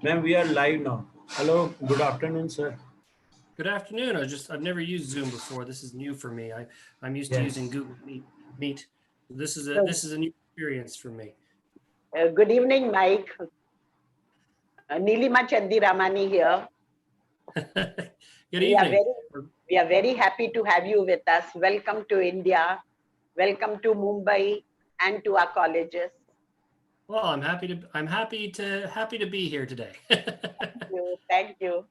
Ma'am, we are live now. Hello, good afternoon, sir. Good afternoon. I've never used Zoom before. This is new for me. I'm used to Yes. using Google Meet. This is a new experience for me. Good evening, Mike. Neelima Chandiramani here. Good evening. We are very happy to have you with us. Welcome to India. Welcome to Mumbai and to our colleges. Well, I'm happy to be here today. Thank you.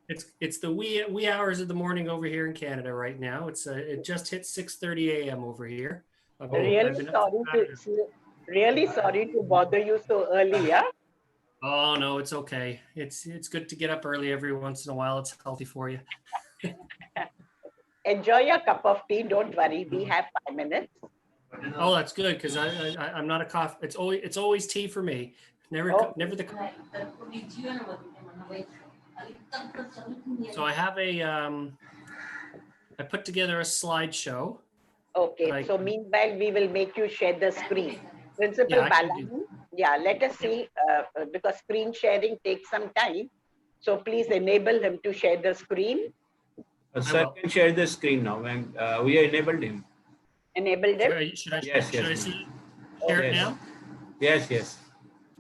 It's the wee hours of the morning over here in Canada right now. It just hit 6:30 a.m. over here. Really sorry to bother you so early, yeah? Oh no, it's okay. It's good to get up early every once in a while. It's healthy for you. Enjoy your cup of tea. Don't worry, we have 5 minutes. Oh, that's good because I'm not a coffee. It's always tea for me. Never the. So I have I put together a slideshow. Okay. So meanwhile, we will make you share the screen. Principal Balaji, let us see because screen sharing takes some time. So please enable him to share the screen. Sir can share the screen now, and we enabled him. Enabled him? Should I see? Share it now? Yes, yes.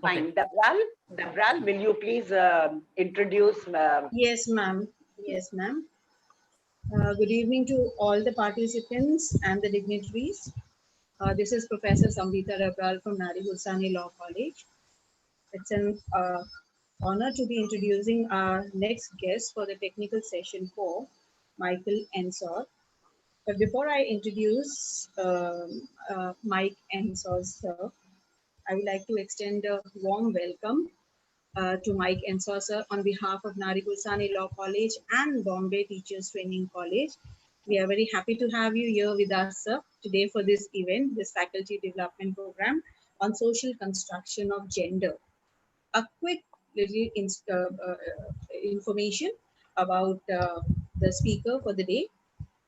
Fine. Okay. Dabral, will you please introduce? Yes, ma'am. Yes, ma'am. Good evening to all the participants and the dignitaries. This is Professor Samvita Dabral from Nari Gulsani Law College. It's an honor to be introducing our next guest for the technical session 4, Michael Ensor. But before I introduce Mike Ensor, sir, I would like to extend a warm welcome to Mike Ensor, sir, on behalf of Nari Gulsani Law College and Bombay Teachers Training College. We are very happy to have you here with us, sir, today for this event, this faculty development program on social construction of gender. A quick little information about the speaker for the day.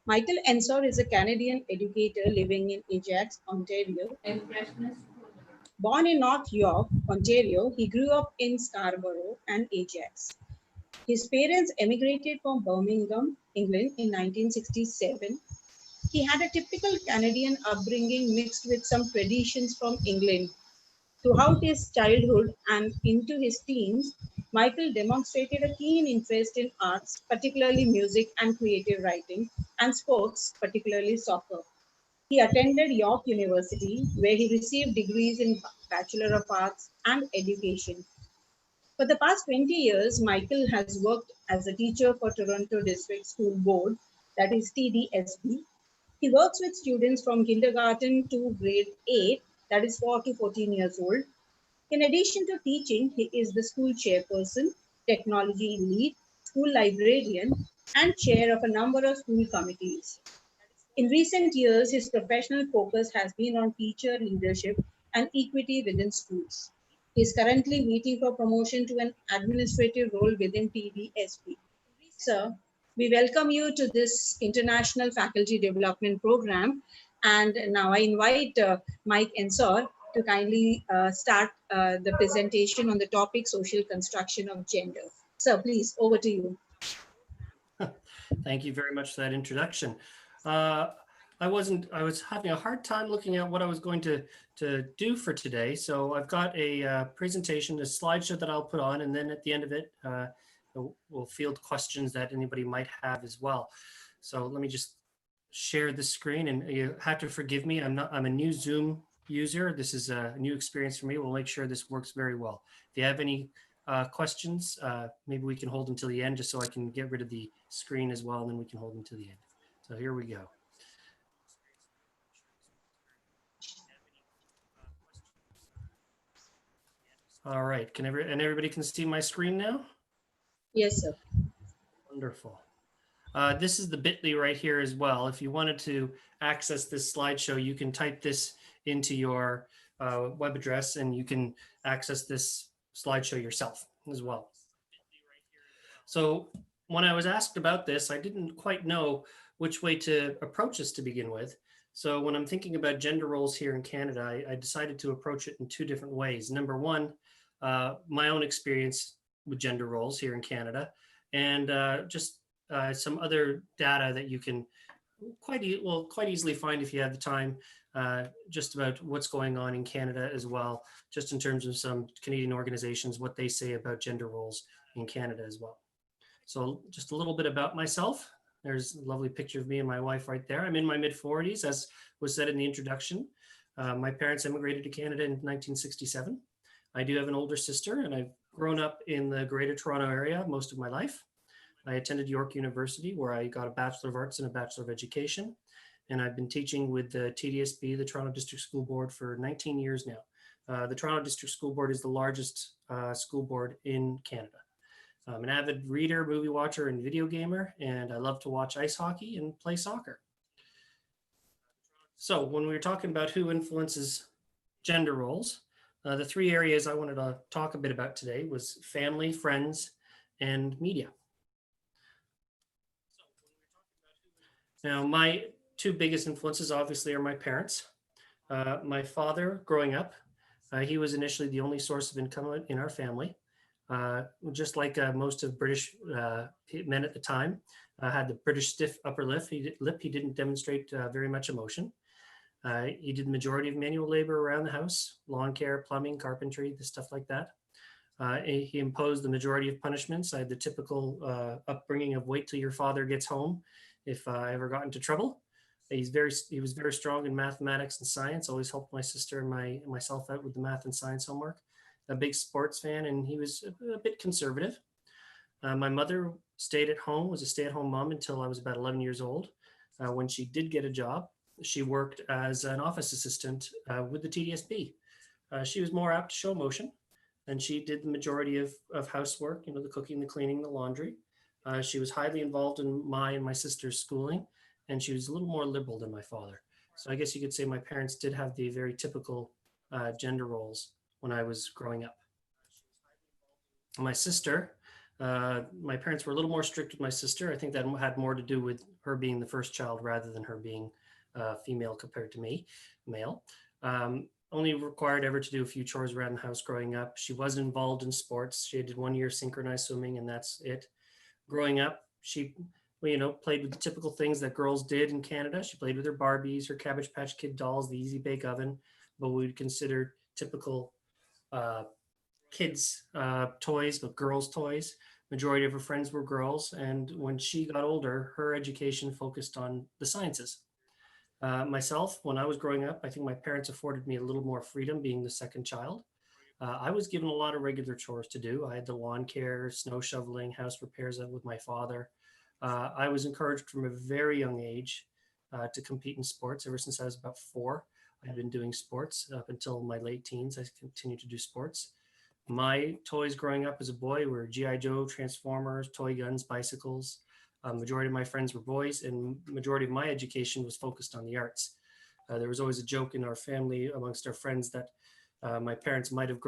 Michael Ensor is a Canadian educator living in Ajax, Ontario. Born in North York, Ontario, he grew up in Scarborough and Ajax. His parents emigrated from Birmingham, England in 1967. He had a typical Canadian upbringing mixed with some traditions from England. Throughout his childhood and into his teens, Michael demonstrated a keen interest in arts, particularly music and creative writing, and sports, particularly soccer. He attended York University, where he received degrees in Bachelor of Arts and Education. For the past 20 years, Michael has worked as a teacher for Toronto District School Board, that is TDSB. He works with students from kindergarten to grade 8, that is 4 to 14 years old. In addition to teaching, he is the school chairperson, technology lead, school librarian, and chair of a number of school committees. In recent years, his professional focus has been on teacher leadership and equity within schools. He is currently waiting for promotion to an administrative role within TDSB. Sir, we welcome you to this International Faculty Development Program. And now I invite Mike Ensor to kindly start the presentation on the topic social construction of gender. Sir, please, over to you. Thank you very much for that introduction. I was having a hard time looking at what I was going to do for today. So I've got a presentation, a slideshow that I'll put on, and then at the end of it, we'll field questions that anybody might have as well. So let me just share the screen, and you have to forgive me. I'm a new Zoom user. This is a new experience for me. We'll make sure this works very well. If you have any questions, maybe we can hold them till the end, just so I can get rid of the screen as well, and then we can hold them to the end. So here we go. All right, everybody can see my screen now? Yes, sir. Wonderful. This is the bit.ly right here as well. If you wanted to access this slideshow, you can type this into your web address and you can access this slideshow yourself as well. So when I was asked about this, I didn't quite know which way to approach this to begin with. So when I'm thinking about gender roles here in Canada, I decided to approach it in two different ways. Number one, my own experience with gender roles here in Canada, and just some other data that you can quite easily find if you have the time, just about what's going on in Canada as well, just in terms of some Canadian organizations, what they say about gender roles in Canada as well. So just a little bit about myself. There's a lovely picture of me and my wife right there. I'm in my mid-40s, as was said in the introduction. My parents immigrated to Canada in 1967. I do have an older sister, and I've grown up in the Greater Toronto area most of my life. I attended York University, where I got a Bachelor of Arts and a Bachelor of Education. And I've been teaching with the TDSB, the Toronto District School Board, for 19 years now. The Toronto District School Board is the largest school board in Canada. I'm an avid reader, movie watcher, and video gamer, and I love to watch ice hockey and play soccer. So when we were talking about who influences gender roles, the three areas I wanted to talk a bit about today was family, friends, and media. Now, my two biggest influences obviously are my parents. My father, growing up, he was initially the only source of income in our family. Just like most of British men at the time, had the British stiff upper lip. He didn't demonstrate very much emotion. He did the majority of manual labor around the house, lawn care, plumbing, carpentry, the stuff like that. He imposed the majority of punishments. I had the typical upbringing of wait till your father gets home if I ever got into trouble. He was very strong in mathematics and science, always helped my sister and myself out with the math and science homework. A big sports fan, and he was a bit conservative. My mother stayed at home, was a stay-at-home mom until I was about 11 years old. When she did get a job, she worked as an office assistant with the TDSB. She was more apt to show emotion, and she did the majority of housework, the cooking, the cleaning, the laundry. She was highly involved in my and my sister's schooling, and she was a little more liberal than my father. So I guess you could say my parents did have the very typical gender roles when I was growing up. My sister, my parents were a little more strict with my sister. I think that had more to do with her being the first child rather than her being female compared to me, male. Only required ever to do a few chores around the house growing up. She wasn't involved in sports. She did 1 year synchronized swimming, and that's it. Growing up, she played with the typical things that girls did in Canada. She played with her Barbies, her Cabbage Patch Kid dolls, the Easy Bake Oven, but we would consider typical kids toys, but girls' toys. Majority of her friends were girls, and when she got older, her education focused on the sciences. Myself, when I was growing up, I think my parents afforded me a little more freedom being the second child. I was given a lot of regular chores to do. I had the lawn care, snow shoveling, house repairs with my father. I was encouraged from a very young age to compete in sports. Ever since I was about 4, I've been doing sports up until my late teens. I continued to do sports. My toys growing up as a boy were G.I. Joe, Transformers, toy guns, bicycles. Majority of my friends were boys, and majority of my education was focused on the arts. There was always a joke in our family amongst our friends that my parents might have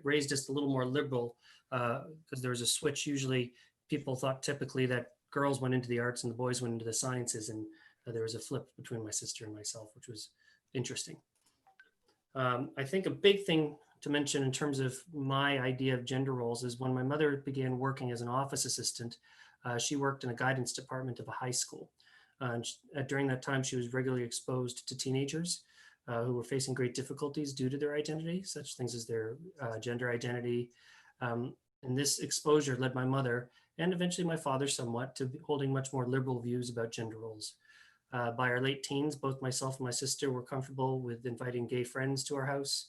raised us a little more liberal because there was a switch. Usually people thought typically that girls went into the arts and the boys went into the sciences, and there was a flip between my sister and myself, which was interesting. I think a big thing to mention in terms of my idea of gender roles is when my mother began working as an office assistant, she worked in a guidance department of a high school. During that time, she was regularly exposed to teenagers who were facing great difficulties due to their identity, such things as their gender identity. And this exposure led my mother and eventually my father somewhat to holding much more liberal views about gender roles. By our late teens, both myself and my sister were comfortable with inviting gay friends to our house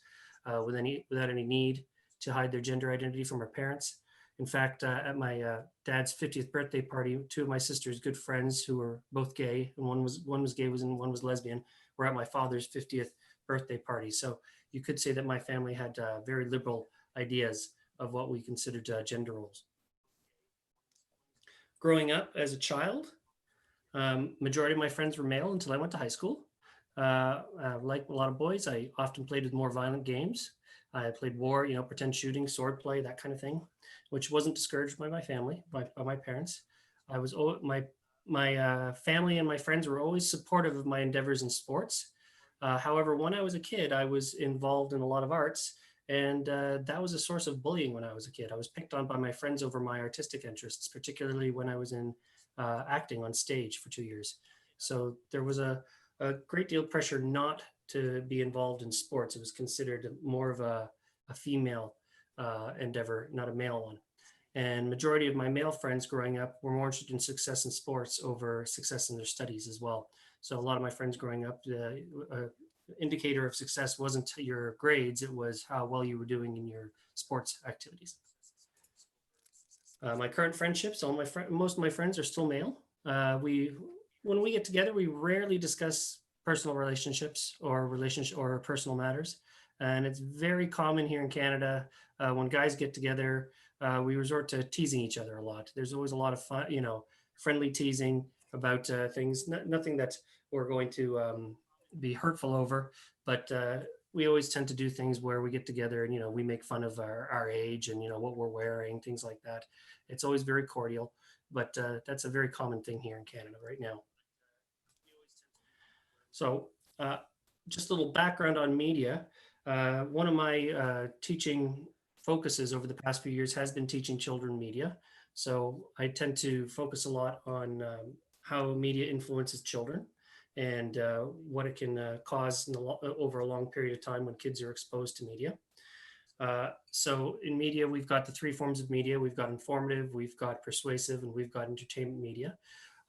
without any need to hide their gender identity from our parents. In fact, at my dad's 50th birthday party, 2 of my sister's good friends who were both gay, and one was gay and one was lesbian, were at my father's 50th birthday party. So you could say that my family had very liberal ideas of what we considered gender roles. Growing up as a child, majority of my friends were male until I went to high school. Like a lot of boys, I often played with more violent games. I played war, pretend shooting, sword play, that kind of thing, which wasn't discouraged by my family, by my parents. My family and my friends were always supportive of my endeavors in sports. However, when I was a kid, I was involved in a lot of arts, And that was a source of bullying when I was a kid. I was picked on by my friends over my artistic interests, particularly when I was in acting on stage for 2 years. So there was a great deal of pressure not to be involved in sports. It was considered more of a female endeavor, not a male one. And majority of my male friends growing up were more interested in success in sports over success in their studies as well. So a lot of my friends growing up, the indicator of success wasn't your grades, it was how well you were doing in your sports activities. My current friendships, most of my friends are still male. When we get together, we rarely discuss personal relationships or personal matters. And it's very common here in Canada when guys get together, we resort to teasing each other a lot. There's always a lot of fun, friendly teasing about things, nothing that we're going to be hurtful over, but we always tend to do things where we get together and, we make fun of our age and, what we're wearing, things like that. It's always very cordial, but that's a very common thing here in Canada right now. So just a little background on media. One of my teaching focuses over the past few years has been teaching children media. So I tend to focus a lot on how media influences children and what it can cause over a long period of time when kids are exposed to media. So in media, we've got the three forms of media. We've got informative, we've got persuasive, and we've got entertainment media.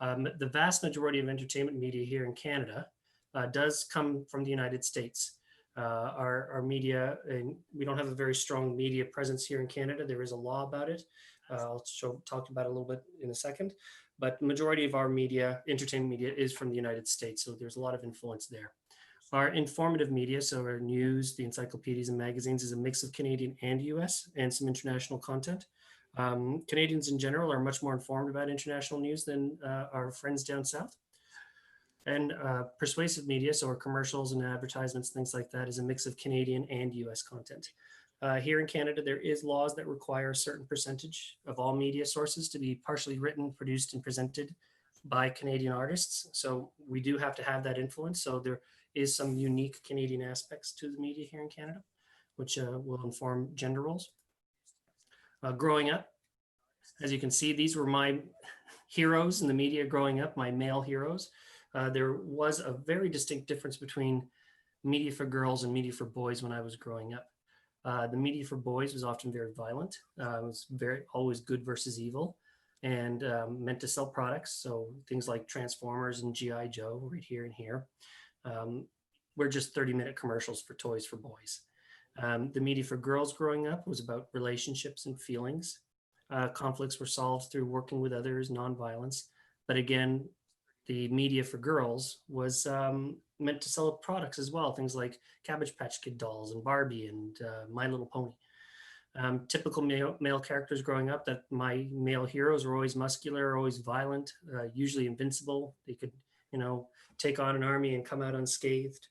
The vast majority of entertainment media here in Canada does come from the United States. Our media, and we don't have a very strong media presence here in Canada. There is a law about it. I'll talk about it a little bit in a second, but the majority of our media, entertainment media, is from the United States. So there's a lot of influence there. Our informative media, so our news, the encyclopedias and magazines, is a mix of Canadian and US and some international content. Canadians in general are much more informed about international news than our friends down south. And persuasive media, so our commercials and advertisements, things like that, is a mix of Canadian and US content. Here in Canada, there is laws that require a certain percentage of all media sources to be partially written, produced, and presented by Canadian artists. So we do have to have that influence. So there is some unique Canadian aspects to the media here in Canada, which will inform gender roles. Growing up, as you can see, these were my heroes in the media growing up, my male heroes. There was a very distinct difference between media for girls and media for boys when I was growing up. The media for boys was often very violent. It was always good versus evil and meant to sell products. So things like Transformers and G.I. Joe right here and here were just 30-minute commercials for toys for boys. The media for girls growing up was about relationships and feelings. Conflicts were solved through working with others, nonviolence. But again, the media for girls was meant to sell products as well, things like Cabbage Patch Kid dolls and Barbie and My Little Pony. Typical male characters growing up, that my male heroes were always muscular, always violent, usually invincible. They could, take on an army and come out unscathed.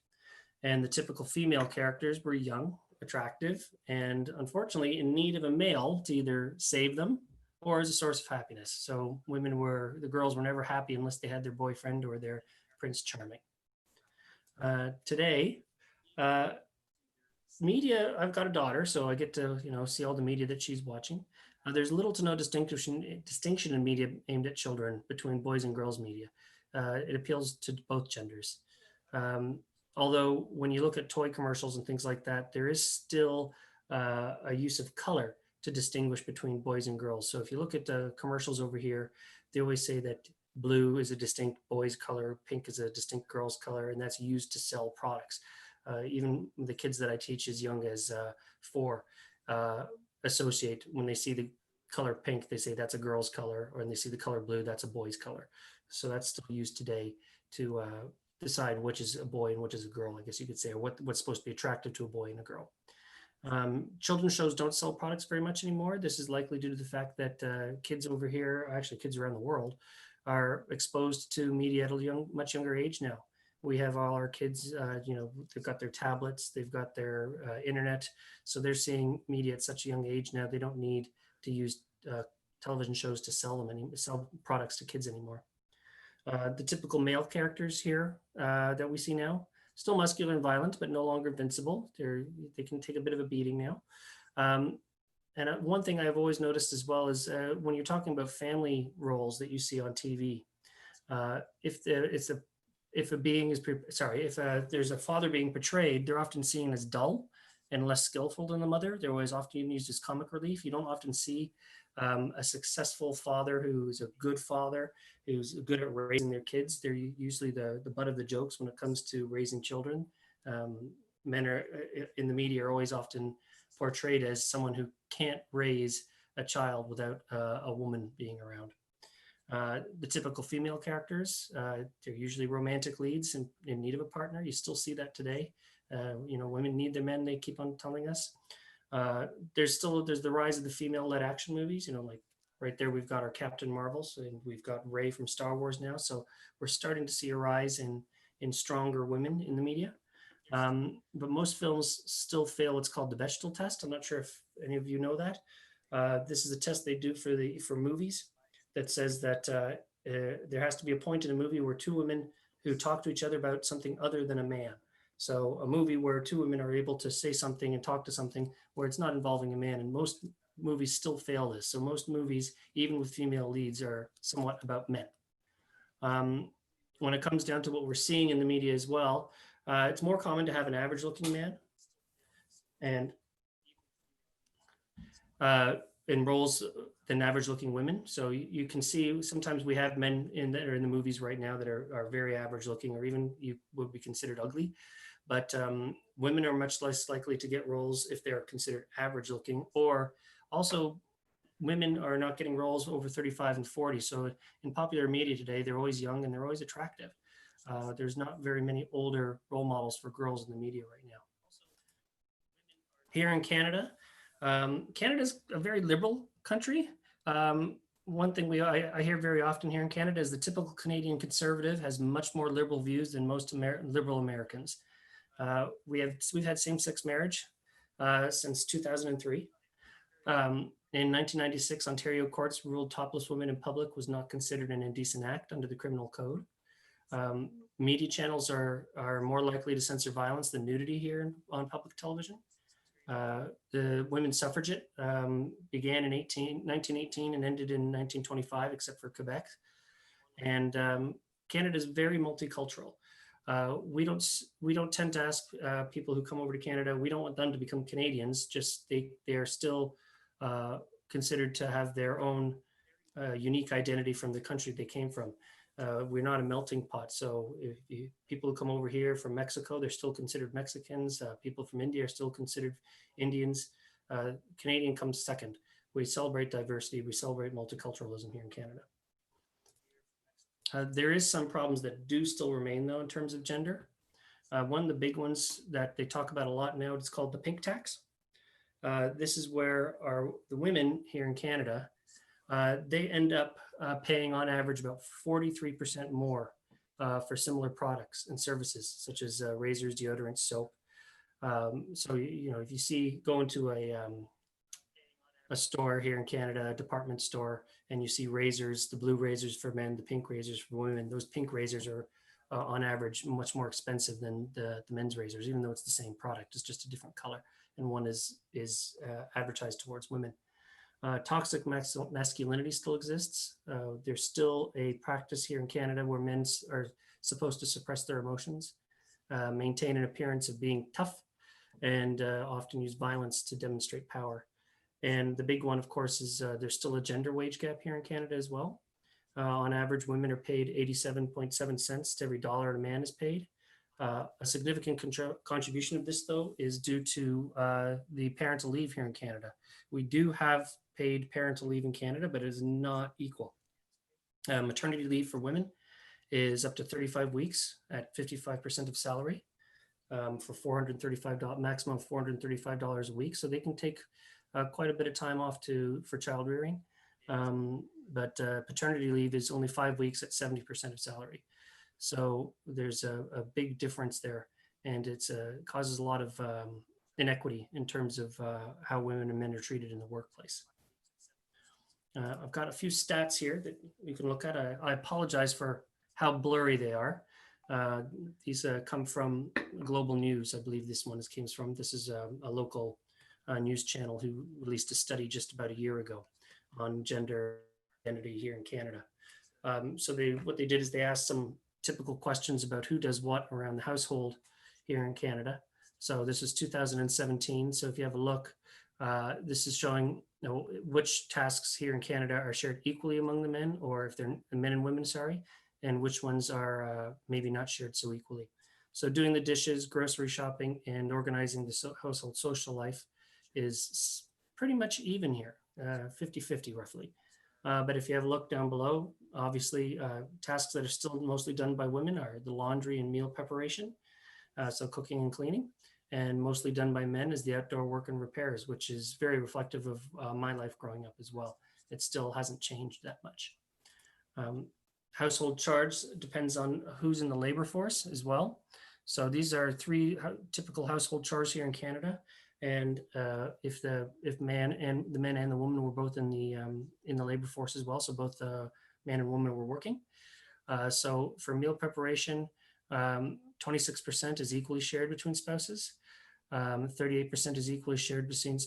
And the typical female characters were young, attractive, and unfortunately in need of a male to either save them or as a source of happiness. So the girls were never happy unless they had their boyfriend or their Prince Charming. Today, media, I've got a daughter, so I get to, see all the media that she's watching. There's little to no distinction in media aimed at children between boys and girls media. It appeals to both genders. Although when you look at toy commercials and things like that, there is still a use of color to distinguish between boys and girls. So if you look at the commercials over here, they always say that blue is a distinct boy's color, pink is a distinct girl's color, and that's used to sell products. Even the kids that I teach as young as 4 associate, when they see the color pink, they say that's a girl's color, or when they see the color blue, that's a boy's color. So that's still used today to decide which is a boy and which is a girl, I guess you could say, or what's supposed to be attractive to a boy and a girl. Children's shows don't sell products very much anymore. This is likely due to the fact that kids over here, actually kids around the world, are exposed to media at a much younger age now. We have all our kids, they've got their tablets, they've got their internet. So they're seeing media at such a young age now, they don't need to use television shows to sell products to kids anymore. The typical male characters here that we see now. still muscular and violent, but no longer invincible. They can take a bit of a beating now. And one thing I've always noticed as well is when you're talking about family roles that you see on TV, if there's a father being portrayed, they're often seen as dull and less skillful than the mother. They're always often used as comic relief. You don't often see a successful father who's a good father, who's good at raising their kids. They're usually the butt of the jokes when it comes to raising children. Men are in the media are always often portrayed as someone who can't raise a child without a woman being around. The typical female characters, they're usually romantic leads in need of a partner. You still see that today. Women need their men, they keep on telling us. There's the rise of the female-led action movies, like right there, we've got our Captain Marvels and we've got Rey from Star Wars now. So we're starting to see a rise in stronger women in the media. But most films still fail what's called the Bechdel test. I'm not sure if any of you know that. This is a test they do for movies that says that there has to be a point in a movie where two women who talk to each other about something other than a man. So a movie where two women are able to say something and talk to something where it's not involving a man, and most movies still fail this. So most movies, even with female leads, are somewhat about men. When it comes down to what we're seeing in the media as well, it's more common to have an average looking man and in roles than average looking women. So you can see sometimes we have men that are in the movies right now that are very average looking, or even you would be considered ugly. But women are much less likely to get roles if they're considered average looking, or also women are not getting roles over 35 and 40. So in popular media today, they're always young and they're always attractive. There's not very many older role models for girls in the media right now. Here in Canada, Canada's a very liberal country. One thing I hear very often here in Canada is the typical Canadian conservative has much more liberal views than most liberal Americans. We've had same-sex marriage since 2003. In 1996, Ontario courts ruled topless women in public was not considered an indecent act under the criminal code. Media channels are more likely to censor violence than nudity here on public television. The women's suffragette began in 1918 and ended in 1925, except for Quebec. And Canada is very multicultural. We don't tend to ask people who come over to Canada, we don't want them to become Canadians, just they are still considered to have their own unique identity from the country they came from. We're not a melting pot. So if people who come over here from Mexico, they're still considered Mexicans. People from India are still considered Indians. Canadian comes second. We celebrate diversity. We celebrate multiculturalism here in Canada. There is some problems that do still remain though in terms of gender. One of the big ones that they talk about a lot now, it's called the pink tax. This is where the women here in Canada, they end up paying on average about 43% more for similar products and services, such as razors, deodorants, soap. So, if you go into a store here in Canada, a department store, and you see razors, the blue razors for men, the pink razors for women, those pink razors are on average much more expensive than the men's razors, even though it's the same product, it's just a different color. And one is advertised towards women. Toxic masculinity still exists. There's still a practice here in Canada where men are supposed to suppress their emotions, maintain an appearance of being tough, and often use violence to demonstrate power. And the big one, of course, is there's still a gender wage gap here in Canada as well. On average, women are paid 87.7 cents to every dollar a man is paid. A significant contribution of this, though, is due to the parental leave here in Canada. We do have paid parental leave in Canada, but it is not equal. Maternity leave for women is up to 35 weeks at 55% of salary for $435, maximum $435 a week. So they can take quite a bit of time off for child rearing. But paternity leave is only 5 weeks at 70% of salary. So there's a big difference there, and it causes a lot of inequity in terms of how women and men are treated in the workplace. I've got a few stats here that you can look at. I apologize for how blurry they are. These come from Global News. I believe this one came from. This is a local news channel who released a study just about a year ago on gender identity here in Canada. So what they did is they asked some typical questions about who does what around the household here in Canada. So this is 2017. So if you have a look, this is showing which tasks here in Canada are shared equally among the men, or if they're men and women, sorry, and which ones are maybe not shared so equally. So doing the dishes, grocery shopping, and organizing the household social life is pretty much even here, 50-50 roughly. But if you have a look down below, obviously tasks that are still mostly done by women are the laundry and meal preparation, so cooking and cleaning, and mostly done by men is the outdoor work and repairs, which is very reflective of my life growing up as well. It still hasn't changed that much. Household chores depends on who's in the labor force as well. So these are 3 typical household chores here in Canada. And if the men and the woman were both in the labor force as well, so both the man and woman were working. So for meal preparation, 26% is equally shared between spouses. 38% is equally shared between,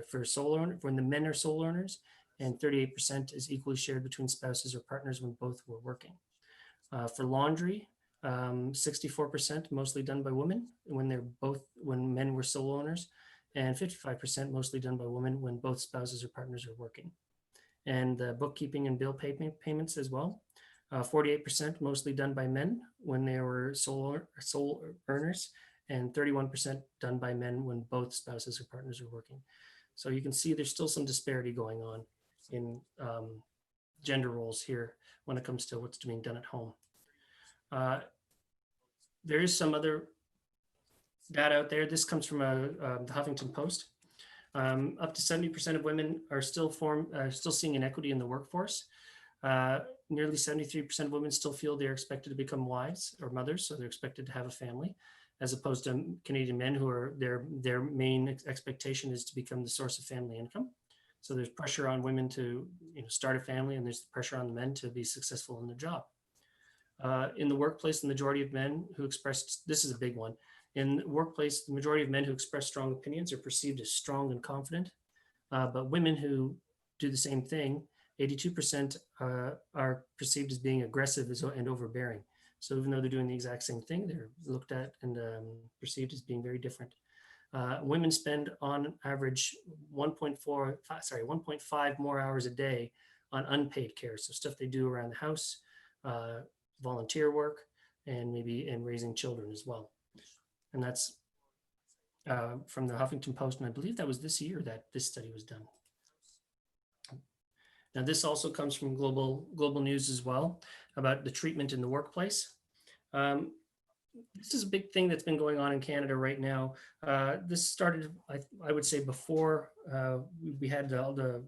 for sole owner, when the men are sole earners, and 38% is equally shared between spouses or partners when both were working. For laundry, 64% mostly done by women when men were sole owners, and 55% mostly done by women when both spouses or partners are working. And the bookkeeping and bill payments as well, 48% mostly done by men when they were sole earners, and 31% done by men when both spouses or partners are working. So you can see there's still some disparity going on in gender roles here when it comes to what's being done at home. There is some other data out there. This comes from the Huffington Post. Up to 70% of women are still seeing inequity in the workforce. Nearly 73% of women still feel they're expected to become wives or mothers, so they're expected to have a family, as opposed to Canadian men who are their main expectation is to become the source of family income. So there's pressure on women to start a family, and there's pressure on the men to be successful in their job. In the workplace, the majority of men who expressed, this is a big one, in the workplace, the majority of men who express strong opinions are perceived as strong and confident, but women who do the same thing, 82% are perceived as being aggressive and overbearing. So even though they're doing the exact same thing, they're looked at and perceived as being very different. Women spend on average 1.5 more hours a day on unpaid care. So stuff they do around the house, volunteer work, and maybe in raising children as well. And that's from the Huffington Post. And I believe that was this year that this study was done. Now, this also comes from Global News as well about the treatment in the workplace. This is a big thing that's been going on in Canada right now. This started, I would say, before we had the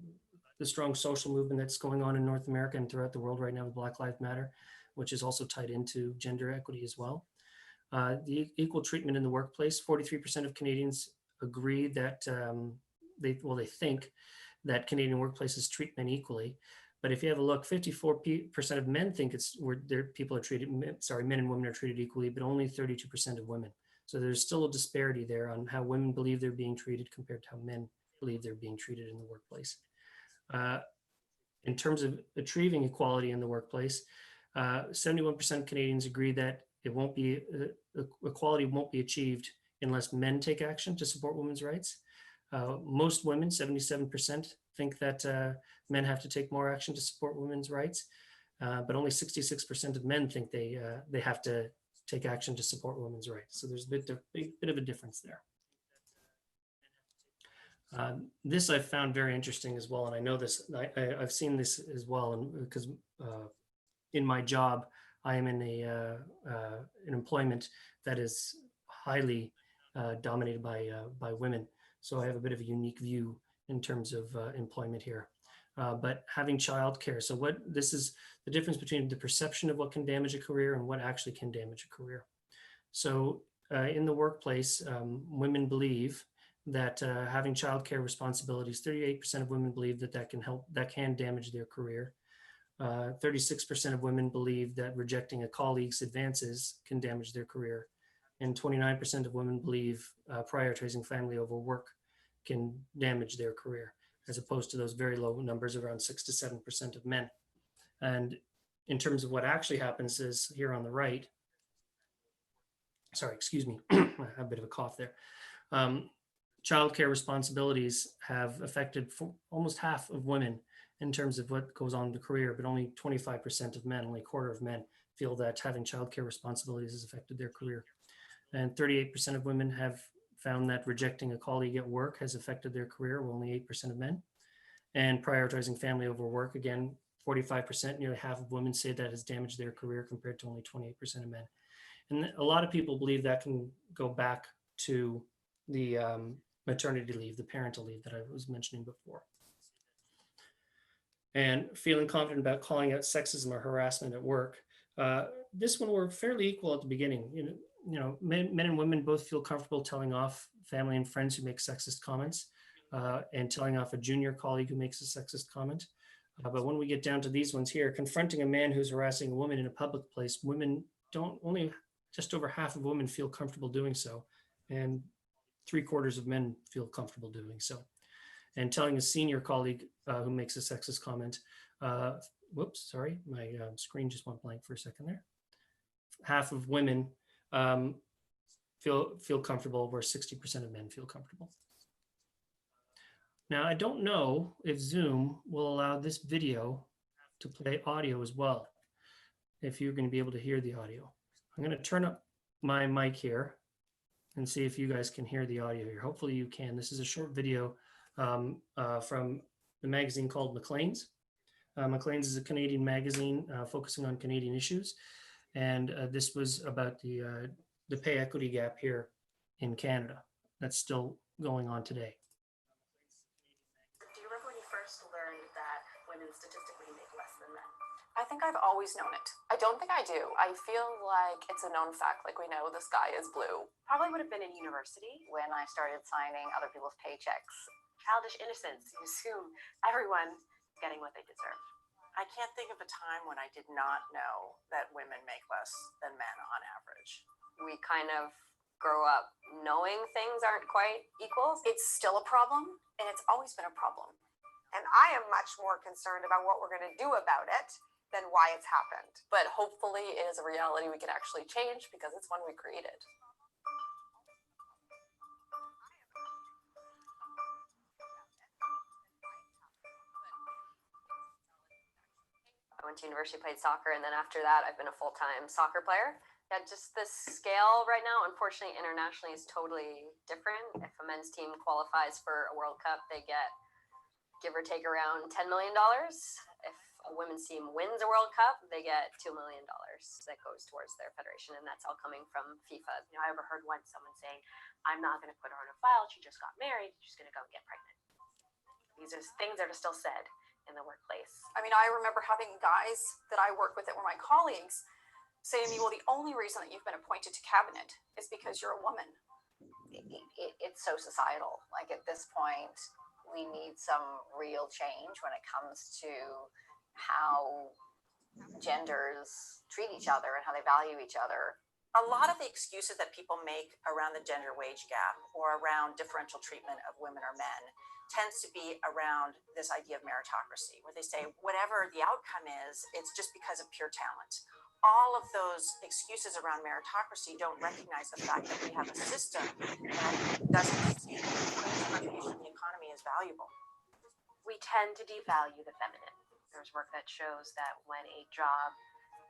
strong social movement that's going on in North America and throughout the world right now with Black Lives Matter, which is also tied into gender equity as well. The equal treatment in the workplace, 43% of Canadians agree that they think that Canadian workplaces treat men equally. But if you have a look, 54% of men think men and women are treated equally, but only 32% of women. So there's still a disparity there on how women believe they're being treated compared to how men believe they're being treated in the workplace. In terms of achieving equality in the workplace, 71% of Canadians agree that equality won't be achieved unless men take action to support women's rights. Most women, 77%, think that men have to take more action to support women's rights, but only 66% of men think they have to take action to support women's rights. So there's a bit of a difference there. This I found very interesting as well, and I know this. I've seen this as well, and because in my job, I am in an employment that is highly dominated by women. So I have a bit of a unique view in terms of employment here. But having childcare, so this is the difference between the perception of what can damage a career and what actually can damage a career. So in the workplace, women believe that having childcare responsibilities, 38% of women believe that can damage their career. 36% of women believe that rejecting a colleague's advances can damage their career. And 29% of women believe prioritizing family over work can damage their career, as opposed to those very low numbers, around 6 to 7% of men. And in terms of what actually happens is here on the right, sorry, excuse me, I have a bit of a cough there. Childcare responsibilities have affected almost half of women in terms of what goes on in the career, but only 25% of men, only a quarter of men feel that having childcare responsibilities has affected their career. And 38% of women have found that rejecting a colleague at work has affected their career, while only 8% of men. And prioritizing family over work, again, 45%, nearly half of women say that has damaged their career compared to only 28% of men. And a lot of people believe that can go back to the maternity leave, the parental leave that I was mentioning before. And feeling confident about calling out sexism or harassment at work. This one, we're fairly equal at the beginning. You know, men and women both feel comfortable telling off family and friends who make sexist comments and telling off a junior colleague who makes a sexist comment. But when we get down to these ones here, confronting a man who's harassing a woman in a public place, women don't, only just over half of women feel comfortable doing so. And 3/4 of men feel comfortable doing so. And telling a senior colleague who makes a sexist comment, whoops, sorry, my screen just went blank for a second there. Half of women feel comfortable, where 60% of men feel comfortable. Now, I don't know if Zoom will allow this video to play audio as well, if you're going to be able to hear the audio. I'm going to turn up my mic here and see if you guys can hear the audio here. Hopefully you can. This is a short video from the magazine called Maclean's. Maclean's is a Canadian magazine focusing on Canadian issues. And this was about the pay equity gap here in Canada that's still going on today. Do you remember when you first learned that women statistically make less than men? I think I've always known it. I don't think I do. I feel like it's a known fact, like we know the sky is blue. Probably would have been in university when I started signing other people's paychecks. Childish innocence, you assume everyone's getting what they deserve. I can't think of a time when I did not know that women make less than men on average. We kind of grow up knowing things aren't quite equal. It's still a problem, and it's always been a problem. And I am much more concerned about what we're going to do about it than why it's happened. But hopefully it is a reality we can actually change, because it's one we created. I went to university, played soccer, and then after that, I've been a full-time soccer player. Yeah, just the scale right now, unfortunately, internationally is totally different. If a men's team qualifies for a World Cup, they get, give or take, around $10 million. If a women's team wins a World Cup, they get $2 million that goes towards their federation, and that's all coming from FIFA. You know, I overheard once someone saying, "I'm not going to put her on a file. She just got married. She's going to go and get pregnant." These are things that are still said in the workplace. I mean, I remember having guys that I work with that were my colleagues say to me, "Well, the only reason that you've been appointed to cabinet is because you're a woman." It's so societal. Like, at this point, we need some real change when it comes to how genders treat each other and how they value each other. A lot of the excuses that people make around the gender wage gap or around differential treatment of women or men tends to be around this idea of meritocracy, where they say whatever the outcome is, it's just because of pure talent. All of those excuses around meritocracy don't recognize the fact that we have a system that doesn't see women's contribution to the economy as valuable. We tend to devalue the feminine. There's work that shows that when a job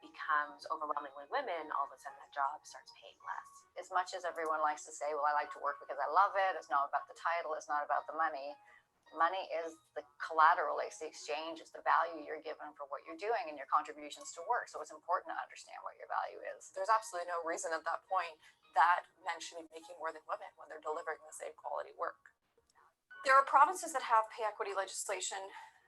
becomes overwhelmingly women, all of a sudden that job starts paying less. As much as everyone likes to say, well, I like to work because I love it, it's not about the title, it's not about the money. Money is the collateral, it's the exchange, it's the value you're given for what you're doing and your contributions to work. So it's important to understand what your value is. There's absolutely no reason at that point that men should be making more than women when they're delivering the same quality work. There are provinces that have pay equity legislation.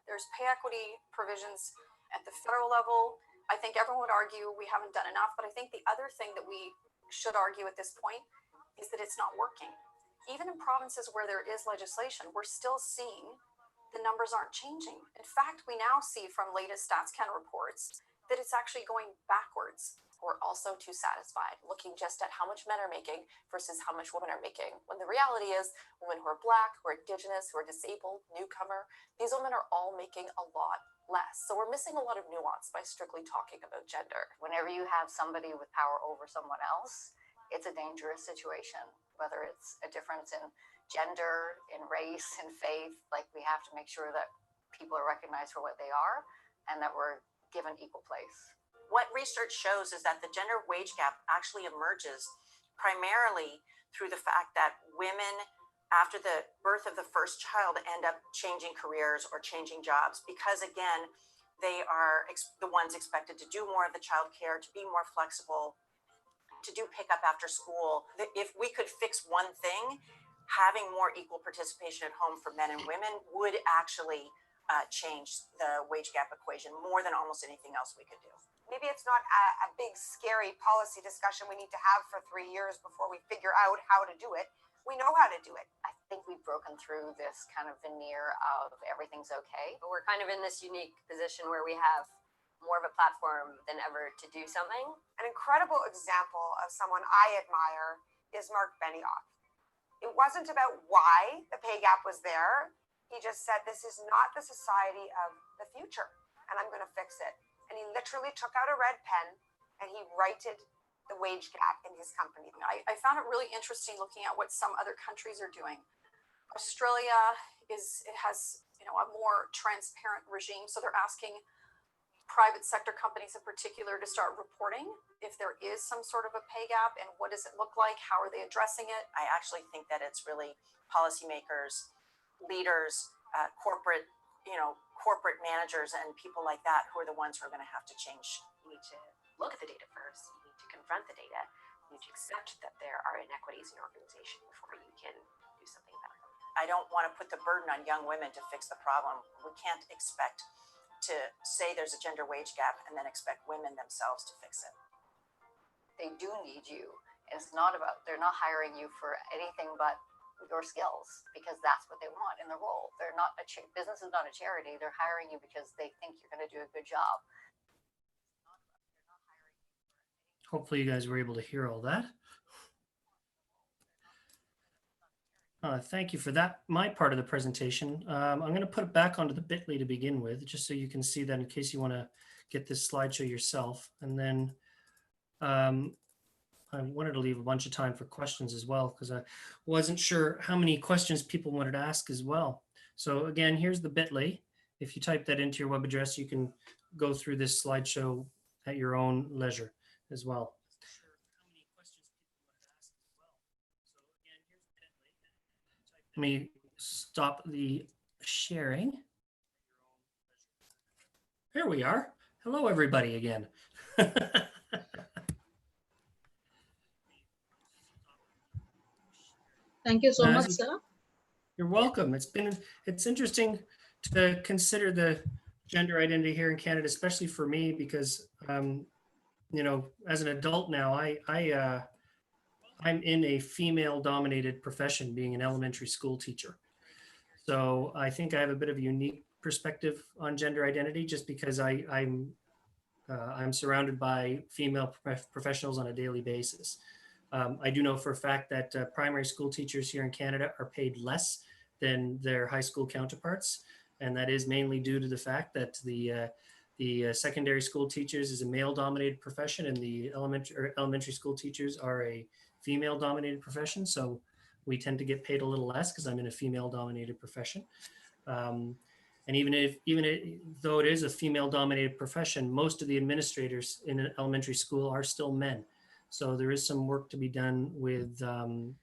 There's pay equity provisions at the federal level. I think everyone would argue we haven't done enough, but I think the other thing that we should argue at this point is that it's not working. Even in provinces where there is legislation, we're still seeing the numbers aren't changing. In fact, we now see from latest StatsCan reports that it's actually going backwards. We're also too satisfied looking just at how much men are making versus how much women are making, when the reality is women who are Black, who are Indigenous, who are disabled, newcomer, these women are all making a lot less. So we're missing a lot of nuance by strictly talking about gender. Whenever you have somebody with power over someone else, it's a dangerous situation, whether it's a difference in gender, in race, in faith. Like, we have to make sure that people are recognized for what they are and that we're given equal place. What research shows is that the gender wage gap actually emerges primarily through the fact that women, after the birth of the first child, end up changing careers or changing jobs because, again, they are the ones expected to do more of the child care, to be more flexible, to do pickup after school. If we could fix one thing, having more equal participation at home for men and women would actually change the wage gap equation more than almost anything else we could do. Maybe it's not a big, scary policy discussion we need to have for 3 years before we figure out how to do it. We know how to do it. I think we've broken through this kind of veneer of everything's okay. But we're kind of in this unique position where we have more of a platform than ever to do something. An incredible example of someone I admire is Mark Benioff. It wasn't about why the pay gap was there. He just said, this is not the society of the future, and I'm going to fix it. And he literally took out a red pen and he righted the wage gap in his company. I found it really interesting looking at what some other countries are doing. Australia has a more transparent regime, so they're asking private sector companies in particular to start reporting if there is some sort of a pay gap and what does it look like, how are they addressing it. I actually think that it's really policymakers, leaders, corporate managers and people like that who are the ones who are going to have to change. You need to look at the data first. You need to confront the data. You need to accept that there are inequities in your organization before you can do something about it. I don't want to put the burden on young women to fix the problem. We can't expect to say there's a gender wage gap and then expect women themselves to fix it. They do need you. And it's not about, they're not hiring you for anything but your skills, because that's what they want in the role. They're not business is not a charity. They're hiring you because they think you're going to do a good job. Hopefully you guys were able to hear all that. Thank you for that. My part of the presentation. I'm going to put it back onto the bit.ly to begin with, just so you can see that in case you want to get this slideshow yourself. And then I wanted to leave a bunch of time for questions as well, because I wasn't sure how many questions people wanted to ask as well. So again, here's the bit.ly. If you type that into your web address, you can go through this slideshow at your own leisure as well. Let me stop the sharing. There we are. Hello, everybody again. Thank you so much, sir. You're welcome. It's interesting to consider the gender identity here in Canada, especially for me, because as an adult now, I'm in a female-dominated profession, being an elementary school teacher. So I think I have a bit of a unique perspective on gender identity, just because I'm surrounded by female professionals on a daily basis. I do know for a fact that primary school teachers here in Canada are paid less than their high school counterparts, and that is mainly due to the fact that the secondary school teachers is a male-dominated profession, and the elementary school teachers are a female-dominated profession. So we tend to get paid a little less because I'm in a female-dominated profession. And even though it is a female-dominated profession, most of the administrators in an elementary school are still men. So there is some work to be done with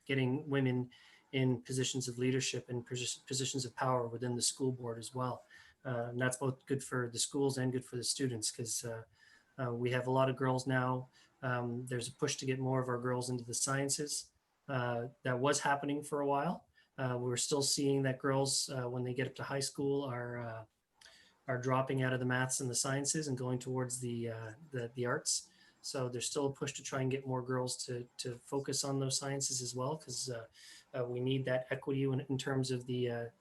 getting women in positions of leadership and positions of power within the school board as well. And that's both good for the schools and good for the students, because we have a lot of girls now. There's a push to get more of our girls into the sciences. That was happening for a while. We're still seeing that girls, when they get up to high school, are dropping out of the maths and the sciences and going towards the arts. So there's still a push to try and get more girls to focus on those sciences as well, because we need that equity in terms of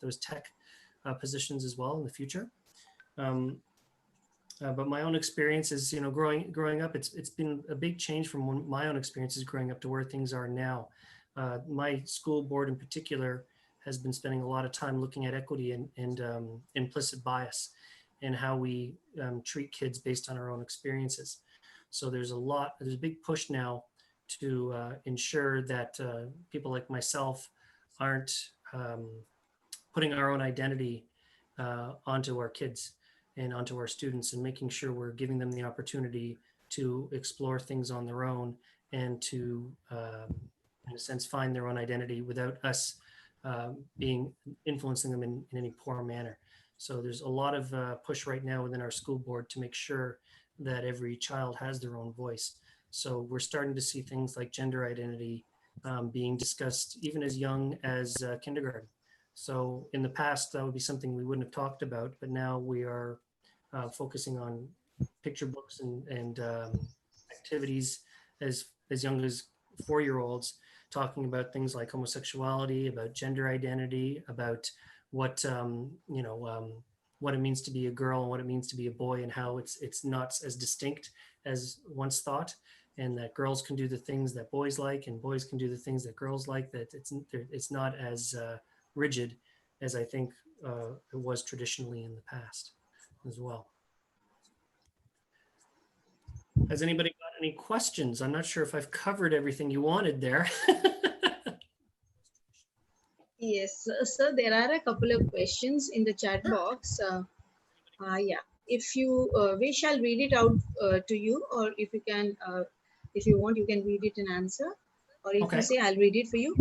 those tech positions as well in the future. But my own experience is, growing up, it's been a big change from my own experiences growing up to where things are now. My school board in particular has been spending a lot of time looking at equity and implicit bias and how we treat kids based on our own experiences. So there's a big push now to ensure that people like myself aren't putting our own identity onto our kids and onto our students, and making sure we're giving them the opportunity to explore things on their own and to, in a sense, find their own identity without us influencing them in any poor manner. So there's a lot of push right now within our school board to make sure that every child has their own voice. So we're starting to see things like gender identity being discussed even as young as kindergarten. So in the past, that would be something we wouldn't have talked about, but now we are focusing on picture books and activities as young as 4-year-olds, talking about things like homosexuality, about gender identity, about what what it means to be a girl and what it means to be a boy, and how it's not as distinct as once thought, and that girls can do the things that boys like and boys can do the things that girls like, that it's not as rigid as I think it was traditionally in the past as well. Has anybody got any questions? I'm not sure if I've covered everything you wanted there. Yes, sir, there are a couple of questions in the chat box. Yeah, if you wish, I'll read it out to you, or if you can, if you want, you can read it and answer, or if you say, I'll read it for you.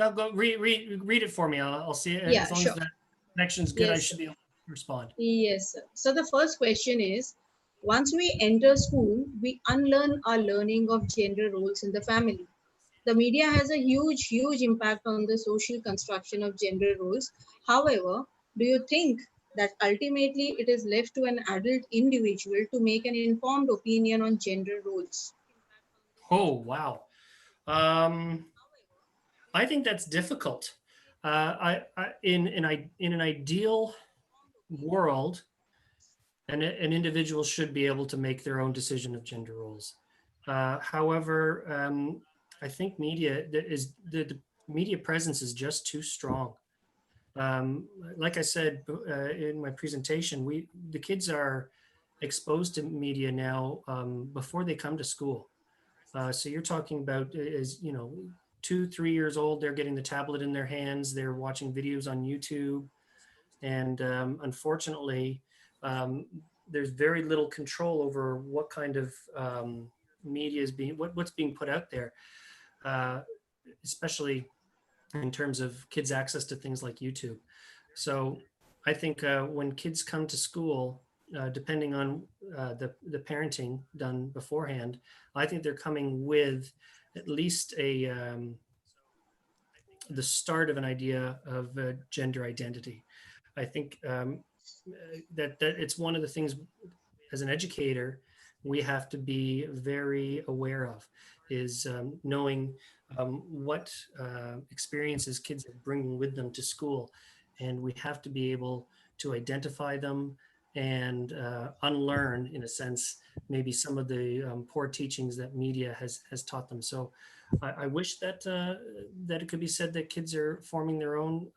No, go read it for me. I'll see it. Yeah, as long sure. as the connection's good, Yes, I should be able to respond. Yes, sir. So the first question is, once we enter school, we unlearn our learning of gender roles in the family. The media has a huge impact on the social construction of gender roles. However, do you think that ultimately it is left to an adult individual to make an informed opinion on gender roles? Oh, wow. I think that's difficult. In an ideal world, an individual should be able to make their own decision of gender roles. However, I think the media presence is just too strong. Like I said in my presentation, the kids are exposed to media now before they come to school. So you're talking about, 2-3 years old, they're getting the tablet in their hands, they're watching videos on YouTube, and unfortunately, there's very little control over what kind of media is what's being put out there, especially in terms of kids' access to things like YouTube. So I think when kids come to school, depending on the parenting done beforehand, I think they're coming with at least the start of an idea of gender identity. I think that it's one of the things as an educator we have to be very aware of, is knowing what experiences kids are bringing with them to school, and we have to be able to identify them and unlearn, in a sense, maybe some of the poor teachings that media has taught them. So I wish that that it could be said that kids are forming their own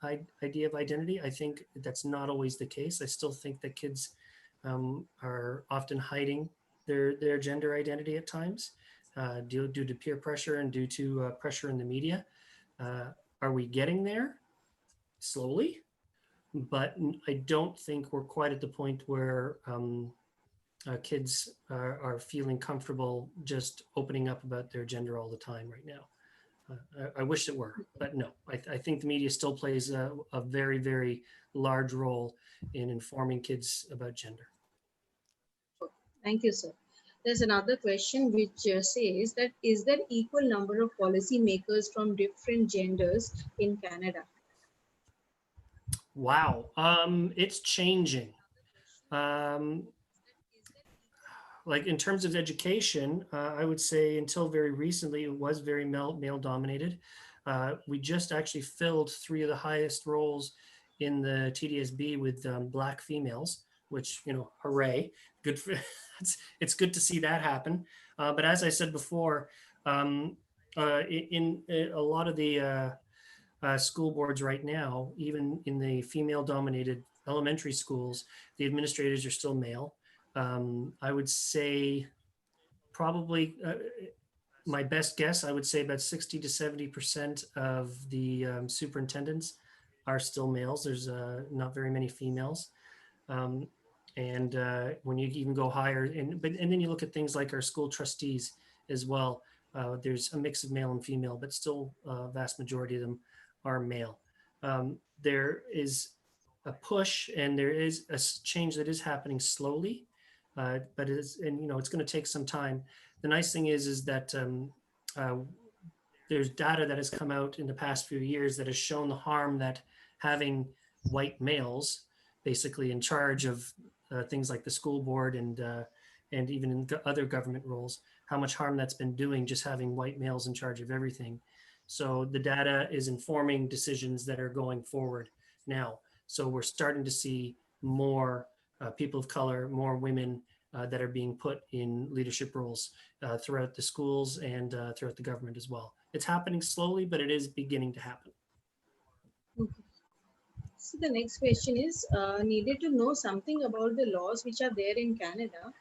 idea of identity. I think that's not always the case. I still think that kids are often hiding their gender identity at times due to peer pressure and due to pressure in the media. Are we getting there? Slowly, but I don't think we're quite at the point where kids are feeling comfortable just opening up about their gender all the time right now. I wish it were, but no, I think the media still plays a very, very large role in informing kids about gender. Thank you, sir. There's another question which says that, is there equal number of policy makers from different genders in Canada? Wow, it's changing. Like in terms of education, I would say until very recently, it was very male dominated. We just actually filled 3 of the highest roles in the TDSB with Black females, which, you know, hooray, good for, it's good to see that happen. But as I said before, in a lot of the school boards right now, even in the female dominated elementary schools, the administrators are still male. I would say probably my best guess, I would say about 60 to 70% of the superintendents are still males. There's not very many females. And when you even go higher, and then you look at things like our school trustees as well, there's a mix of male and female, but still vast majority of them are male. There is a push and there is a change that is happening slowly, but it is, and you know, it's going to take some time. The nice thing is that there's data that has come out in the past few years that has shown the harm that having white males basically in charge of things like the school board and even in other government roles, how much harm that's been doing just having white males in charge of everything. So the data is informing decisions that are going forward now. So we're starting to see more people of color, more women that are being put in leadership roles throughout the schools and throughout the government as well. It's happening slowly, but it is beginning to happen. Okay. So the next question is, needed to know something about the laws which are there in Canada,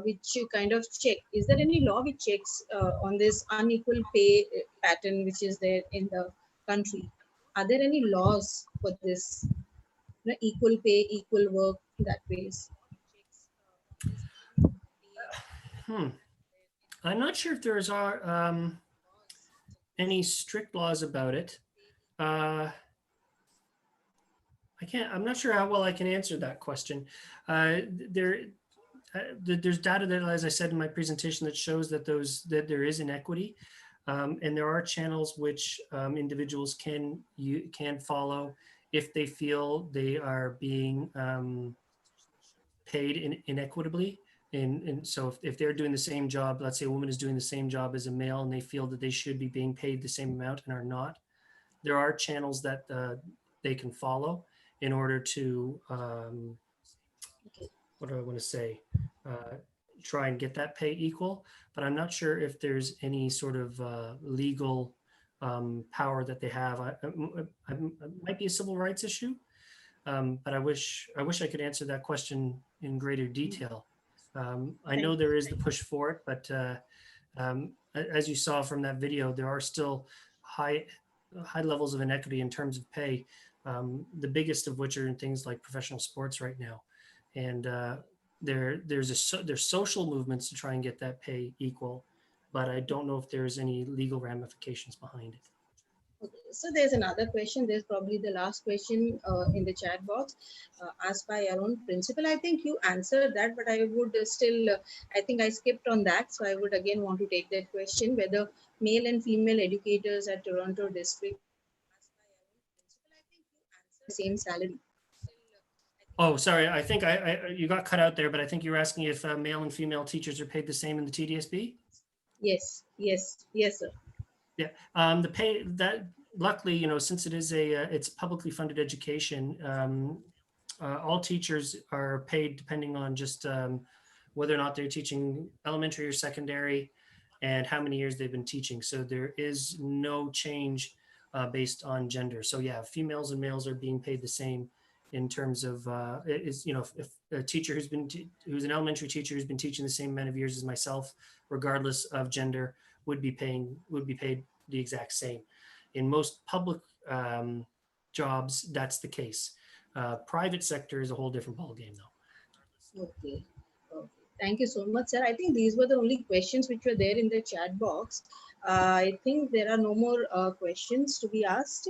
which you kind of check. Is there any law which checks on this unequal pay pattern which is there in the country? Are there any laws for this, you know, equal pay, equal work, that ways? I'm not sure if there's any strict laws about it. I'm not sure how well I can answer that question. There's data that, as I said in my presentation, that shows that there is inequity, and there are channels which individuals can follow if they feel they are being paid inequitably. And so if they're doing the same job, let's say a woman is doing the same job as a male and they feel that they should be being paid the same amount and are not, there are channels that they can follow in order to, what do I want to say, try and get that pay equal. But I'm not sure if there's any sort of legal power that they have. It might be a civil rights issue, but I wish I could answer that question in greater detail. I know there is the push for it, but as you saw from that video, there are still high levels of inequity in terms of pay. The biggest of which are in things like professional sports right now, and there's social movements to try and get that pay equal, but I don't know if there's any legal ramifications behind it. Okay. So there's another question. There's probably the last question in the chat box asked by our own principal. I think you answered that, but I would still, I think I skipped on that. So I would again want to take that question, whether male and female educators at Toronto district the same salary. Oh, sorry. I think you got cut out there, but I think you were asking if male and female teachers are paid the same in the TDSB? Yes, sir. Yeah, the pay that luckily, you know, since it is it's publicly funded education, all teachers are paid depending on just whether or not they're teaching elementary or secondary and how many years they've been teaching. So there is no change based on gender. So yeah, females and males are being paid the same in terms of is, you know, if a teacher who's an elementary teacher who's been teaching the same amount of years as myself, regardless of gender, would be paid the exact same. In most public jobs, that's the case. Private sector is a whole different ballgame, though. Okay. Thank you so much, sir. I think these were the only questions which were there in the chat box. I think there are no more questions to be asked.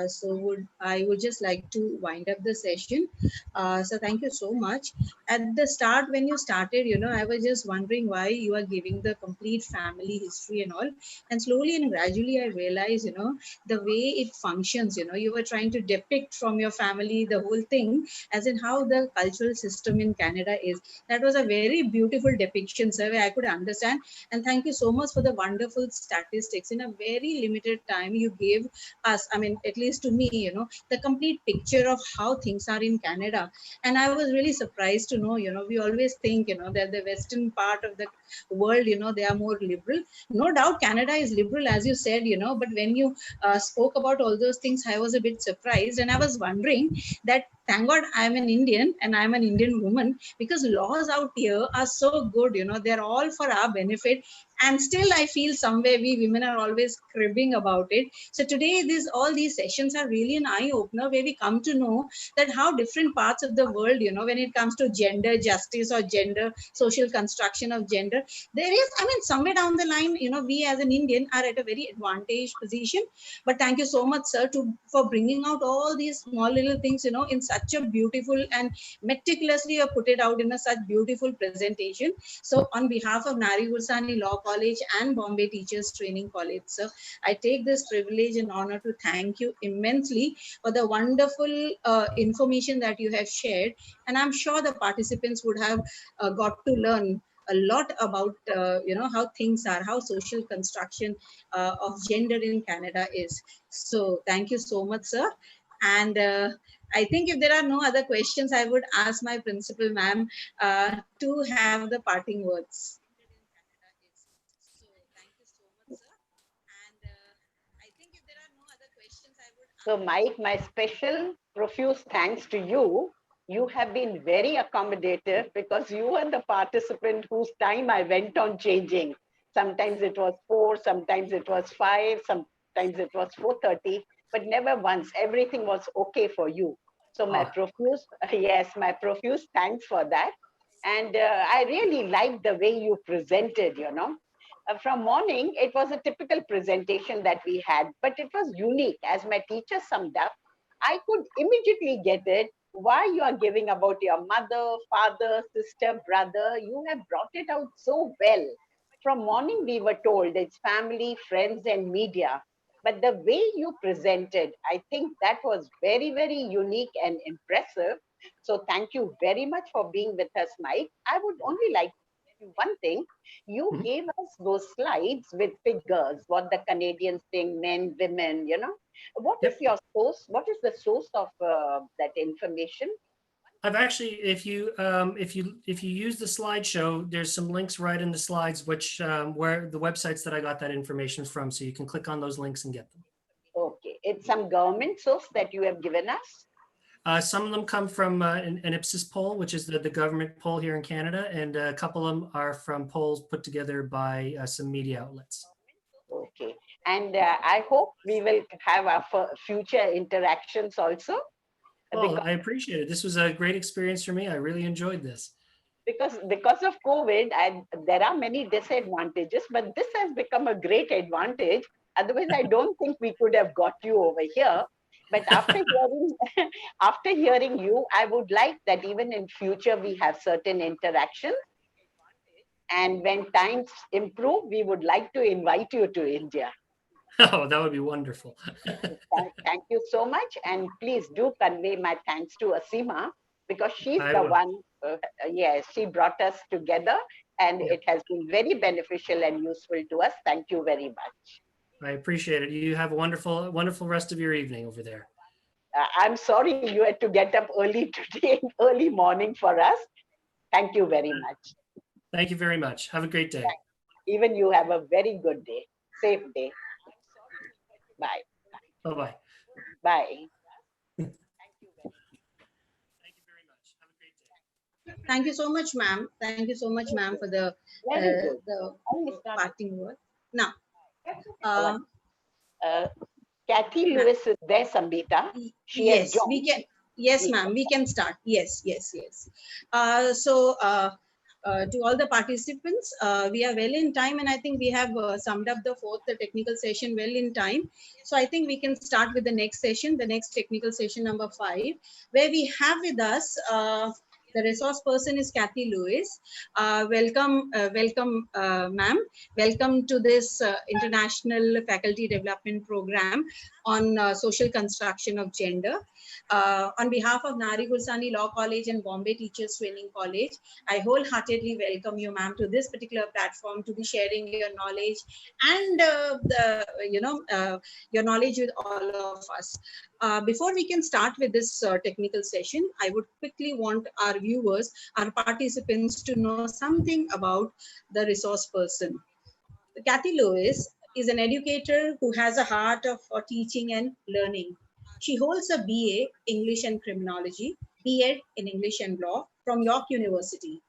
So I would just like to wind up the session. So thank you so much. At the start, when you started, you know, I was just wondering why you are giving the complete family history and all. And slowly and gradually, I realized, you know, the way it functions, you know, you were trying to depict from your family the whole thing, as in how the cultural system in Canada is. That was a very beautiful depiction, sir, I could understand. And thank you so much for the wonderful statistics. In a very limited time, you gave us, I mean, at least to me, the complete picture of how things are in Canada. And I was really surprised to know, we always think, that the Western part of the world, they are more liberal. No doubt Canada is liberal, as you said, but when you spoke about all those things, I was a bit surprised. And I was wondering that, thank God I'm an Indian and I'm an Indian woman, because laws out here are so good, they're all for our benefit. And still I feel somewhere we women are always cribbing about it. So today all these sessions are really an eye opener, where we come to know that how different parts of the world, when it comes to gender justice or gender social construction of gender, there is, somewhere down the line, we as an Indian are at a very advantaged position. But thank you so much, sir, for bringing out all these small little things, in such a beautiful and meticulously put it out in a such beautiful presentation. So on behalf of Nari Gursani Law College and Bombay Teachers Training College, sir, I take this privilege and honor to thank you immensely for the wonderful information that you have shared. And I'm sure the participants would have got to learn a lot about how things are, how social construction of gender in Canada is. So thank you so much, sir. And I think if there are no other questions, I would ask my principal, ma'am, to have the parting words. So thank you so much, sir. And I think if there are no other questions, I would. So Mike, my special profuse thanks to you. You have been very accommodative, because you were the participant whose time I went on changing. Sometimes it was 4, sometimes it was 5, sometimes it was 4:30, but never once. Everything was okay for you. So my profuse, yes, my profuse thanks for that. And I really liked the way you presented, from morning, it was a typical presentation that we had, but it was unique. As my teacher summed up, I could immediately get it. Why you are giving about your mother, father, sister, brother, you have brought it out so well. From morning, we were told it's family, friends, and media. But the way you presented, I think that was very, very unique and impressive. So thank you very much for being with us, Mike. I would only like to tell you one thing. You gave us those slides with figures, what the Canadians think, men, women, What is your source? What is the source of that information? I've actually, if you use the slideshow, there's some links right in the slides, which where the websites that I got that information from. So you can click on those links and get them. Okay, it's some government source that you have given us. Some of them come from an Ipsos poll, which is the government poll here in Canada, and a couple of them are from polls put together by some media outlets. Okay, and I hope we will have our future interactions also. Well, I appreciate it. This was a great experience for me. I really enjoyed this. Because of COVID, there are many disadvantages, but this has become a great advantage. Otherwise, I don't think we could have got you over here. But after hearing you, I would like that even in future we have certain interactions. And when times improve, we would like to invite you to India. Oh, that would be wonderful. Thank you so much. And please do convey my thanks to Asima, because she's the one, yes, she brought us together, and it has been very beneficial and useful to us. Thank you very much. I appreciate it. You have a wonderful, wonderful rest of your evening over there. I'm sorry you had to get up early today, early morning for us. Thank you very much. Thank you very much. Have a great day. Even you have a very good day. Safe day. Bye. Bye-bye. Bye. Thank you very much. Have a great day. Thank you so much, ma'am. Thank you so much, ma'am, for the parting word. Now, Kathy Lewis is there, Sambita. Yes, we can. Yes, ma'am, we can start. Yes. To all the participants, we are well in time, and I think we have summed up the fourth technical session well in time. So I think we can start with the next session, the next technical session number 5, where we have with us the resource person is Kathy Lewis. Welcome, ma'am. Welcome to this International Faculty Development Program on social construction of gender. On behalf of Nari Gursani Law College and Bombay Teachers Training College, I wholeheartedly welcome you, ma'am, to this particular platform to be sharing your knowledge and your knowledge with all of us. Before we can start with this technical session, I would quickly want our viewers, our participants, to know something about the resource person. Kathy Lewis is an educator who has a heart for teaching and learning. She holds a BA English and Criminology, BEd in English and Law from York University,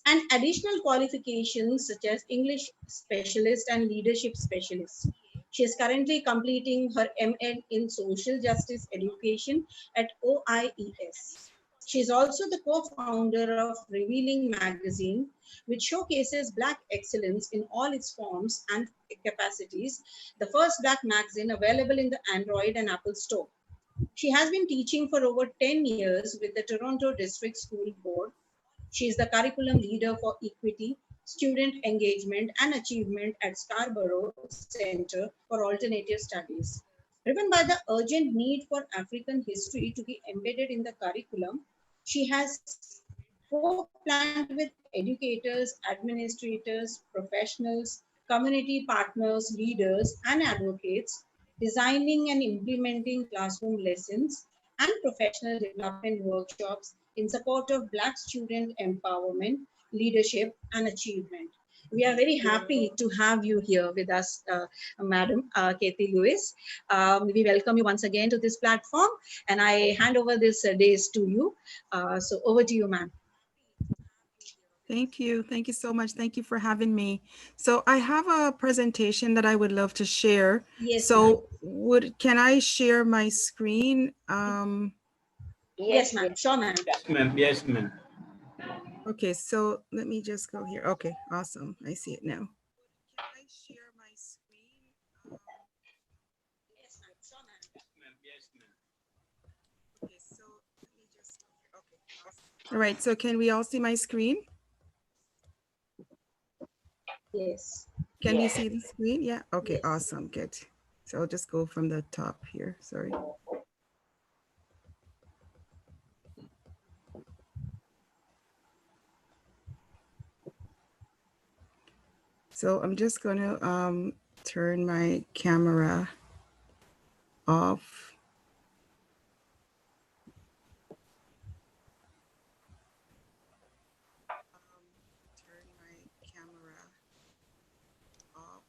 and additional qualifications such as English Specialist and Leadership Specialist. She is currently completing her ML in Social Justice Education at OIES. She is also the co-founder of Revealing Magazine, which showcases Black excellence in all its forms and capacities, the first Black magazine available in the Android and Apple Store. She has been teaching for over 10 years with the Toronto District School Board. She is the curriculum leader for equity, student engagement, and achievement at Scarborough Center for Alternative Studies. Driven by the urgent need for African history to be embedded in the curriculum, she has co-planned with educators, administrators, professionals, community partners, leaders, and advocates, designing and implementing classroom lessons and professional development workshops in support of Black student empowerment, leadership, and achievement. We are very happy to have you here with us, Madam Kathy Lewis. We welcome you once again to this platform, and I hand over this days to you. So over to you, ma'am. Thank you. Thank you so much. Thank you for having me. So I have a presentation that I would love to share. Yes. So can I share my screen? Yes, ma'am. Sure, ma'am. Yes, ma'am. Yes, ma'am. Okay, so let me just go here. Okay, awesome. I see it now. Can I share my screen? Yes, ma'am. Sure, ma'am. Yes, ma'am. Okay, so let me just go here. Okay, awesome. All right, so can we all see my screen? Yes. Can you see the screen? Yeah, okay, Yes. awesome, good. So I'll just go from the top here, sorry. So I'm just gonna turn my camera off. Turn my camera off.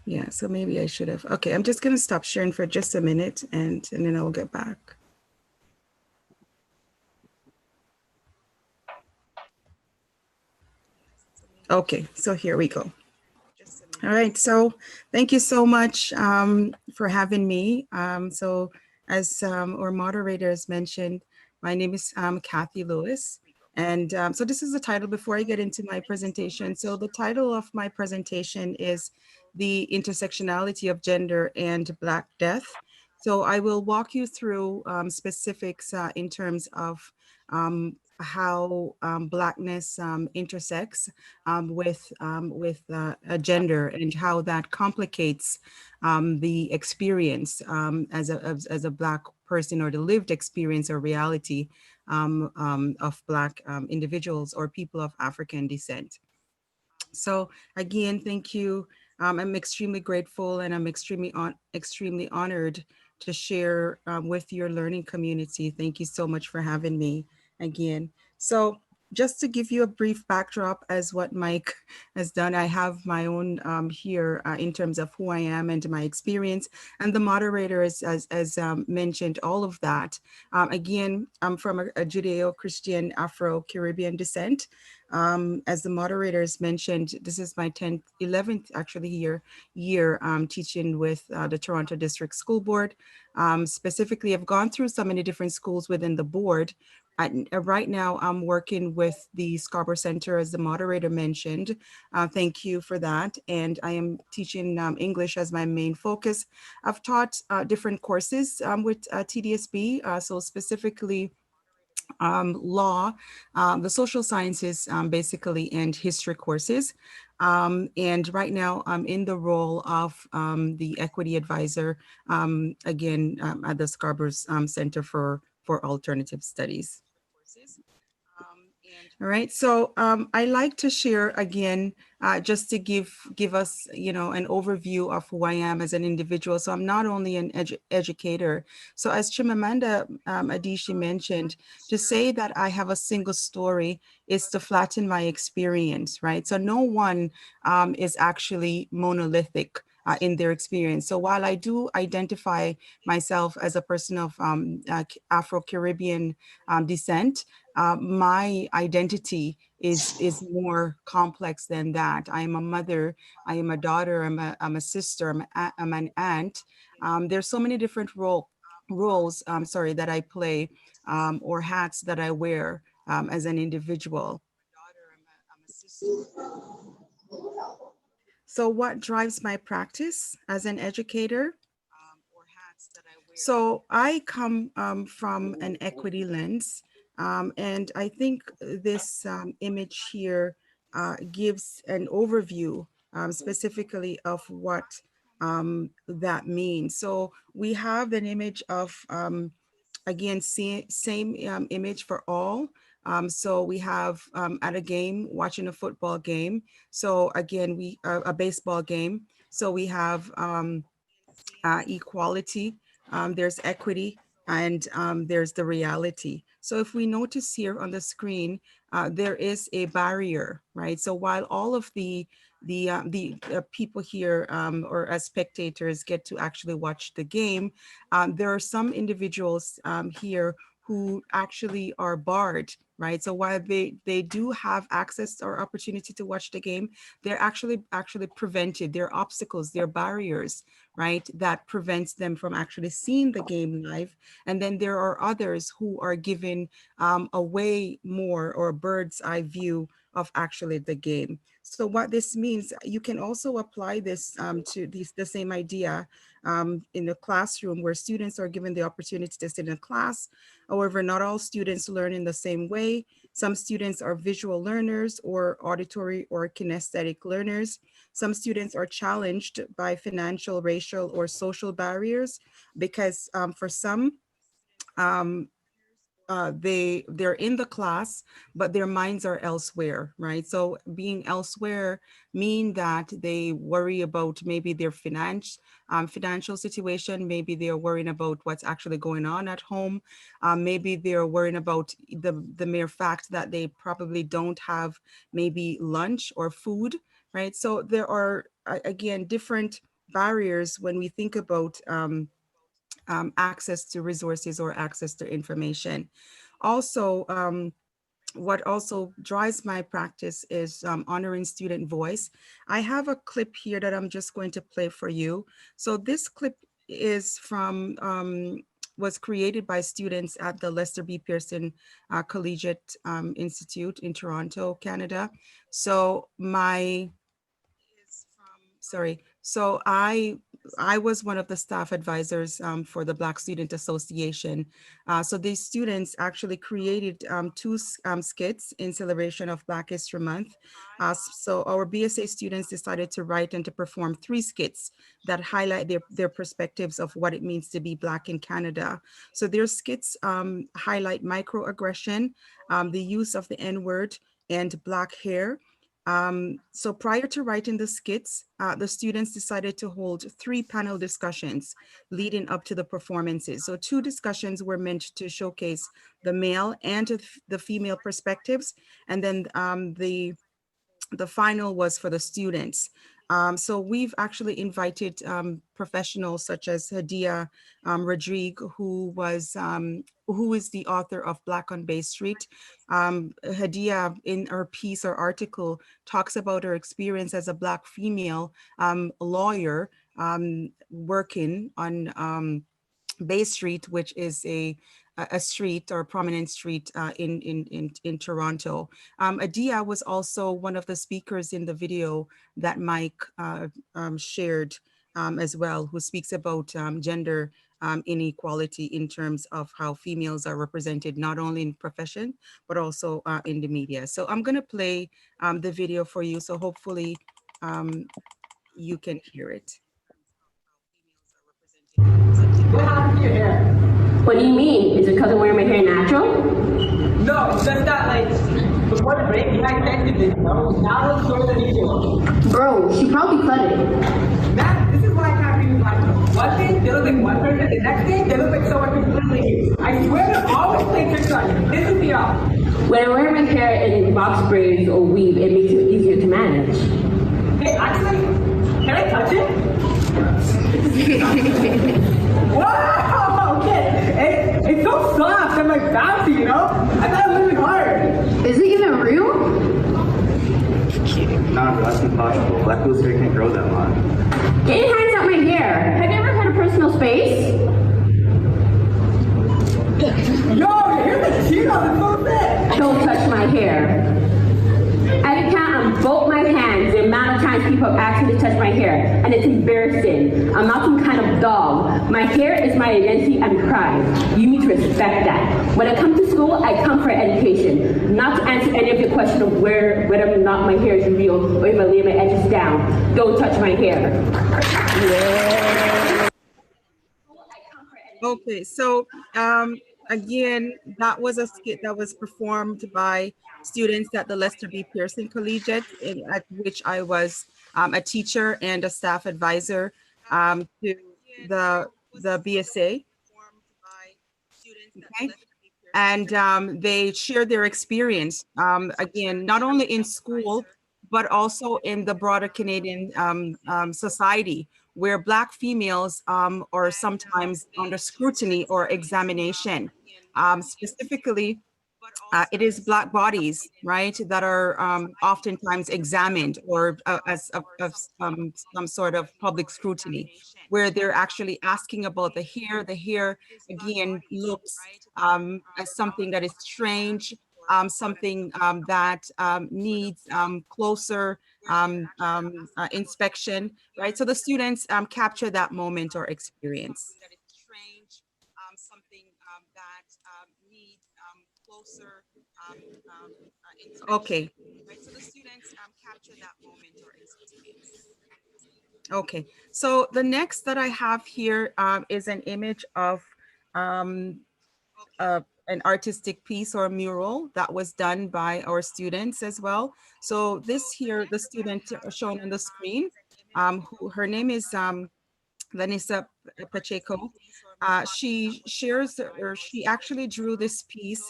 Yeah, so maybe I should have. Okay, I'm just gonna stop sharing for just a minute and then I'll get back. Okay, so here we go. All right, so thank you so much for having me. So as our moderators mentioned, my name is Kathy Lewis. And so this is the title before I get into my presentation. So the title of my presentation is The Intersectionality of Gender and Black Death. So I will walk you through specifics in terms of how Blackness intersects with a gender and how that complicates the experience as a Black person, or the lived experience or reality of Black individuals or people of African descent. So again, thank you. I'm extremely grateful and I'm extremely honored to share with your learning community. Thank you so much for having me again. So just to give you a brief backdrop as what Mike has done, I have my own here in terms of who I am and my experience, and the moderator as mentioned all of that. Again, I'm from a Judeo-Christian Afro-Caribbean descent. As the moderators mentioned, this is my 11th actually year teaching with the Toronto District School Board. Specifically, I've gone through so many different schools within the board. Right now, I'm working with the Scarborough Center, as the moderator mentioned. Thank you for that. And I am teaching English as my main focus. I've taught different courses with TDSB. So specifically, law, the social sciences, basically, and history courses. And right now I'm in the role of the equity advisor, again, at the Scarborough's Center for Alternative Studies. All right, so I like to share again, just to give us, you know, an overview of who I am as an individual. So I'm not only an educator. So as Chimamanda Adichie mentioned, to say that I have a single story is to flatten my experience, right? So no one is actually monolithic in their experience. So while I do identify myself as a person of Afro-Caribbean descent, my identity is more complex than that. I am a mother, I am a daughter, I'm a sister, I'm an aunt. There's so many different roles, that I play, or hats that I wear as an individual. So what drives my practice as an educator? So I come from an equity lens, and I think this image here gives an overview specifically of what that means. So we have an image of, again, same image for all. So we have at a game, watching a football game. So again, a baseball game. So we have equality, there's equity, and there's the reality. So if we notice here on the screen, there is a barrier, right? So while all of the people here, or as spectators, get to actually watch the game, there are some individuals here who actually are barred, right? So while they do have access or opportunity to watch the game, they're actually prevented. There are obstacles, there are barriers, right, that prevents them from actually seeing the game live. And then there are others who are given a way more, or a bird's eye view of actually the game. So what this means, you can also apply this to the same idea in the classroom, where students are given the opportunity to sit in a class. However, not all students learn in the same way. Some students are visual learners, or auditory or kinesthetic learners. Some students are challenged by financial, racial, or social barriers, because for some, they're in the class, but their minds are elsewhere, right? So being elsewhere mean that they worry about maybe their financial situation. Maybe they're worrying about what's actually going on at home. Maybe they're worrying about the mere fact that they probably don't have maybe lunch or food, right? So there are, again, different barriers when we think about access to resources or access to information. Also, what also drives my practice is honoring student voice. I have a clip here that I'm just going to play for you. So this clip is from, was created by students at the Lester B. Pearson Collegiate Institute in Toronto, Canada. So so I was one of the staff advisors for the Black Student Association. So these students actually created two skits in celebration of Black History Month. So our BSA students decided to write and to perform 3 skits that highlight their perspectives of what it means to be Black in Canada. So their skits highlight microaggression, the use of the N-word, and Black hair. So prior to writing the skits, the students decided to hold 3 panel discussions leading up to the performances. So 2 discussions were meant to showcase the male and the female perspectives. And then the final was for the students. So we've actually invited professionals such as Hadia Rodrigue, who is the author of Black on Bay Street. Hadia, in her piece or article, talks about her experience as a Black female lawyer working on Bay Street, which is a street or a prominent street in Toronto. Adia was also one of the speakers in the video that Mike shared as well, who speaks about gender inequality in terms of how females are represented, not only in profession, but also in the media. So I'm gonna play the video for you. So hopefully you can hear it. What happened to your hair? What do you mean? Is it because I'm wearing my hair natural? No, it's just that, like, before the break, you had texted this, bro. Now it looks shorter than usual. Bro, she probably cut it. Man, this is why I can't be like, one thing, they look like one person, the next thing, they look like someone completely new. I swear to always play tricks on you. This is the off. When I wear my hair in box braids or weave, it makes it easier to manage. Hey, actually, can I touch it? Wow! Okay. It's so soft and like bouncy, you know? I thought it would be hard. Is it even real? Nah, that's impossible. Black people's hair can't grow that long. Get your hands out my hair. Have you ever had a personal space? Yo, here's the Cheetos, it's so thick. Don't touch my hair. I can't unbolt my hands the amount of times people have asked me to touch my hair, and it's embarrassing. I'm not some kind of dog. My hair is my identity and pride. You need to respect that. When I come to school, I come for education, not to answer any of your question of whether or not my hair is real or if I lay my edges down. Don't touch my hair. Yeah. Okay, so again, that was a skit that was performed by students at the Lester B. Pearson Collegiate, at which I was a teacher and a staff advisor to the BSA. Okay. And they shared their experience, again, not only in school, but also in the broader Canadian society, where Black females are sometimes under scrutiny or examination. Specifically, it is Black bodies, right, that are oftentimes examined or as some sort of public scrutiny, where they're actually asking about the hair. The hair, again, looks as something that is strange, something that needs closer inspection, right? So the students capture that moment or experience. Okay. So the students capture that moment or experience. Okay, so the next that I have here is an image of an artistic piece or mural that was done by our students as well. So this here, the student shown on the screen, her name is Lanisa Pacheco. She shares, or she actually drew this piece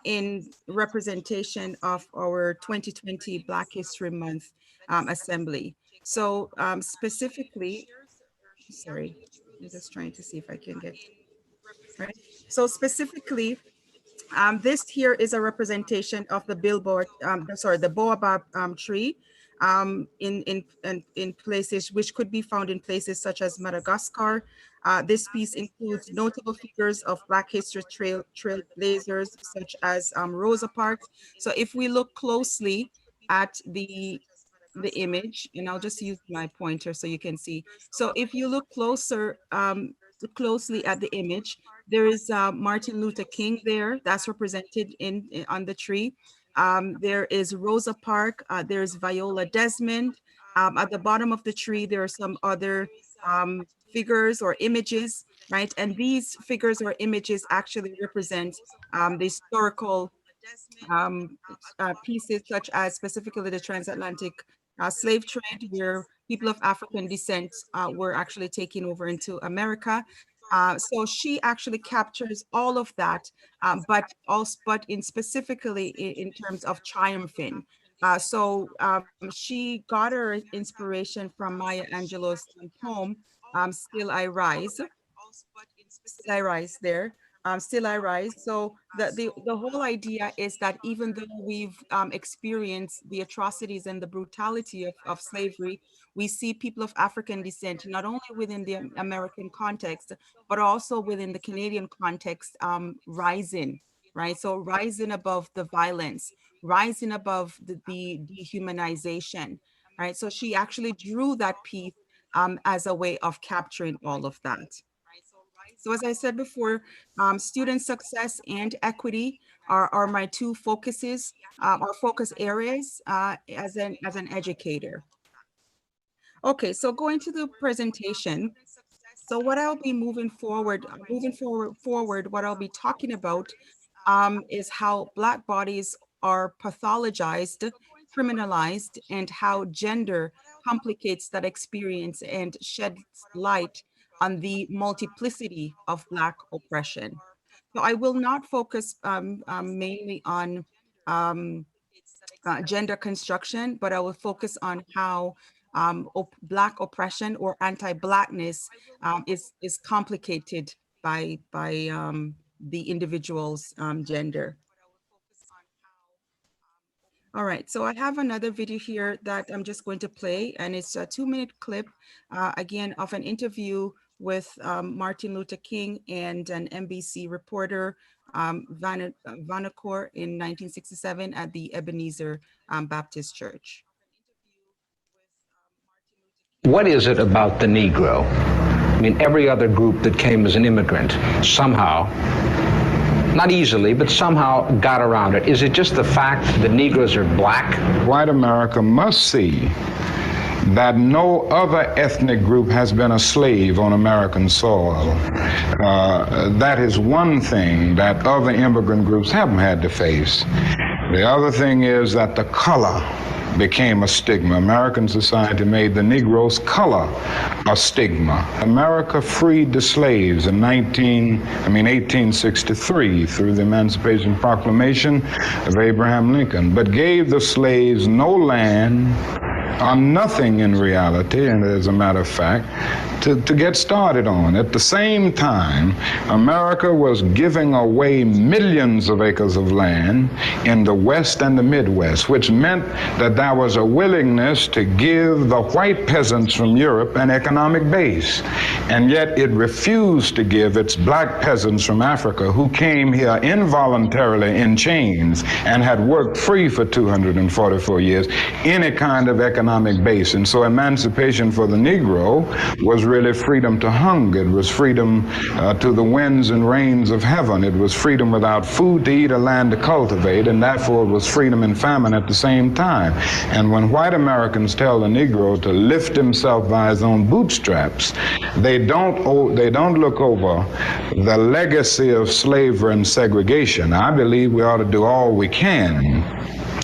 in representation of our 2020 Black History Month Assembly. So specifically, sorry, I'm just trying to see if I can get, right? So specifically, this here is a representation of the billboard, the baobab tree in places which could be found in places such as Madagascar. This piece includes notable figures of Black History trailblazers such as Rosa Parks. So if we look closely at the image, and I'll just use my pointer so you can see. So if you look closely at the image, there is Martin Luther King there, that's represented on the tree. There is Rosa Parks, there's Viola Desmond. At the bottom of the tree, there are some other figures or images, right? And these figures or images actually represent the historical pieces, such as specifically the transatlantic slave trade, where people of African descent were actually taken over into America. So she actually captures all of that, but specifically in terms of triumphing. She got her inspiration from Maya Angelou's poem, Still I Rise. Still I Rise there. Still I Rise. So the whole idea is that even though we've experienced the atrocities and the brutality of slavery, we see people of African descent, not only within the American context, but also within the Canadian context, rising, right? So rising above the violence, rising above the dehumanization, right? So she actually drew that piece as a way of capturing all of that. So as I said before, student success and equity are my two focuses, or focus areas as an educator. Okay, so going to the presentation. So what I'll be moving forward, what I'll be talking about is how Black bodies are pathologized, criminalized, and how gender complicates that experience and sheds light on the multiplicity of Black oppression. So I will not focus mainly on gender construction, but I will focus on how Black oppression or anti-Blackness is complicated by the individual's gender. All right, so I have another video here that I'm just going to play, and it's a 2-minute clip, again, of an interview with Martin Luther King and an NBC reporter, Vanacore, in 1967 at the Ebenezer Baptist Church. What is it about the Negro? I mean, every other group that came as an immigrant somehow, not easily, but somehow got around it. Is it just the fact that Negroes are Black? White America must see that no other ethnic group has been a slave on American soil. That is one thing that other immigrant groups haven't had to face. The other thing is that the color became a stigma. American society made the Negro's color a stigma. America freed the slaves in 1863 through the Emancipation Proclamation of Abraham Lincoln, but gave the slaves no land, or nothing in reality, and as a matter of fact, to get started on. At the same time, America was giving away millions of acres of land in the West and the Midwest, which meant that there was a willingness to give the white peasants from Europe an economic base. And yet it refused to give its Black peasants from Africa, who came here involuntarily in chains and had worked free for 244 years, any kind of economic base. And so emancipation for the Negro was really freedom to hunger. It was freedom to the winds and rains of heaven. It was freedom without food to eat or land to cultivate, and therefore it was freedom and famine at the same time. And when white Americans tell the Negro to lift himself by his own bootstraps, they don't look over the legacy of slavery and segregation. I believe we ought to do all we can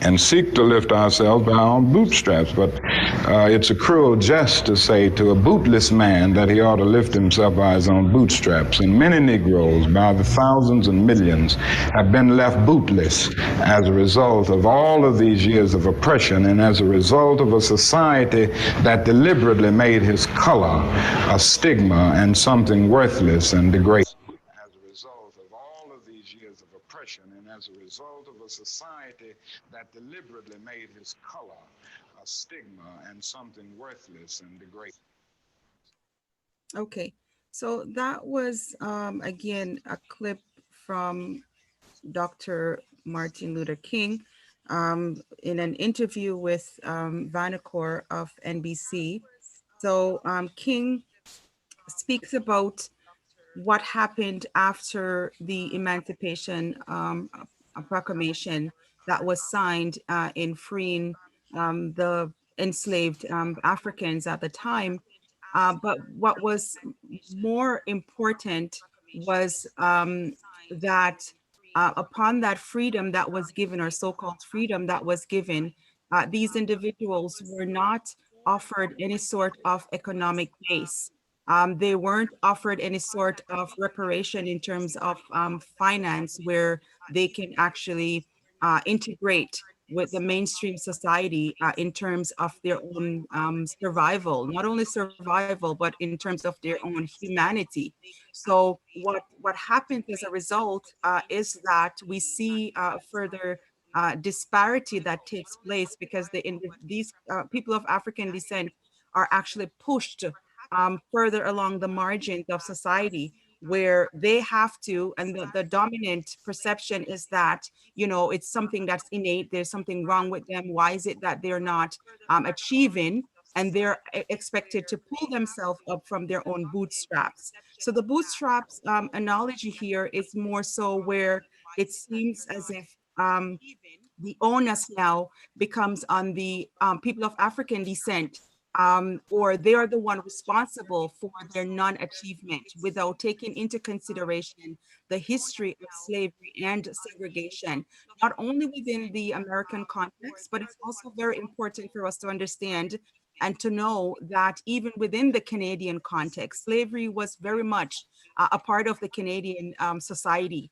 and seek to lift ourselves by our own bootstraps. But it's a cruel jest to say to a bootless man that he ought to lift himself by his own bootstraps. And many Negroes, by the thousands and millions, have been left bootless as a result of all of these years of oppression and as a result of a society that deliberately made his color a stigma and something worthless and degrading. As a result of all of these years of oppression and as a result of a society that deliberately made his color a stigma and something worthless and degrading. Okay, so that was, again, a clip from Dr. Martin Luther King in an interview with Vanacore of NBC. So King speaks about what happened after the Emancipation Proclamation that was signed in freeing the enslaved Africans at the time. But what was more important was that upon that freedom that was given, or so-called freedom that was given, these individuals were not offered any sort of economic base. They weren't offered any sort of reparation in terms of finance, where they can actually integrate with the mainstream society in terms of their own survival, not only survival, but in terms of their own humanity. So what happens as a result is that we see further disparity that takes place, because these people of African descent are actually pushed further along the margins of society, where they have to, and the dominant perception is that, you know, it's something that's innate, there's something wrong with them. Why is it that they're not achieving and they're expected to pull themselves up from their own bootstraps. So the bootstraps analogy here is more so where it seems as if the onus now becomes on the people of African descent, or they are the one responsible for their non-achievement without taking into consideration the history of slavery and segregation, not only within the American context, but it's also very important for us to understand and to know that even within the Canadian context, slavery was very much a part of the Canadian society.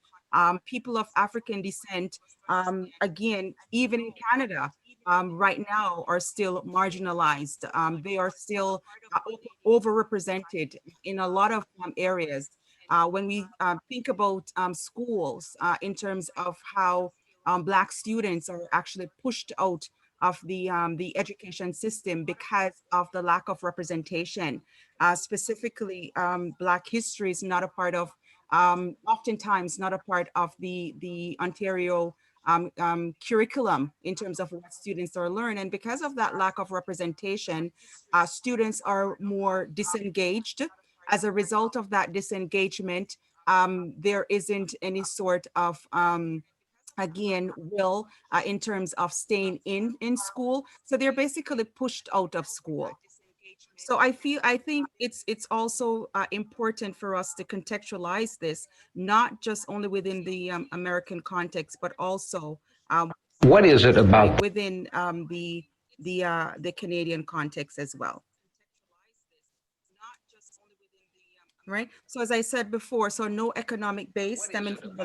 People of African descent, again, even in Canada, right now are still marginalized. They are still overrepresented in a lot of areas. When we think about schools in terms of how Black students are actually pushed out of the education system because of the lack of representation. Specifically, Black history is not a part of, oftentimes not a part of the Ontario curriculum in terms of what students are learning. And because of that lack of representation, students are more disengaged. As a result of that disengagement, there isn't any sort of again, will in terms of staying in school. So they're basically pushed out of school. So I think it's also important for us to contextualize this, not just only within the American context, but also what is it about within the Canadian context as well. Right. So as I said before, so no economic base stemming from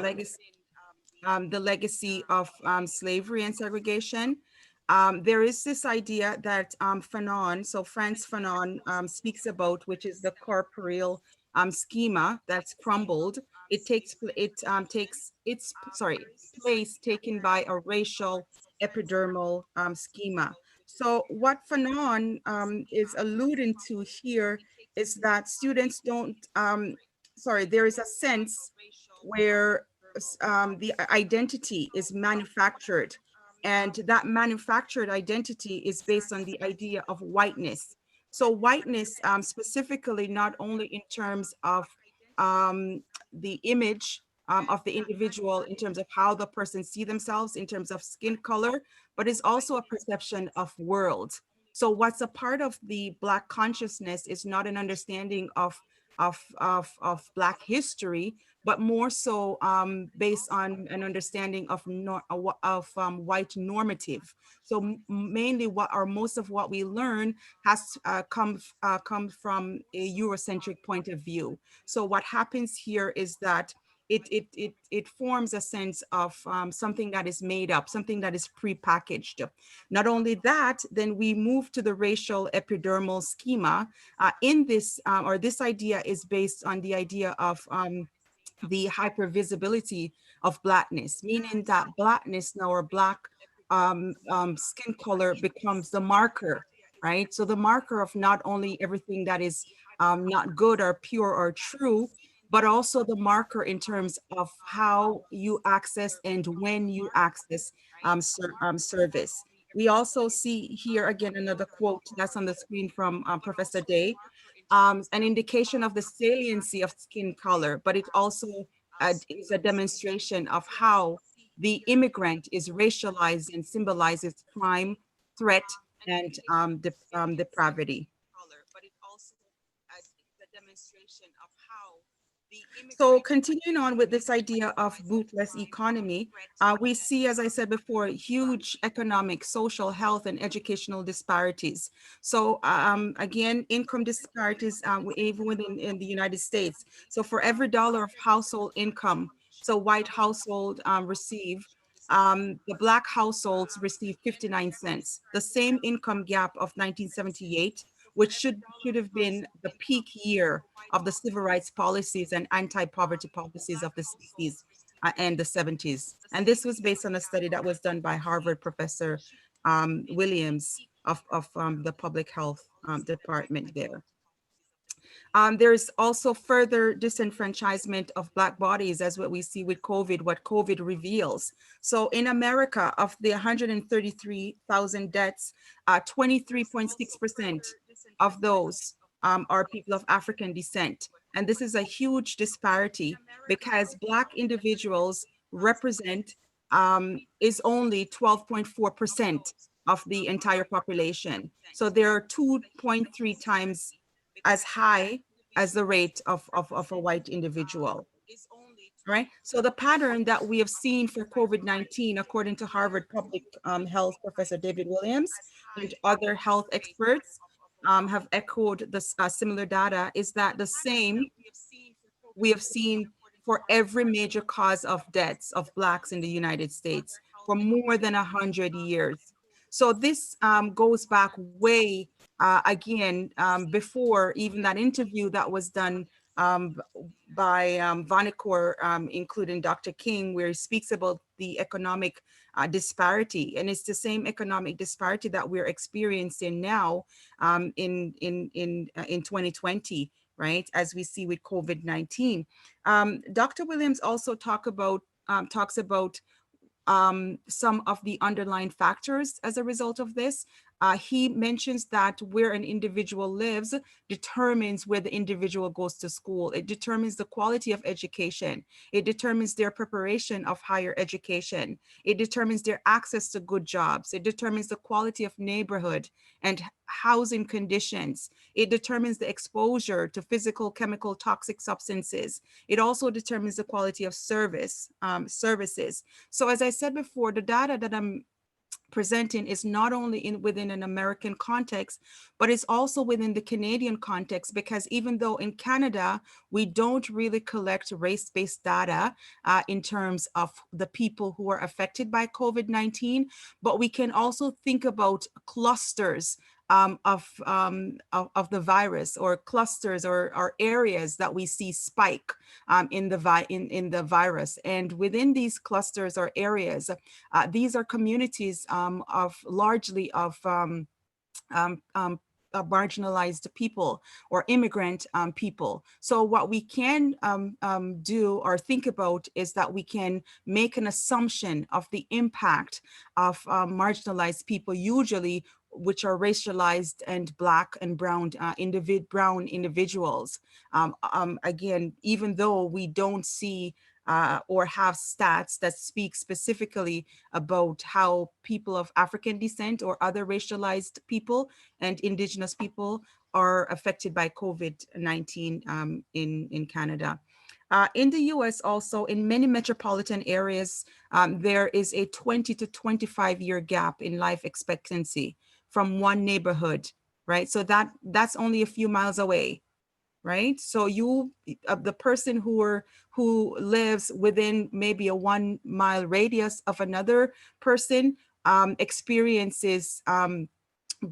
the legacy of slavery and segregation. There is this idea that Fanon, so Frantz Fanon speaks about, which is the corporeal schema that's crumbled. It takes its place taken by a racial epidermal schema. So what Fanon is alluding to here is that students don't, there is a sense where the identity is manufactured, and that manufactured identity is based on the idea of whiteness. So whiteness specifically, not only in terms of the image of the individual, in terms of how the person see themselves, in terms of skin color, but is also a perception of world. So what's a part of the Black consciousness is not an understanding of Black history, but more so based on an understanding of white normative. So mainly most of what we learn has come from a Eurocentric point of view. So what happens here is that it forms a sense of something that is made up, something that is prepackaged. Not only that, then we move to the racial epidermal schema. In this, or this idea is based on the idea of the hypervisibility of Blackness, meaning that Blackness now, or Black skin color, becomes the marker, right? So the marker of not only everything that is not good or pure or true, but also the marker in terms of how you access and when you access service. We also see here again another quote that's on the screen from Professor Day, an indication of the saliency of skin color, but it also is a demonstration of how the immigrant is racialized and symbolizes crime, threat, and depravity. So continuing on with this idea of bootless economy, we see, as I said before, huge economic, social, health, and educational disparities. So again, income disparities even within the United States. So for every dollar of household income, so white household receive, the Black households receive 59 cents. The same income gap of 1978, which should have been the peak year of the civil rights policies and anti-poverty policies of the 60s and the 70s. And this was based on a study that was done by Harvard professor Williams of the public health department there. There's also further disenfranchisement of Black bodies, as what we see with COVID, what COVID reveals. So in America, of the 133,000 deaths, 23.6% of those are people of African descent. And this is a huge disparity because Black individuals represent is only 12.4% of the entire population. So there are 2.3 times as high as the rate of a white individual, right? So the pattern that we have seen for COVID-19, according to Harvard Public Health Professor David Williams and other health experts have echoed this similar data, is that the same we have seen for every major cause of deaths of Blacks in the United States for more than 100 years. So this goes back way, again, before even that interview that was done by Vanikor, including Dr. King, where he speaks about the economic disparity. And it's the same economic disparity that we're experiencing now in 2020, right? As we see with COVID-19. Dr. Williams also talks about some of the underlying factors as a result of this. He mentions that where an individual lives determines where the individual goes to school. It determines the quality of education. It determines their preparation of higher education. It determines their access to good jobs. It determines the quality of neighborhood and housing conditions. It determines the exposure to physical, chemical, toxic substances. It also determines the quality of services. So as I said before, the data that I'm presenting is not only within an American context, but it's also within the Canadian context, because even though in Canada, we don't really collect race-based data in terms of the people who are affected by COVID-19, but we can also think about clusters of the virus, or clusters or areas that we see spike in the virus. And within these clusters or areas, these are communities largely of marginalized people or immigrant people. So what we can do or think about is that we can make an assumption of the impact of marginalized people, usually which are racialized and Black and brown individuals. Again, even though we don't see or have stats that speak specifically about how people of African descent or other racialized people and Indigenous people are affected by COVID-19 in Canada. In the US also, in many metropolitan areas, there is a 20 to 25 year gap in life expectancy from one neighborhood, right? So that's only a few miles away, right? So the person who lives within maybe a 1 mile radius of another person experiences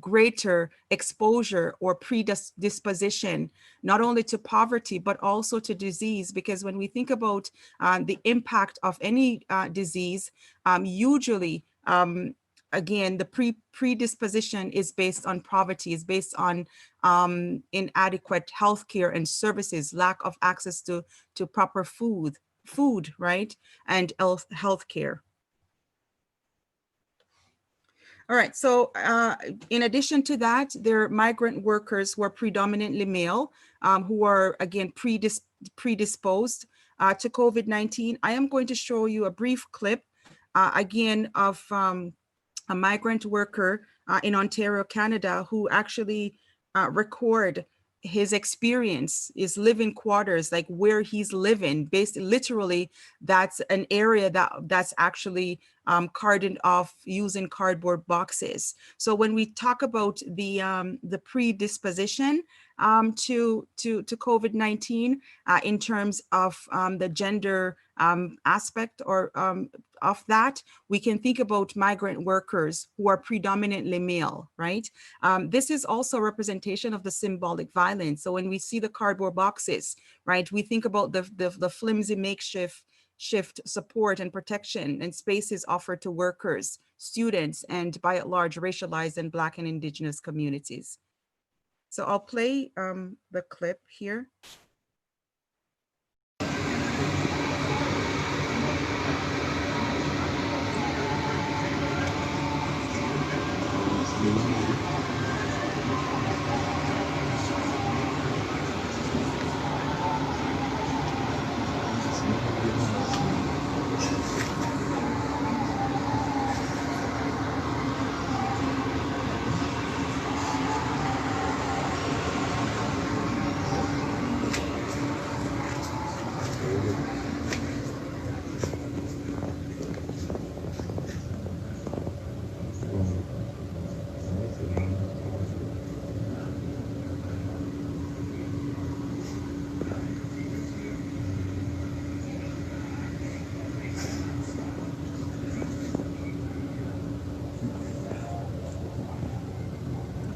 greater exposure or predisposition, not only to poverty, but also to disease. Because when we think about the impact of any disease, usually, again, the predisposition is based on poverty, is based on inadequate healthcare and services, lack of access to proper food, right? And healthcare. All right, so in addition to that, there are migrant workers who are predominantly male, who are, again, predisposed to COVID-19. I am going to show you a brief clip, again, of a migrant worker in Ontario, Canada, who actually record his experience, his living quarters, like where he's living. Literally, that's an area that's actually cordoned off using cardboard boxes. So when we talk about the predisposition to COVID-19 in terms of the gender aspect or of that, we can think about migrant workers who are predominantly male, right? This is also a representation of the symbolic violence. So when we see the cardboard boxes, right, we think about the flimsy makeshift support and protection and spaces offered to workers, students, and by and large racialized and Black and Indigenous communities. So I'll play the clip here.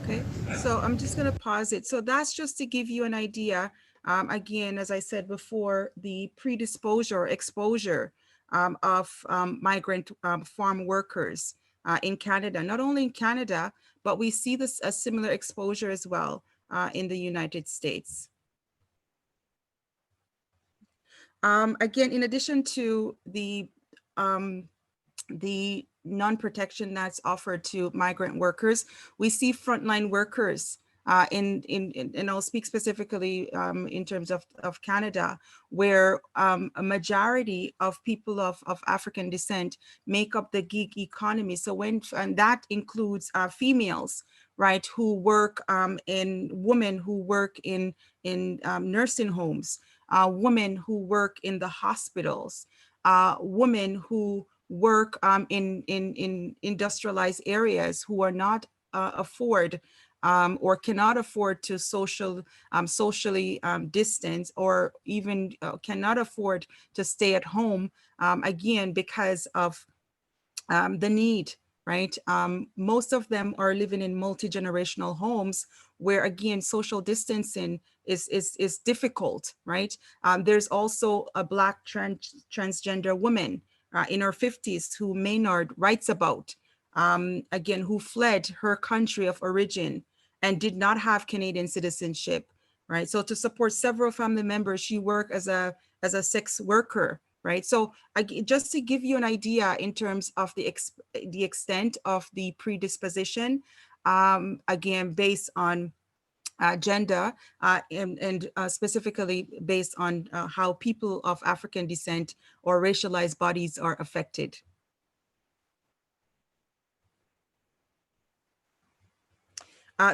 Okay, so I'm just going to pause it. So that's just to give you an idea. Again, as I said before, the predisposure or exposure of migrant farm workers in Canada, not only in Canada, but we see this a similar exposure as well in the United States. Again, in addition to the non-protection that's offered to migrant workers, we see frontline workers and I'll speak specifically in terms of Canada, where a majority of people of African descent make up the gig economy. So and that includes females, right, who work women who work in nursing homes, women who work in the hospitals, women who work in industrialized areas, who are not afford or cannot afford to socially distance, or even cannot afford to stay at home, again, because of the need, right? Most of them are living in multi-generational homes where, again, social distancing is difficult, right? There's also a Black transgender woman in her 50s who Maynard writes about, again, who fled her country of origin and did not have Canadian citizenship, right? So to support several family members, she worked as a sex worker, right? So just to give you an idea in terms of the extent of the predisposition, again, based on gender and specifically based on how people of African descent or racialized bodies are affected.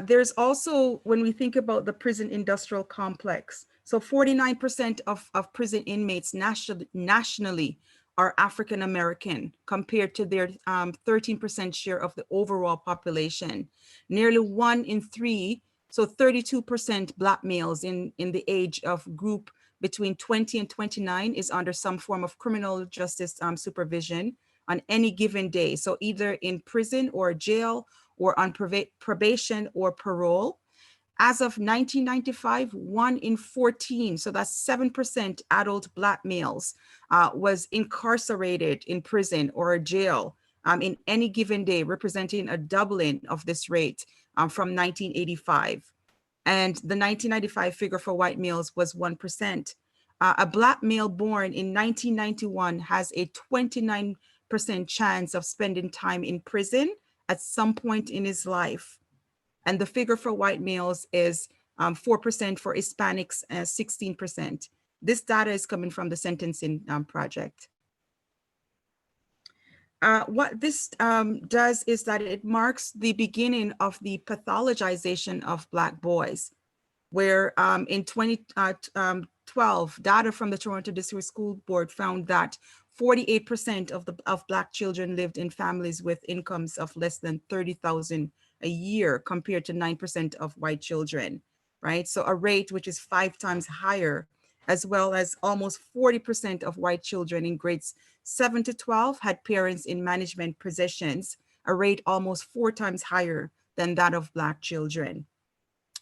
There's also, when we think about the prison industrial complex, so 49% of prison inmates nationally are African American compared to their 13% share of the overall population. Nearly 1 in 3, so 32% Black males in the age of group between 20 and 29 is under some form of criminal justice supervision on any given day. So either in prison or jail, or on probation or parole. As of 1995, 1 in 14, so that's 7% adult Black males was incarcerated in prison or jail in any given day, representing a doubling of this rate from 1985. And the 1995 figure for white males was 1%. A Black male born in 1991 has a 29% chance of spending time in prison at some point in his life. And the figure for white males is 4%, for Hispanics, 16%. This data is coming from the Sentencing Project. What this does is that it marks the beginning of the pathologization of Black boys, where in 2012, data from the Toronto District School Board found that 48% of Black children lived in families with incomes of less than $30,000 a year, compared to 9% of white children, right? So a rate which is 5 times higher, as well as almost 40% of white children in grades 7 to 12 had parents in management positions, a rate almost 4 times higher than that of Black children.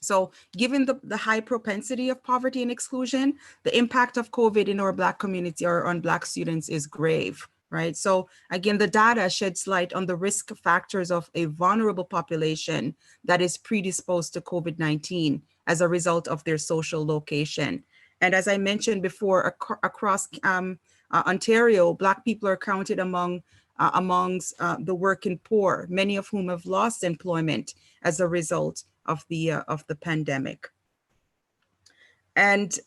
So given the high propensity of poverty and exclusion, the impact of COVID in our Black community or on Black students is grave, right? So again, the data sheds light on the risk factors of a vulnerable population that is predisposed to COVID-19 as a result of their social location. And as I mentioned before, across Ontario, Black people are counted amongst the working poor, many of whom have lost employment as a result of the pandemic. And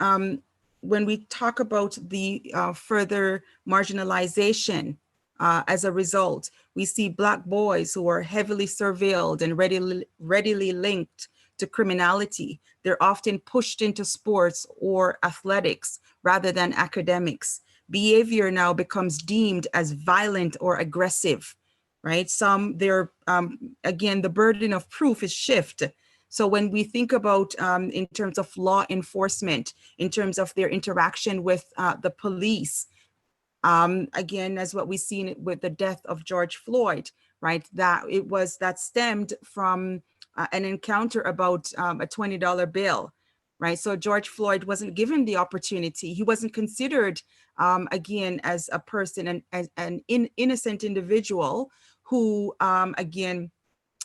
when we talk about the further marginalization as a result, we see Black boys who are heavily surveilled and readily linked to criminality. They're often pushed into sports or athletics rather than academics. Behavior now becomes deemed as violent or aggressive, right? Again, the burden of proof is shifted. So when we think about in terms of law enforcement, in terms of their interaction with the police, again, as what we seen with the death of George Floyd, right? That stemmed from an encounter about a $20 bill, right? So George Floyd wasn't given the opportunity. He wasn't considered, again, as a person, an innocent individual who, again,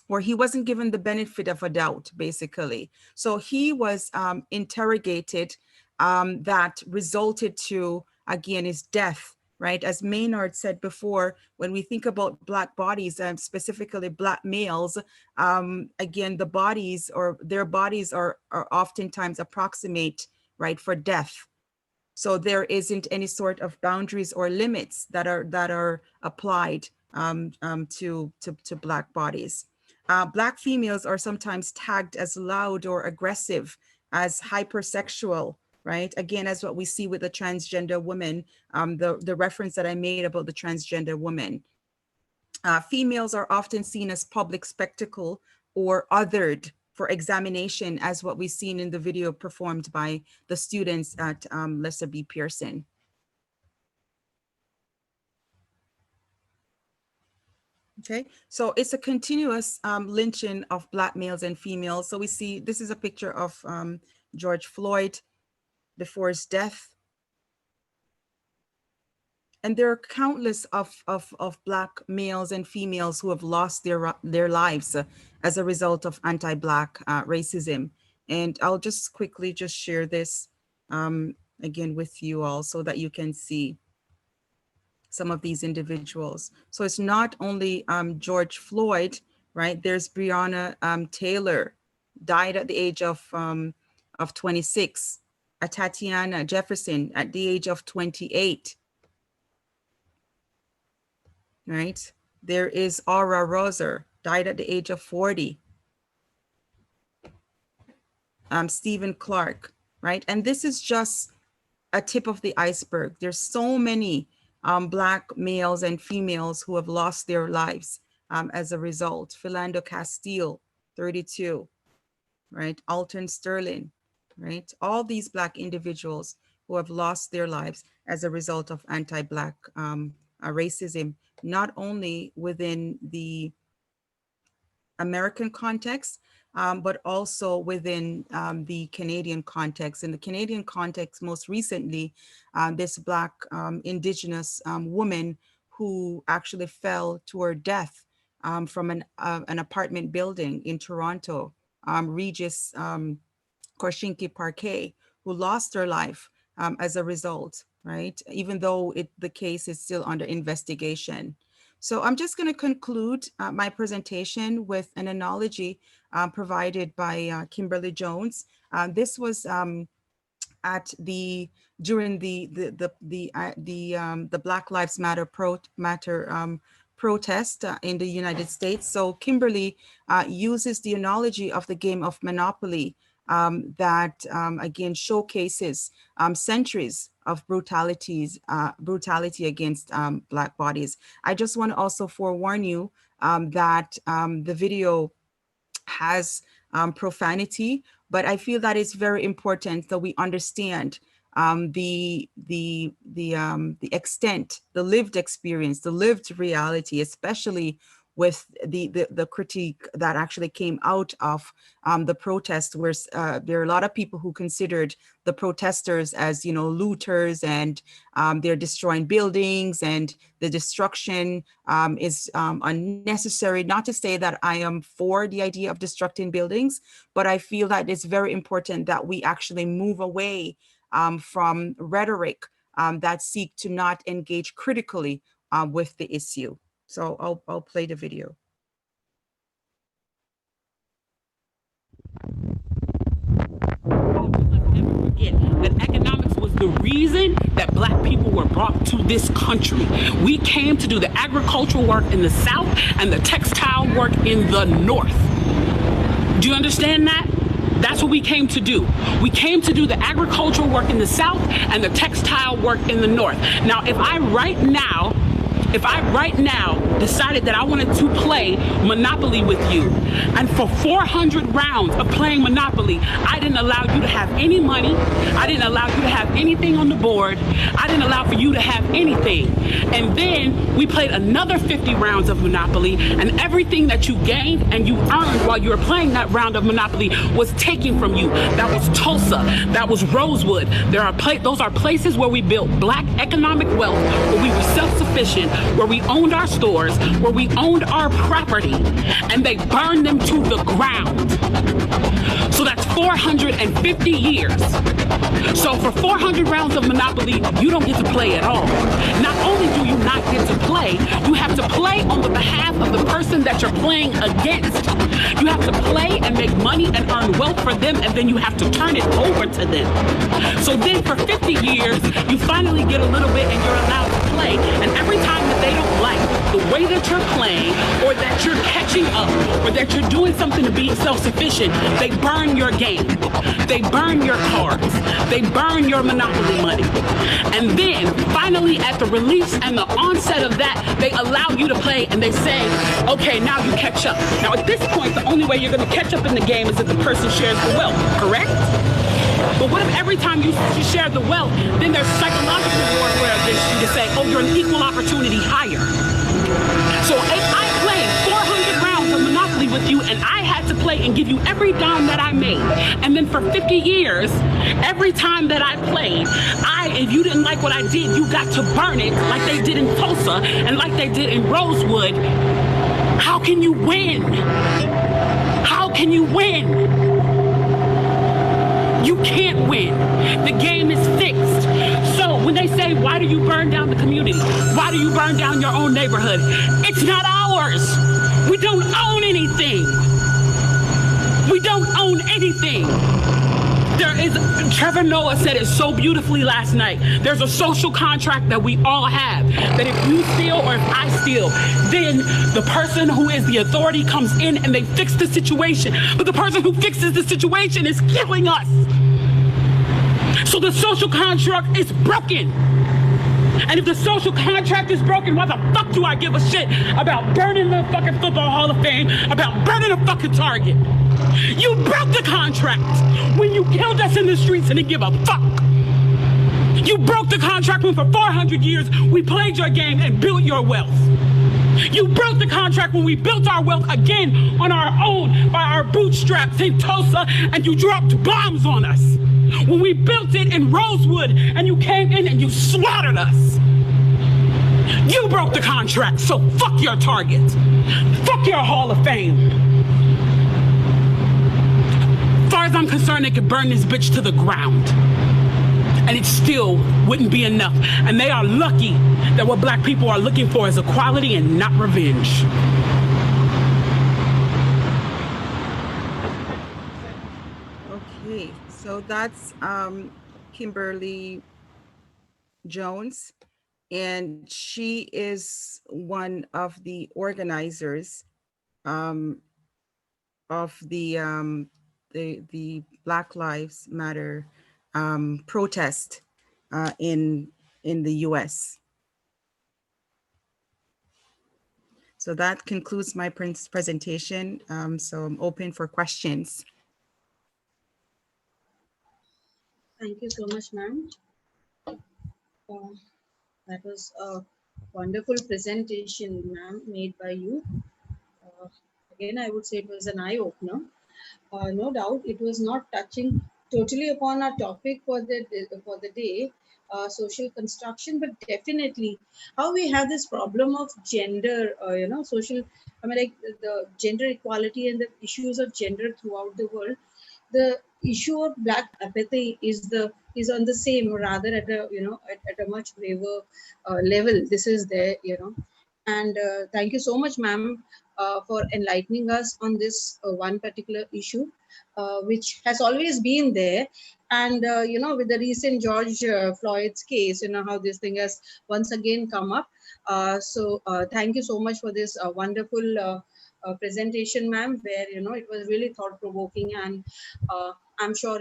where he wasn't given the benefit of a doubt, basically. So he was interrogated, that resulted to, again, his death, right? As Maynard said before, when we think about Black bodies, and specifically Black males, again, their bodies are oftentimes approximate, right, for death. So there isn't any sort of boundaries or limits that are applied to Black bodies. Black females are sometimes tagged as loud or aggressive, as hypersexual, right? Again, as what we see with the transgender woman, the reference that I made about the transgender woman. Females are often seen as public spectacle or othered for examination, as what we've seen in the video performed by the students at Lester B. Pearson. Okay, so it's a continuous lynching of Black males and females. So we see, this is a picture of George Floyd before his death. And there are countless of Black males and females who have lost their lives as a result of anti-Black racism. And I'll just quickly just share this again with you all so that you can see some of these individuals. So it's not only George Floyd, right? There's Breonna Taylor, died at the age of 26. Tatiana Jefferson at the age of 28. Right? There is Aura Roser, died at the age of 40. Stephen Clark, right? And this is just a tip of the iceberg. There's so many Black males and females who have lost their lives as a result. Philando Castile, 32, right? Alton Sterling, right? All these Black individuals who have lost their lives as a result of anti-Black racism, not only within the American context, but also within the Canadian context. In the Canadian context, most recently, this Black Indigenous woman who actually fell to her death from an apartment building in Toronto, Regis Korshinki Parquet, who lost her life as a result, right? Even though the case is still under investigation. So I'm just going to conclude my presentation with an analogy provided by Kimberly Jones. This was during the Black Lives Matter protest in the United States. So Kimberly uses the analogy of the game of Monopoly that again showcases centuries of brutality against Black bodies. I just want to also forewarn you that the video has profanity, but I feel that it's very important that we understand the extent, the lived experience, the lived reality, especially with the critique that actually came out of the protest, where there are a lot of people who considered the protesters as, you know, looters, and they're destroying buildings, and the destruction is unnecessary. Not to say that I am for the idea of destructing buildings, but I feel that it's very important that we actually move away from rhetoric that seek to not engage critically with the issue. So I'll play the video. That economics was the reason that Black people were brought to this country. We came to do the agricultural work in the South and the textile work in the North. Do you understand that? That's what we came to do. We came to do the agricultural work in the South and the textile work in the North. Now, if I right now decided that I wanted to play Monopoly with you, and for 400 rounds of playing Monopoly, I didn't allow you to have any money, I didn't allow you to have anything on the board, I didn't allow for you to have anything. And then we played another 50 rounds of Monopoly, and everything that you gained and you earned while you were playing that round of Monopoly was taken from you. That was Tulsa, that was Rosewood. Those are places where we built Black economic wealth, where we were self-sufficient, where we owned our stores, where we owned our property, and they burned them to the ground. So that's 450 years. So for 400 rounds of Monopoly, you don't get to play at all. Not only do you not get to play, you have to play on the behalf of the person that you're playing against. You have to play and make money and earn wealth for them, and then you have to turn it over to them. So then for 50 years, you finally get a little bit and you're allowed to play, and every time that they don't like the way that you're playing, or that you're catching up, or that you're doing something to be self-sufficient, they burn your game. They burn your cards. They burn your Monopoly money. And then finally at the release and the onset of that, they allow you to play, and they say, okay, now you catch up. Now at this point, the only way you're going to catch up in the game is if the person shares the wealth, correct? But what if every time you share the wealth, then there's psychological warfare against you to say, oh, you're an equal opportunity hire. So if I played 400 rounds of Monopoly with you, and I had to play and give you every dime that I made, and then for 50 years, every time that I played, if you didn't like what I did, you got to burn it like they did in Tulsa and like they did in Rosewood. How can you win? How can you win? You can't win. The game is fixed. So when they say, why do you burn down the community? Why do you burn down your own neighborhood? It's not ours. We don't own anything. We don't own anything. Trevor Noah said it so beautifully last night. There's a social contract that we all have, that if you steal or if I steal, then the person who is the authority comes in and they fix the situation. But the person who fixes the situation is killing us. So the social contract is broken. And if the social contract is broken, why the fuck do I give a shit about burning the fucking Football Hall of Fame, about burning a fucking Target? You broke the contract when you killed us in the streets and didn't give a fuck. You broke the contract when for 400 years we played your game and built your wealth. You broke the contract when we built our wealth again on our own by our bootstraps in Tulsa, and you dropped bombs on us. When we built it in Rosewood and you came in and you slaughtered us. You broke the contract, so fuck your Target. Fuck your Hall of Fame. As far as I'm concerned, they could burn this bitch to the ground. And it still wouldn't be enough. And they are lucky that what Black people are looking for is equality and not revenge. Okay, so that's Kimberly Jones, and she is one of the organizers of the Black Lives Matter protest in the US. So that concludes my presentation. So I'm open for questions. Thank you so much, ma'am. That was a wonderful presentation, ma'am, made by you. again, I would say it was an eye-opener. No doubt, it was not touching totally upon our topic for the day, social construction, but definitely how we have this problem of gender, social. I mean, like the gender equality and the issues of gender throughout the world. The issue of black apathy is on the same, rather at a at a much braver level. This is there, and thank you so much, ma'am, for enlightening us on this one particular issue, which has always been there. And, with the recent George Floyd's case, how this thing has once again come up. So thank you so much for this wonderful presentation, ma'am, where, it was really thought provoking. And I'm sure,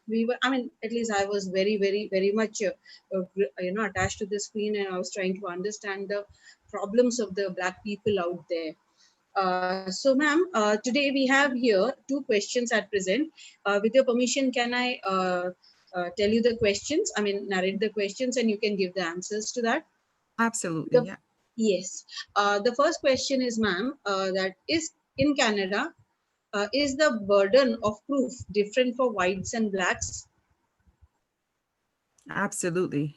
we were, I mean, at least I was very, very, very much, attached to the screen, and I was trying to understand the problems of the Black people out there. So, ma'am, today we have here 2 questions at present. With your permission, can I tell you the questions? I mean, narrate the questions, and you can give the answers to that. Absolutely, yeah. Yes. The first question is, ma'am, that is in Canada, is the burden of proof different for whites and blacks? Absolutely.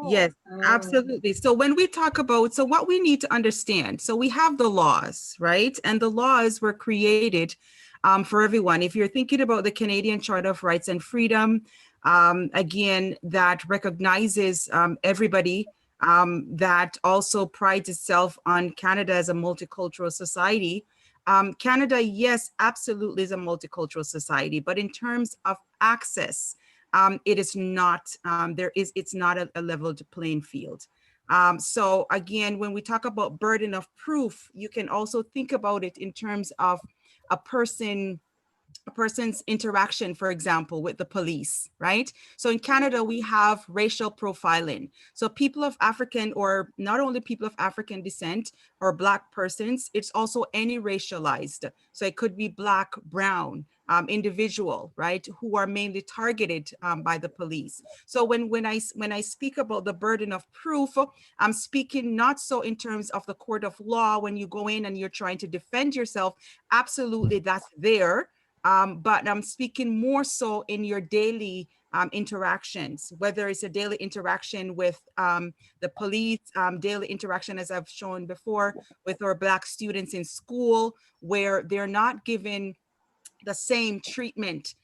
Yes, absolutely. So when we talk about, so what we need to understand, so we have the laws, right? And the laws were created for everyone. If you're thinking about the Canadian Charter of Rights and Freedom, again, that recognizes everybody, that also prides itself on Canada as a multicultural society. Canada, yes, absolutely is a multicultural society, but in terms of access, it is not, it's not a leveled playing field. So again, when we talk about burden of proof, you can also think about it in terms of a person's interaction, for example, with the police, right? So in Canada, we have racial profiling. So people of African, or not only people of African descent or Black persons, it's also any racialized. So it could be Black, brown, individual, right, who are mainly targeted by the police. So when I speak about the burden of proof, I'm speaking not so in terms of the court of law when you go in and you're trying to defend yourself. Absolutely, that's there. But I'm speaking more so in your daily interactions, whether it's a daily interaction with the police, daily interaction, as I've shown before, with our Black students in school, where they're not given the same treatment.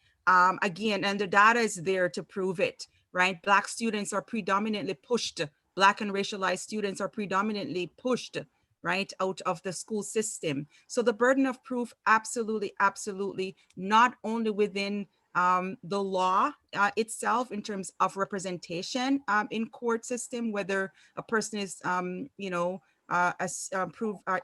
Again, and the data is there to prove it, right? Black students are predominantly pushed. Black and racialized students are predominantly pushed, right, out of the school system. So the burden of proof, absolutely, absolutely, not only within the law itself in terms of representation in court system, whether a person is,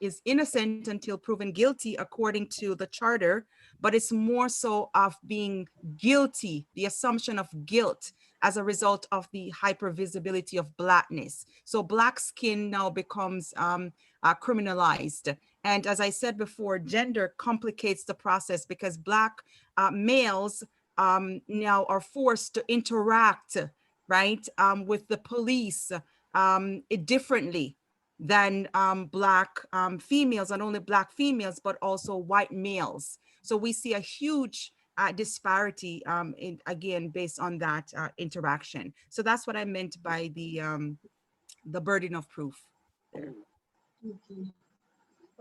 is innocent until proven guilty according to the charter, but it's more so of being guilty, the assumption of guilt as a result of the hypervisibility of Blackness. So Black skin now becomes criminalized. And as I said before, gender complicates the process because Black males now are forced to interact, right, with the police differently than Black females, not only Black females, but also white males. So we see a huge disparity, again, based on that interaction. So that's what I meant by the burden of proof there. Okay.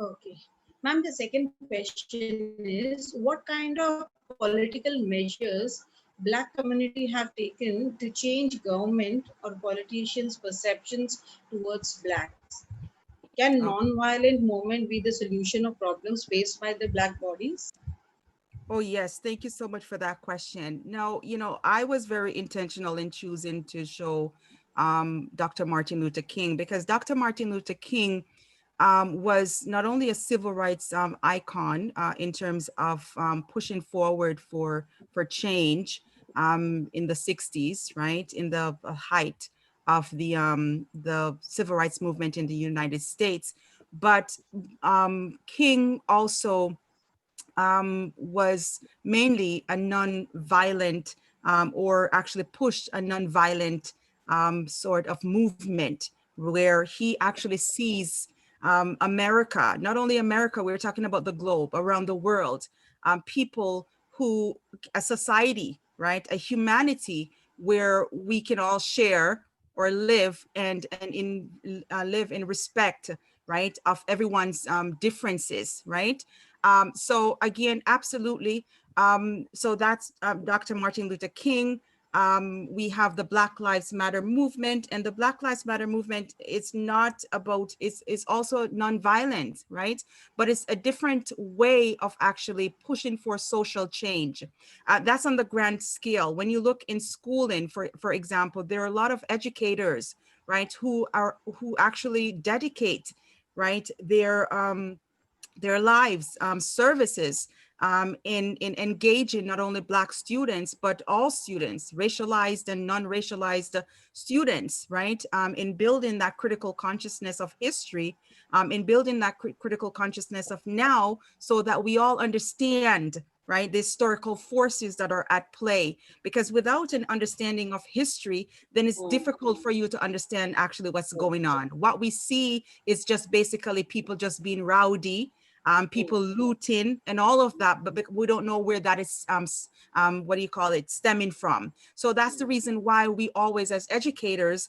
Okay. Ma'am, the second question is, what kind of political measures Black community have taken to change government or politicians' perceptions towards Blacks? Can non-violent movement be the solution of problems faced by the Black bodies? Oh, yes. Thank you so much for that question. Now, I was very intentional in choosing to show Dr. Martin Luther King, because Dr. Martin Luther King was not only a civil rights icon in terms of pushing forward for change in the 60s, right, in the height of the civil rights movement in the United States, but King also was mainly a non-violent or actually pushed a non-violent sort of movement where he actually sees America, not only America, we're talking about the globe, around the world, people who, a society, right, a humanity where we can all share or live and live in respect, right, of everyone's differences, right? So again, absolutely. So that's Dr. Martin Luther King. We have the Black Lives Matter movement, and the Black Lives Matter movement, it's not about, it's also nonviolent, right? But it's a different way of actually pushing for social change. That's on the grand scale. When you look in schooling, for example, there are a lot of educators, right, who actually dedicate, right, their lives, services, in engaging not only Black students, but all students, racialized and non-racialized students, right? In building that critical consciousness of history, in building that critical consciousness of now, so that we all understand, right, the historical forces that are at play. Because without an understanding of history, then it's difficult for you to understand actually what's going on. What we see is just basically people just being rowdy, people looting and all of that, but we don't know where that is, what do you call it, stemming from. So that's the reason why we always, as educators,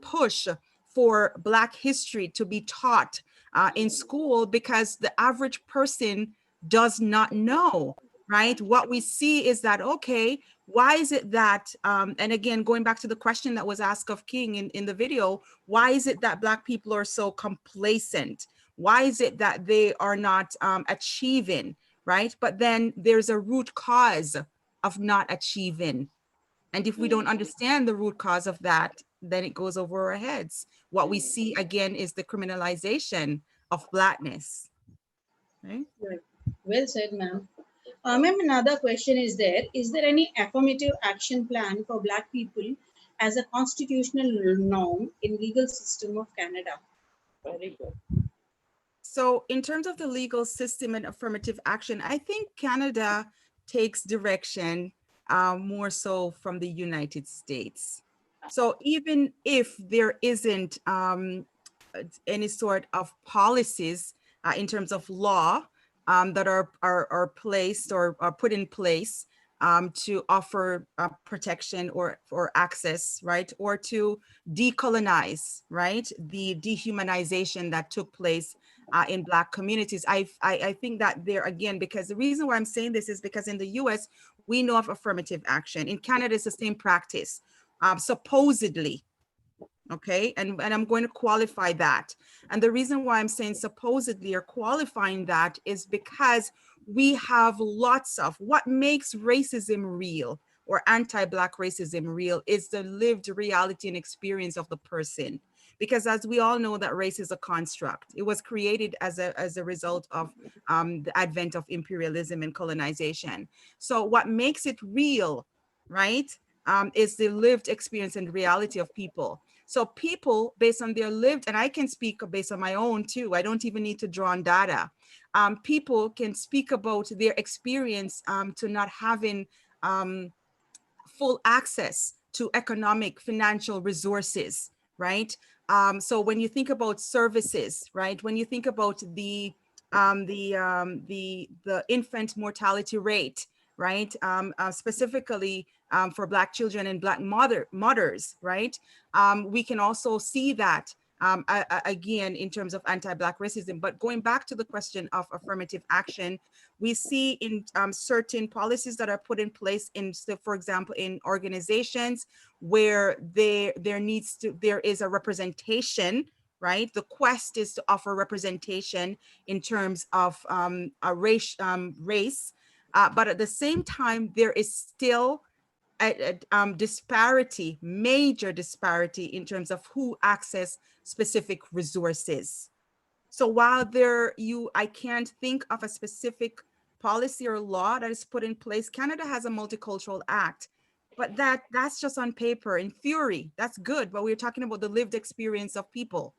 push for Black history to be taught in school, because the average person does not know, right? What we see is that, okay, why is it that, and again, going back to the question that was asked of King in the video, why is it that Black people are so complacent? Why is it that they are not achieving, right? But then there's a root cause of not achieving. And if we don't understand the root cause of that, then it goes over our heads. What we see again is the criminalization of Blackness. Right? Right. Well said, ma'am. Ma'am, another question is there. Is there any affirmative action plan for Black people as a constitutional norm in legal system of Canada? Very good. So in terms of the legal system and affirmative action, I think Canada takes direction more so from the United States. So even if there isn't any sort of policies in terms of law that are placed or are put in place to offer protection or access, right? Or to decolonize, right? The dehumanization that took place in Black communities. I think that there again, because the reason why I'm saying this is because in the US, we know of affirmative action. In Canada, it's the same practice, supposedly. Okay, and I'm going to qualify that. And the reason why I'm saying supposedly or qualifying that is because we have lots of, what makes racism real or anti-Black racism real is the lived reality and experience of the person. Because as we all know, that race is a construct. It was created as a result of the advent of imperialism and colonization. So what makes it real, right, is the lived experience and reality of people. So people, based on their lived, and I can speak based on my own too, I don't even need to draw on data. People can speak about their experience to not having full access to economic, financial resources, right? So when you think about services, right? When you think about the infant mortality rate, right? Specifically for Black children and Black mothers, right? We can also see that again in terms of anti-Black racism. But going back to the question of affirmative action, we see in certain policies that are put in place in, so for example, in organizations where there is a representation, right? The quest is to offer representation in terms of a race, but at the same time, there is still a disparity, major disparity in terms of who access specific resources. So while I can't think of a specific policy or law that is put in place, Canada has a multicultural act, but that's just on paper. In theory, that's good, but we're talking about the lived experience of people,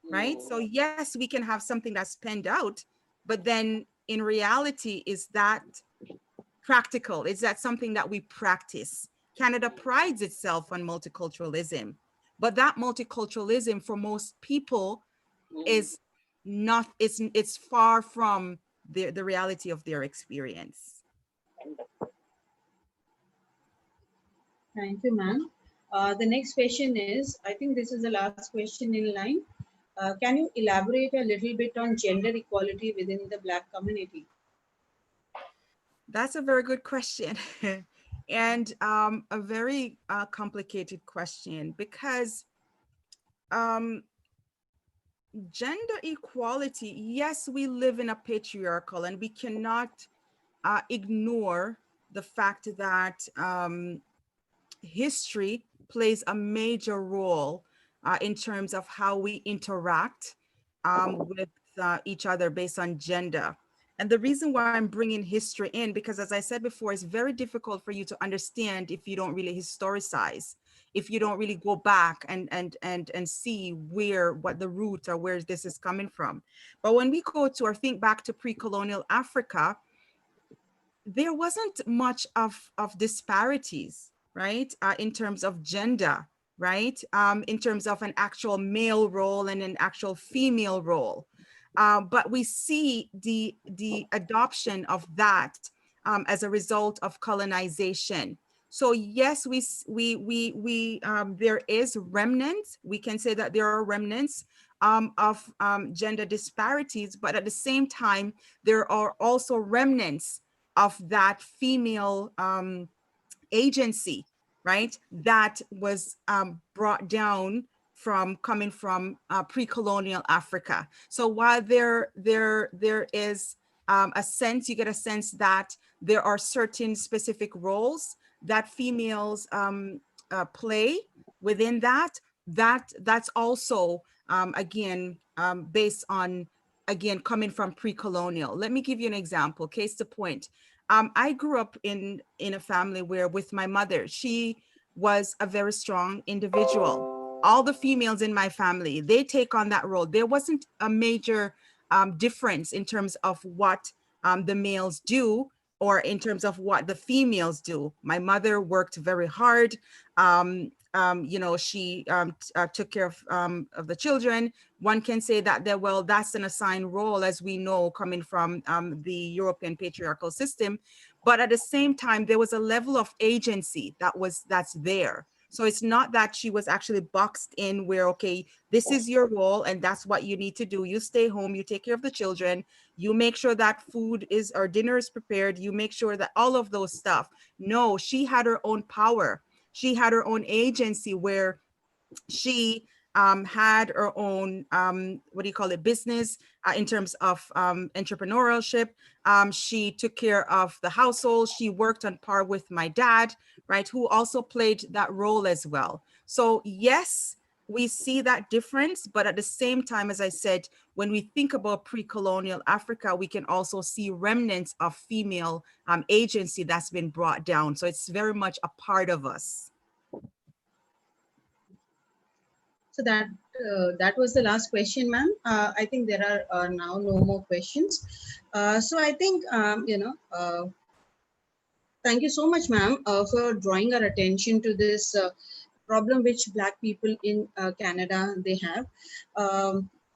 right? So yes, we can have something that's penned out, but then in reality, is that practical? Is that something that we practice? Canada prides itself on multiculturalism, but that multiculturalism for most people is it's far from the reality of their experience. Thank you, ma'am. The next question is, I think this is the last question in line. Can you elaborate a little bit on gender equality within the Black community? That's a very good question. And a very complicated question, because gender equality, yes, we live in a patriarchal, and we cannot ignore the fact that history plays a major role in terms of how we interact with each other based on gender. And the reason why I'm bringing history in, because as I said before, it's very difficult for you to understand if you don't really historicize, if you don't really go back and see what the roots or where this is coming from. But when we go to or think back to pre-colonial Africa, there wasn't much of disparities, right? In terms of gender, right? In terms of an actual male role and an actual female role. But we see the adoption of that as a result of colonization. So yes, there is remnants. We can say that there are remnants of gender disparities, but at the same time, there are also remnants of that female agency, right? That was brought down coming from pre-colonial Africa. So while there is a sense, you get a sense that there are certain specific roles that females play within that's also again based on coming from pre-colonial. Let me give you an example, case to point. I grew up in a family where with my mother, she was a very strong individual. All the females in my family, they take on that role. There wasn't a major difference in terms of what the males do or in terms of what the females do. My mother worked very hard. She took care of the children. One can say that that's an assigned role, as we know, coming from the European patriarchal system. But at the same time, there was a level of agency that's there. So it's not that she was actually boxed in where, okay, this is your role and that's what you need to do. You stay home, you take care of the children, you make sure that food is or dinner is prepared, you make sure that all of those stuff. No, she had her own power. She had her own agency where she had her own, business in terms of entrepreneurship. She took care of the household. She worked on par with my dad, right, who also played that role as well. So yes, we see that difference, but at the same time, as I said, when we think about pre-colonial Africa, we can also see remnants of female agency that's been brought down. So it's very much a part of us. So that was the last question, ma'am. I think there are now no more questions. So I think, thank you so much, ma'am, for drawing our attention to this problem which Black people in Canada, they have.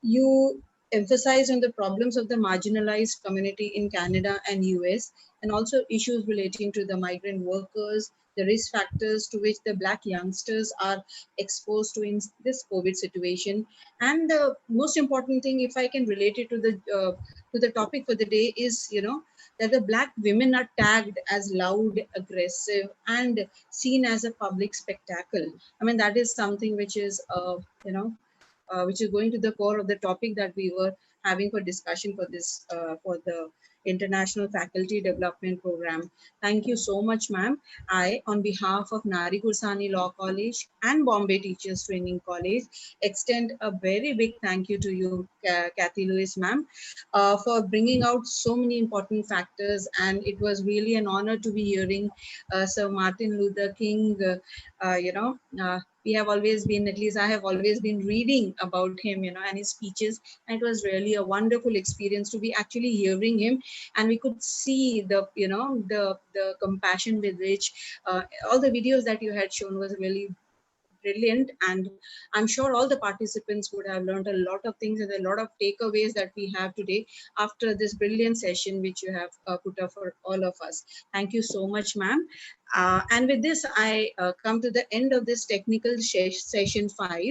You emphasize on the problems of the marginalized community in Canada and US, and also issues relating to the migrant workers, the risk factors to which the Black youngsters are exposed to in this COVID situation. And the most important thing, if I can relate it to the topic for the day, is, that the Black women are tagged as loud, aggressive, and seen as a public spectacle. I mean, that is something which is, which is going to the core of the topic that we were having for discussion for this, for the International Faculty Development Program. Thank you so much, ma'am. I, on behalf of Nari Gursani Law College and Bombay Teachers Training College, extend a very big thank you to you, Kathy Lewis, ma'am, for bringing out so many important factors. And it was really an honor to be hearing Sir Martin Luther King. We have always been, at least I have always been reading about him, and his speeches. And it was really a wonderful experience to be actually hearing him. And we could see the, the compassion with which all the videos that you had shown was really brilliant, and I'm sure all the participants would have learned a lot of things and a lot of takeaways that we have today after this brilliant session which you have put up for all of us. Thank you so much, ma'am. And with this, I come to the end of this technical session 5,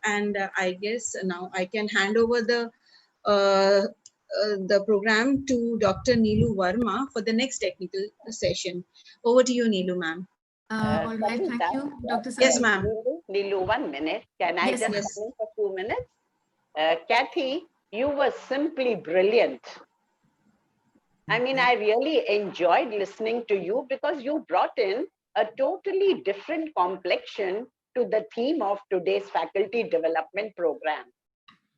and I guess now I can hand over the program to Dr. Neelu Verma for the next technical session. Over to you, Neelu, ma'am. All right, thank you, Dr. Yes, ma'am. Neelu, 1 minute. Can I Yes, just yes. come in for 2 minutes? Kathy, you were simply brilliant. I mean, I really enjoyed listening to you because you brought in a totally different complexion to the theme of today's faculty development program.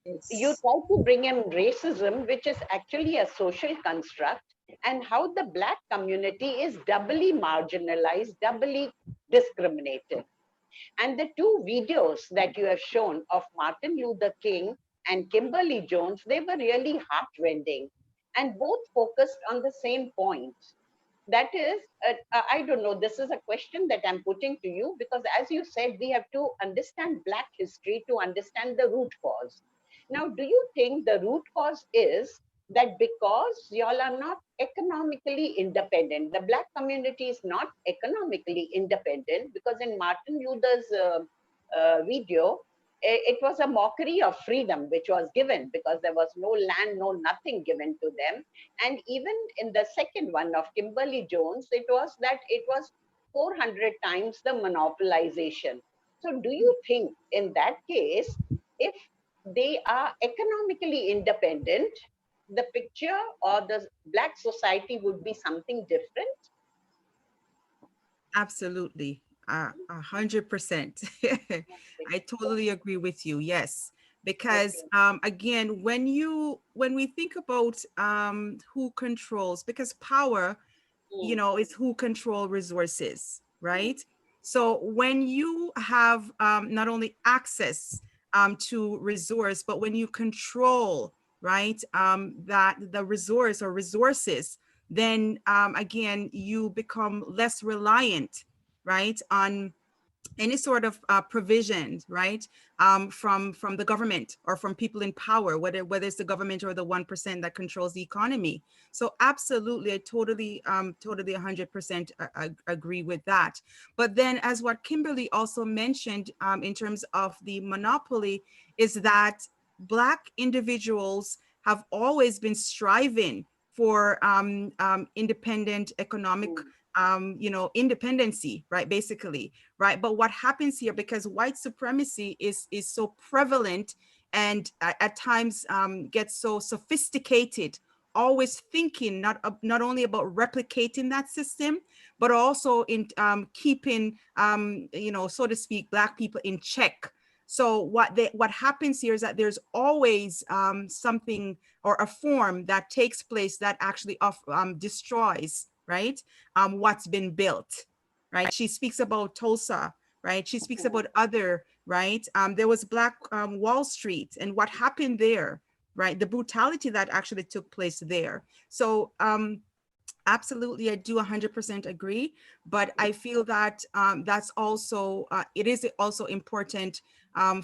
Yes. You try to bring in racism, which is actually a social construct, and how the Black community is doubly marginalized, doubly discriminated. And the 2 videos that you have shown of Martin Luther King and Kimberly Jones, they were really heartrending, and both focused on the same point. That is, I don't know, this is a question that I'm putting to you, because as you said, we have to understand Black history to understand the root cause. Now, do you think the root cause is that because y'all are not economically independent, the Black community is not economically independent, because in Martin Luther's video, it was a mockery of freedom which was given, because there was no land, no nothing given to them. And even in the second one of Kimberly Jones, it was that it was 400 times the monopolization. So do you think in that case, if they are economically independent, the picture or the Black society would be something different? Absolutely. 100%. I totally agree with you. Yes, because again, when we think about who controls, because power, you know, is who control resources, right? So when you have not only access to resource, but when you control, right, that the resource or resources, then again, you become less reliant, right, on any sort of provisions, right, from the government or from people in power, whether it's the government or the 1% that controls the economy. So absolutely, I totally 100% agree with that. But then, as what Kimberly also mentioned in terms of the monopoly, is that Black individuals have always been striving for independent economic you know, independency, right, basically, right? But what happens here, because white supremacy is so prevalent and at times gets so sophisticated, always thinking not only about replicating that system, but also in keeping, you know, so to speak, Black people in check. So what happens here is that there's always something or a form that takes place that actually destroys, right, what's been built, right? She speaks about Tulsa, right? She speaks about other, right? There was Black Wall Street and what happened there, right? The brutality that actually took place there. So absolutely, I do 100% agree, but I feel that that's also, it is also important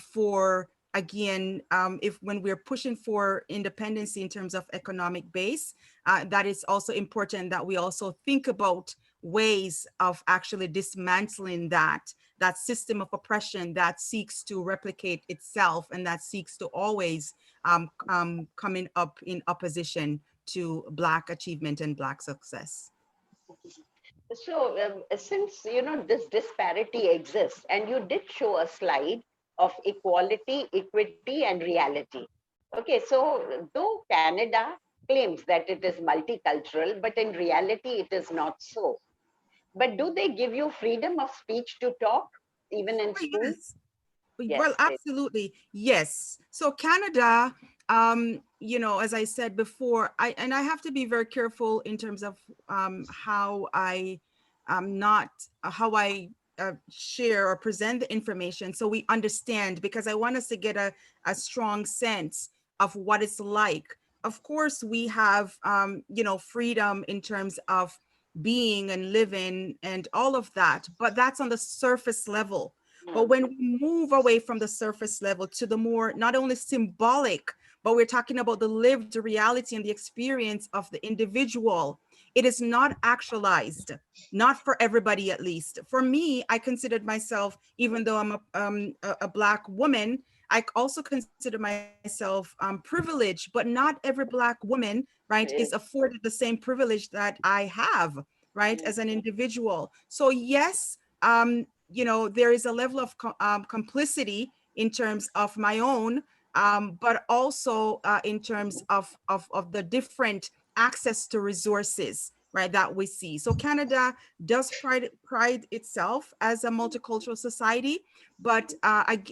for, again, if when we're pushing for independence in terms of economic base, that it's also important that we also think about ways of actually dismantling that system of oppression that seeks to replicate itself and that seeks to always coming up in opposition to Black achievement and Black success. So since, you know, this disparity exists, and you did show a slide of equality, equity, and reality. Okay, so though Canada claims that it is multicultural, but in reality, it is not so. But do they give you freedom of speech to talk, even in schools? Yes. Well, absolutely, yes. So Canada, you know, as I said before, I have to be very careful in terms of how I share or present the information so we understand, because I want us to get a strong sense of what it's like. Of course, we have, you know, freedom in terms of being and living and all of that, but that's on the surface level. But when we move away from the surface level to the more, not only symbolic, but we're talking about the lived reality and the experience of the individual, it is not actualized, not for everybody at least. For me, I considered myself, even though I'm a Black woman, I also consider myself privileged, but not every Black woman, right, is afforded the same privilege that I have, right, as an individual. So yes, you know, there is a level of complicity in terms of my own, but also in terms of the different access to resources, right, that we see. So Canada does pride itself as a multicultural society, but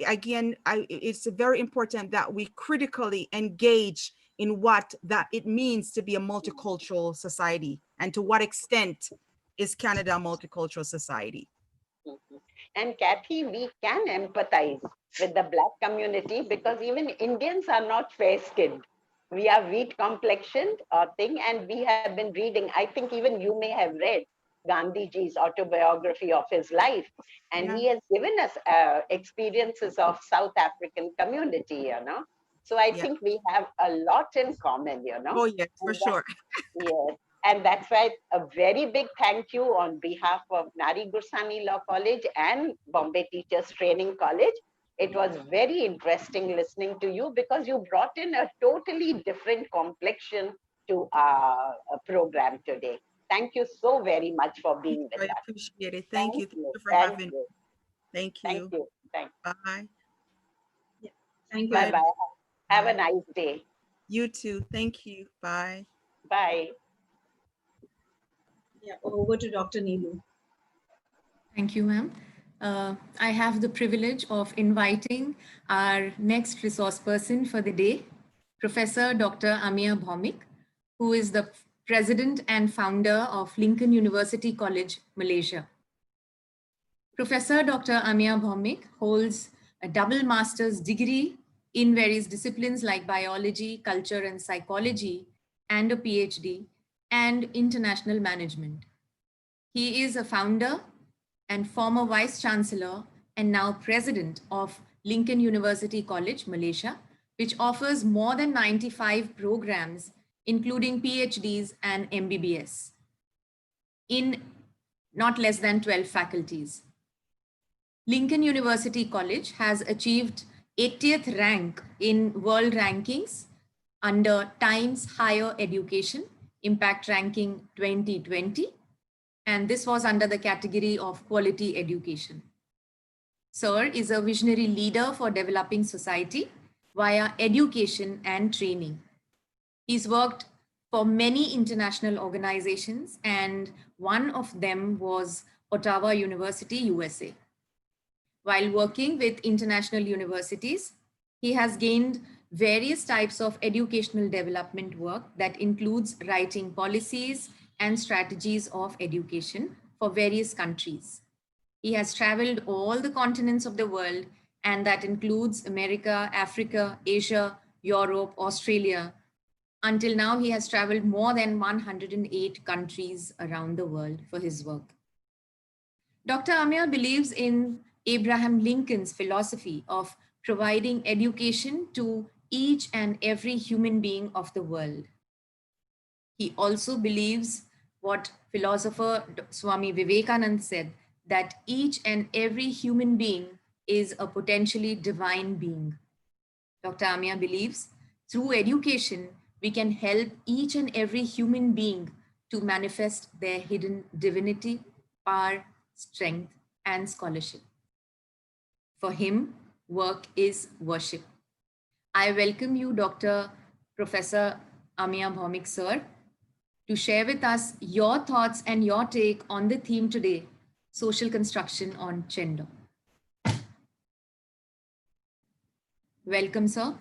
again, it's very important that we critically engage in what that it means to be a multicultural society, and to what extent is Canada a multicultural society. And Kathy, we can empathize with the Black community because even Indians are not fair-skinned. We are wheat complexioned thing, and we have been reading, I think even you may have read Gandhiji's autobiography of his life, and he has given us experiences of South African community, you know. So I think we have a lot in common, you know. Oh yes, for sure. Yes. And that's why a very big thank you on behalf of Nari Gursani Law College and Bombay Teachers Training College. It was very interesting listening to you because you brought in a totally different complexion to our program today. Thank you so very much for being with us. I appreciate it. Thank you. Thank you for Thank having me. you. Thank you. Thank you. Thank you. Bye. Yeah. Thank you. Bye-bye. Have a nice day. You too. Thank you. Bye. Bye. Yeah, over to Dr. Neelu. Thank you, ma'am. I have the privilege of inviting our next resource person for the day, Professor Dr. Amia Bhaumik, who is the president and founder of Lincoln University College, Malaysia. Professor Dr. Amia Bhaumik holds a double master's degree in various disciplines like biology, culture, and psychology, and a PhD and international management. He is a founder and former vice chancellor and now president of Lincoln University College, Malaysia, which offers more than 95 programs, including PhDs and MBBS, in not less than 12 faculties. Lincoln University College has achieved 80th rank in world rankings under Times Higher Education Impact Ranking 2020, and this was under the category of quality education. Sir is a visionary leader for developing society via education and training. He's worked for many international organizations, and one of them was Ottawa University, USA. While working with international universities, he has gained various types of educational development work that includes writing policies and strategies of education for various countries. He has traveled all the continents of the world, and that includes America, Africa, Asia, Europe, Australia. Until now, he has traveled more than 108 countries around the world for his work. Dr. Amir believes in Abraham Lincoln's philosophy of providing education to each and every human being of the world. He also believes what philosopher Swami Vivekananda said, that each and every human being is a potentially divine being. Dr. Amir believes through education, we can help each and every human being to manifest their hidden divinity, power, strength, and scholarship. For him, work is worship. I welcome you, Dr. Professor Amia Bhaumik, sir, to share with us your thoughts and your take on the theme today, social construction on gender. Welcome, sir.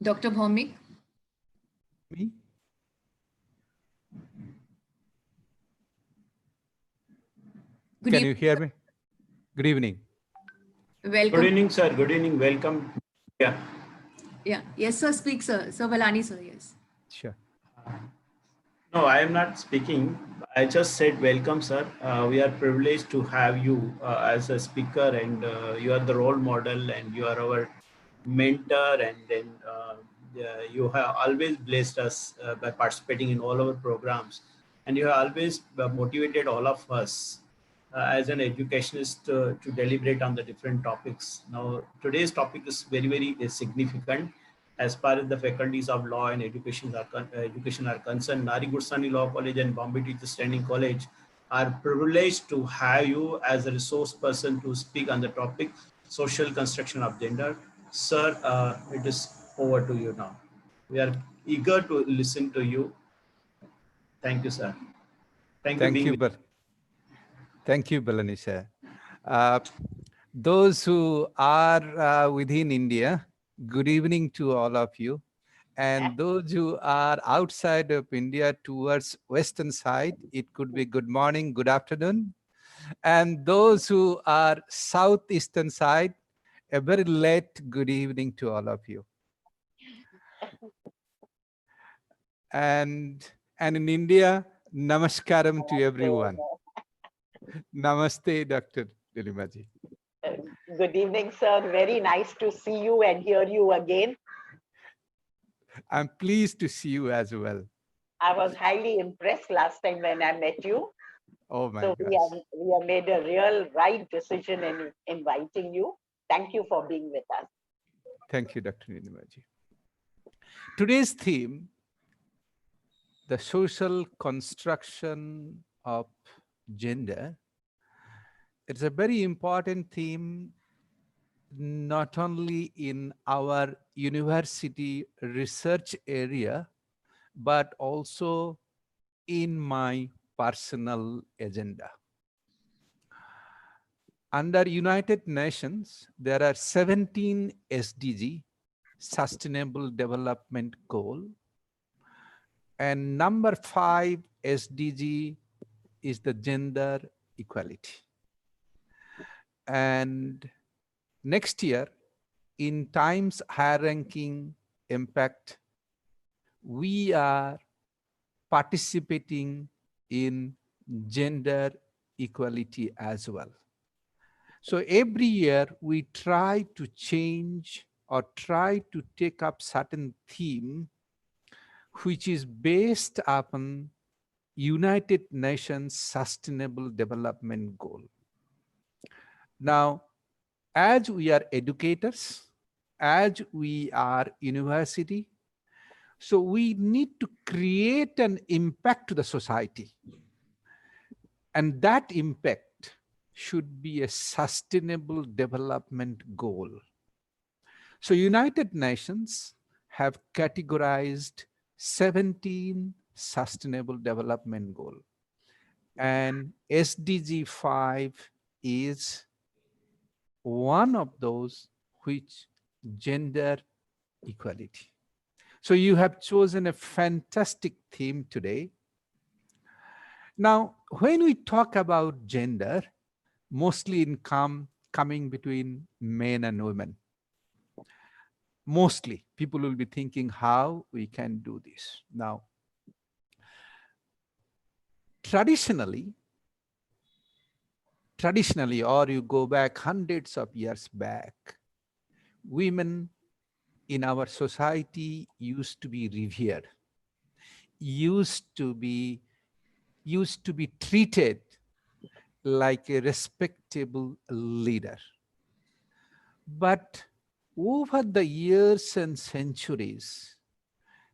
Dr. Bhaumik. Me? Can you hear me? Good evening. Welcome. Good evening, sir. Good evening. Welcome. Yeah. Yeah. Yes, sir. Speak, sir. Sir Balani, sir. Yes. Sure. No, I am not speaking. I just said welcome, sir. We are privileged to have you as a speaker, and you are the role model, and you are our mentor, and then you have always blessed us by participating in all our programs, and you have always motivated all of us as an educationist to deliberate on the different topics. Now, today's topic is very, very significant as far as the faculties of law and education are concerned. Nari Gursani Law College and Bombay Teachers Training College are privileged to have you as a resource person to speak on the topic social construction of gender. Sir, it is over to you now. We are eager to listen to you. Thank you, sir. Thank you Thank being you, with us. thank you, Balanisha. Those who are within India, good evening to all of you. And those who are outside of India towards western side, it could be good morning, good afternoon. And those who are southeastern side, a very late good evening to all of you. And in India, namaskaram to everyone. Namaste, Dr. Nilimaji. Good evening, sir. Very nice to see you and hear you again. I'm pleased to see you as well. I was highly impressed last time when I met you. Oh my so gosh. we have made a real right decision in inviting you. Thank you for being with us. Thank you, Dr. Nilimaji. Today's theme, the social construction of gender. It's a very important theme, not only in our university research area, but also in my personal agenda. Under United Nations, there are 17 SDG, Sustainable Development Goal, and number 5 SDG is the gender equality. And next year, in Times Higher Ranking Impact, we are participating in gender equality as well. So every year we try to change or try to take up certain theme which is based upon United Nations Sustainable Development Goal. Now, as we are educators, as we are university, so we need to create an impact to the society. And that impact should be a sustainable development goal. So United Nations have categorized 17 sustainable development goals. And SDG 5 is one of those, which gender equality. So you have chosen a fantastic theme today. Now, when we talk about gender, mostly in coming between men and women, mostly people will be thinking how we can do this. Now, traditionally, or you go back hundreds of years back, women in our society used to be revered, used to be treated like a respectable leader. But over the years and centuries,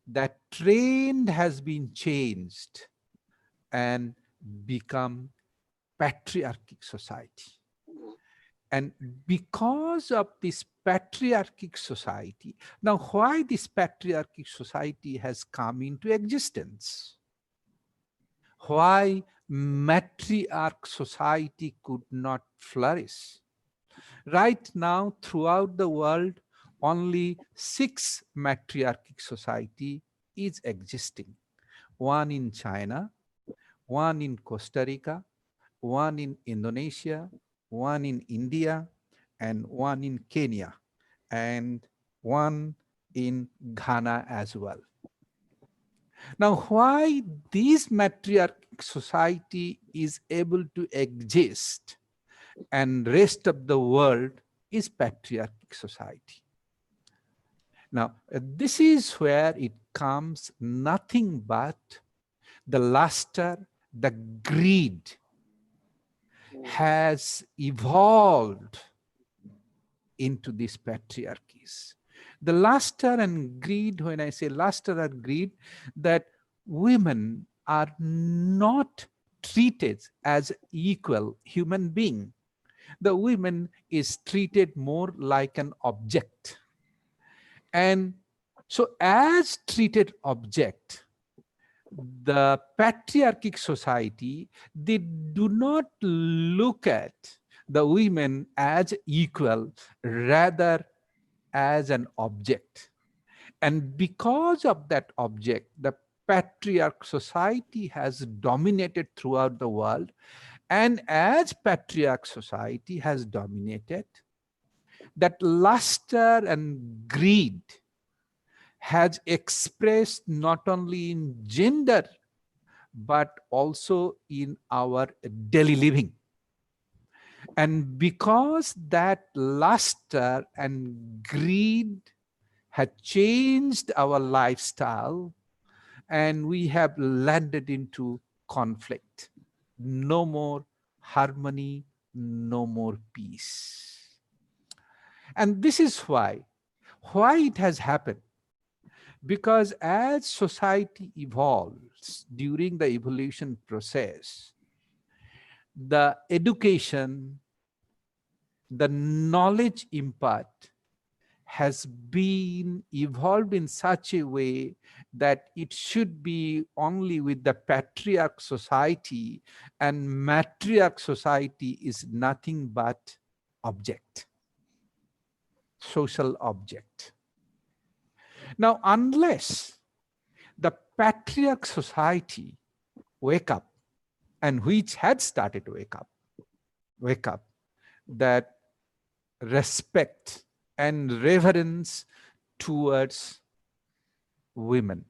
that trend has been changed and become patriarchic society. And because of this patriarchic society, now why this patriarchic society has come into existence? Why matriarch society could not flourish? Right now, throughout the world, only 6 matriarchic society is existing. One in China, one in Costa Rica, one in Indonesia, one in India, and one in Kenya, and one in Ghana as well. Now, why this matriarchal society is able to exist and rest of the world is patriarchal society. Now, this is where it comes nothing but the luster, the greed has evolved into these patriarchies. The luster and greed, when I say luster and greed, that women are not treated as equal human being. The woman is treated more like an object. And so as treated object, the patriarchic society, they do not look at the women as equal, rather as an object. And because of that object, the patriarch society has dominated throughout the world. And as patriarch society has dominated, that luster and greed has expressed not only in gender, but also in our daily living. And because that luster and greed had changed our lifestyle, and we have landed into conflict. No more harmony, no more peace. And this is why it has happened. Because as society evolves during the evolution process, the education, the knowledge impart has been evolved in such a way that it should be only with the patriarch society, and matriarch society is nothing but object, social object. Now, unless the patriarch society wake up, and which had started to wake up, that respect and reverence towards women.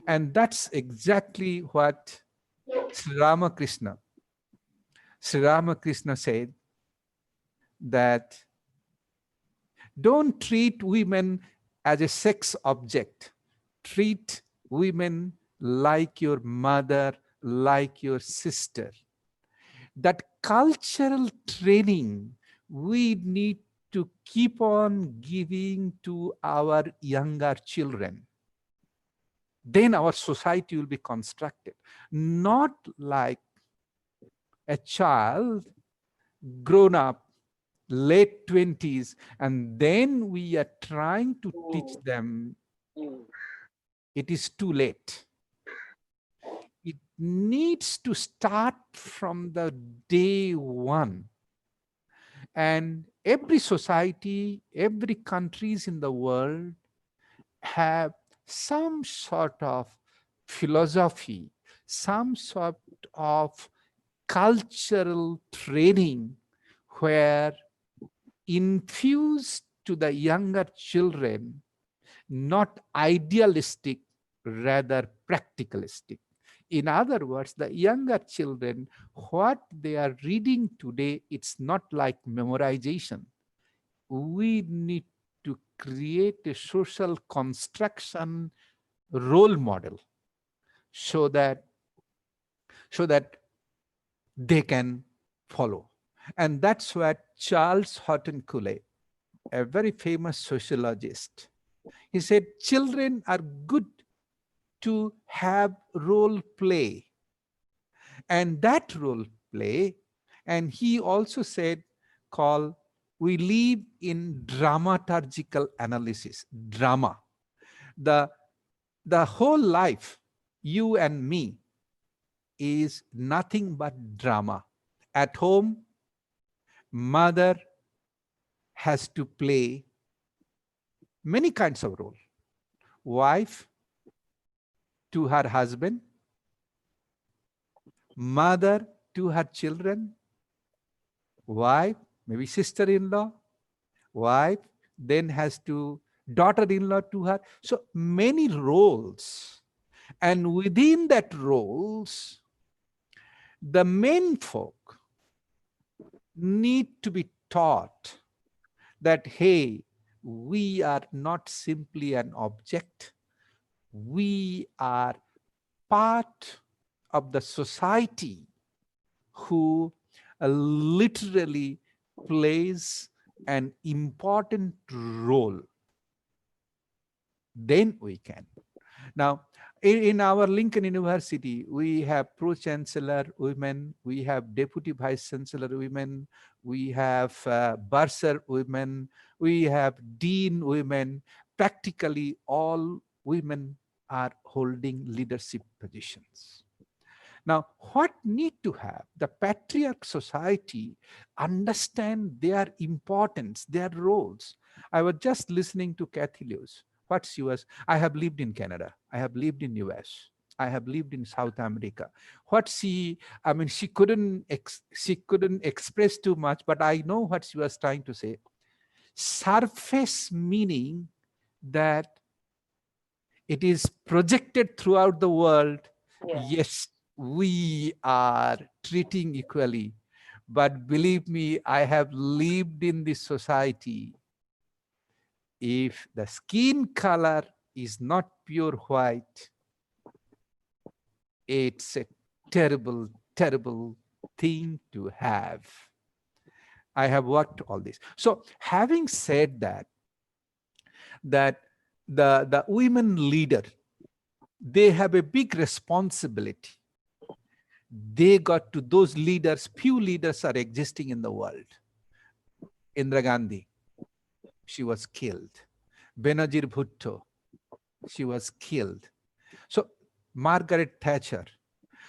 And that's exactly what Sri Ramakrishna said, that don't treat women as a sex object. Treat women like your mother, like your sister. That cultural training we need to keep on giving to our younger children. Then our society will be constructed. Not like a child grown up, late 20s, and then we are trying to teach them. It is too late. It needs to start from the day one. And every society, every countries in the world have some sort of philosophy, some sort of cultural training where infused to the younger children, not idealistic, rather practicalistic. In other words, the younger children, what they are reading today, it's not like memorization. We need to create a social construction role model so that they can follow. And that's what Charles Horton Cooley, a very famous sociologist, he said, children are good to have role play. And that role play, and he also said, we live in dramaturgical analysis, drama. The whole life, you and me, is nothing but drama. At home, mother has to play many kinds of roles. Wife to her husband, mother to her children, wife, maybe sister-in-law, wife, then has to daughter-in-law to her. So many roles. And within that roles, the men folk need to be taught that, hey, we are not simply an object. We are part of the society who literally plays an important role. Then we can. Now, in our Lincoln University, we have pro-chancellor women, we have deputy vice-chancellor women, we have bursar women, we have dean women. Practically all women are holding leadership positions. Now, what need to have the patriarch society understand their importance, their roles? I was just listening to Kathy Lewis. What's yours? I have lived in Canada. I have lived in US. I have lived in South America. What she couldn't express too much, but I know what she was trying to say. Surface meaning that it is projected throughout the world. Yes, we are treating equally. But believe me, I have lived in this society. If the skin color is not pure white, it's a terrible, terrible thing to have. I have worked all this. So having said that the women leader, they have a big responsibility. They got to those leaders, few leaders are existing in the world. Indira Gandhi, she was killed. Benazir Bhutto, she was killed. So Margaret Thatcher.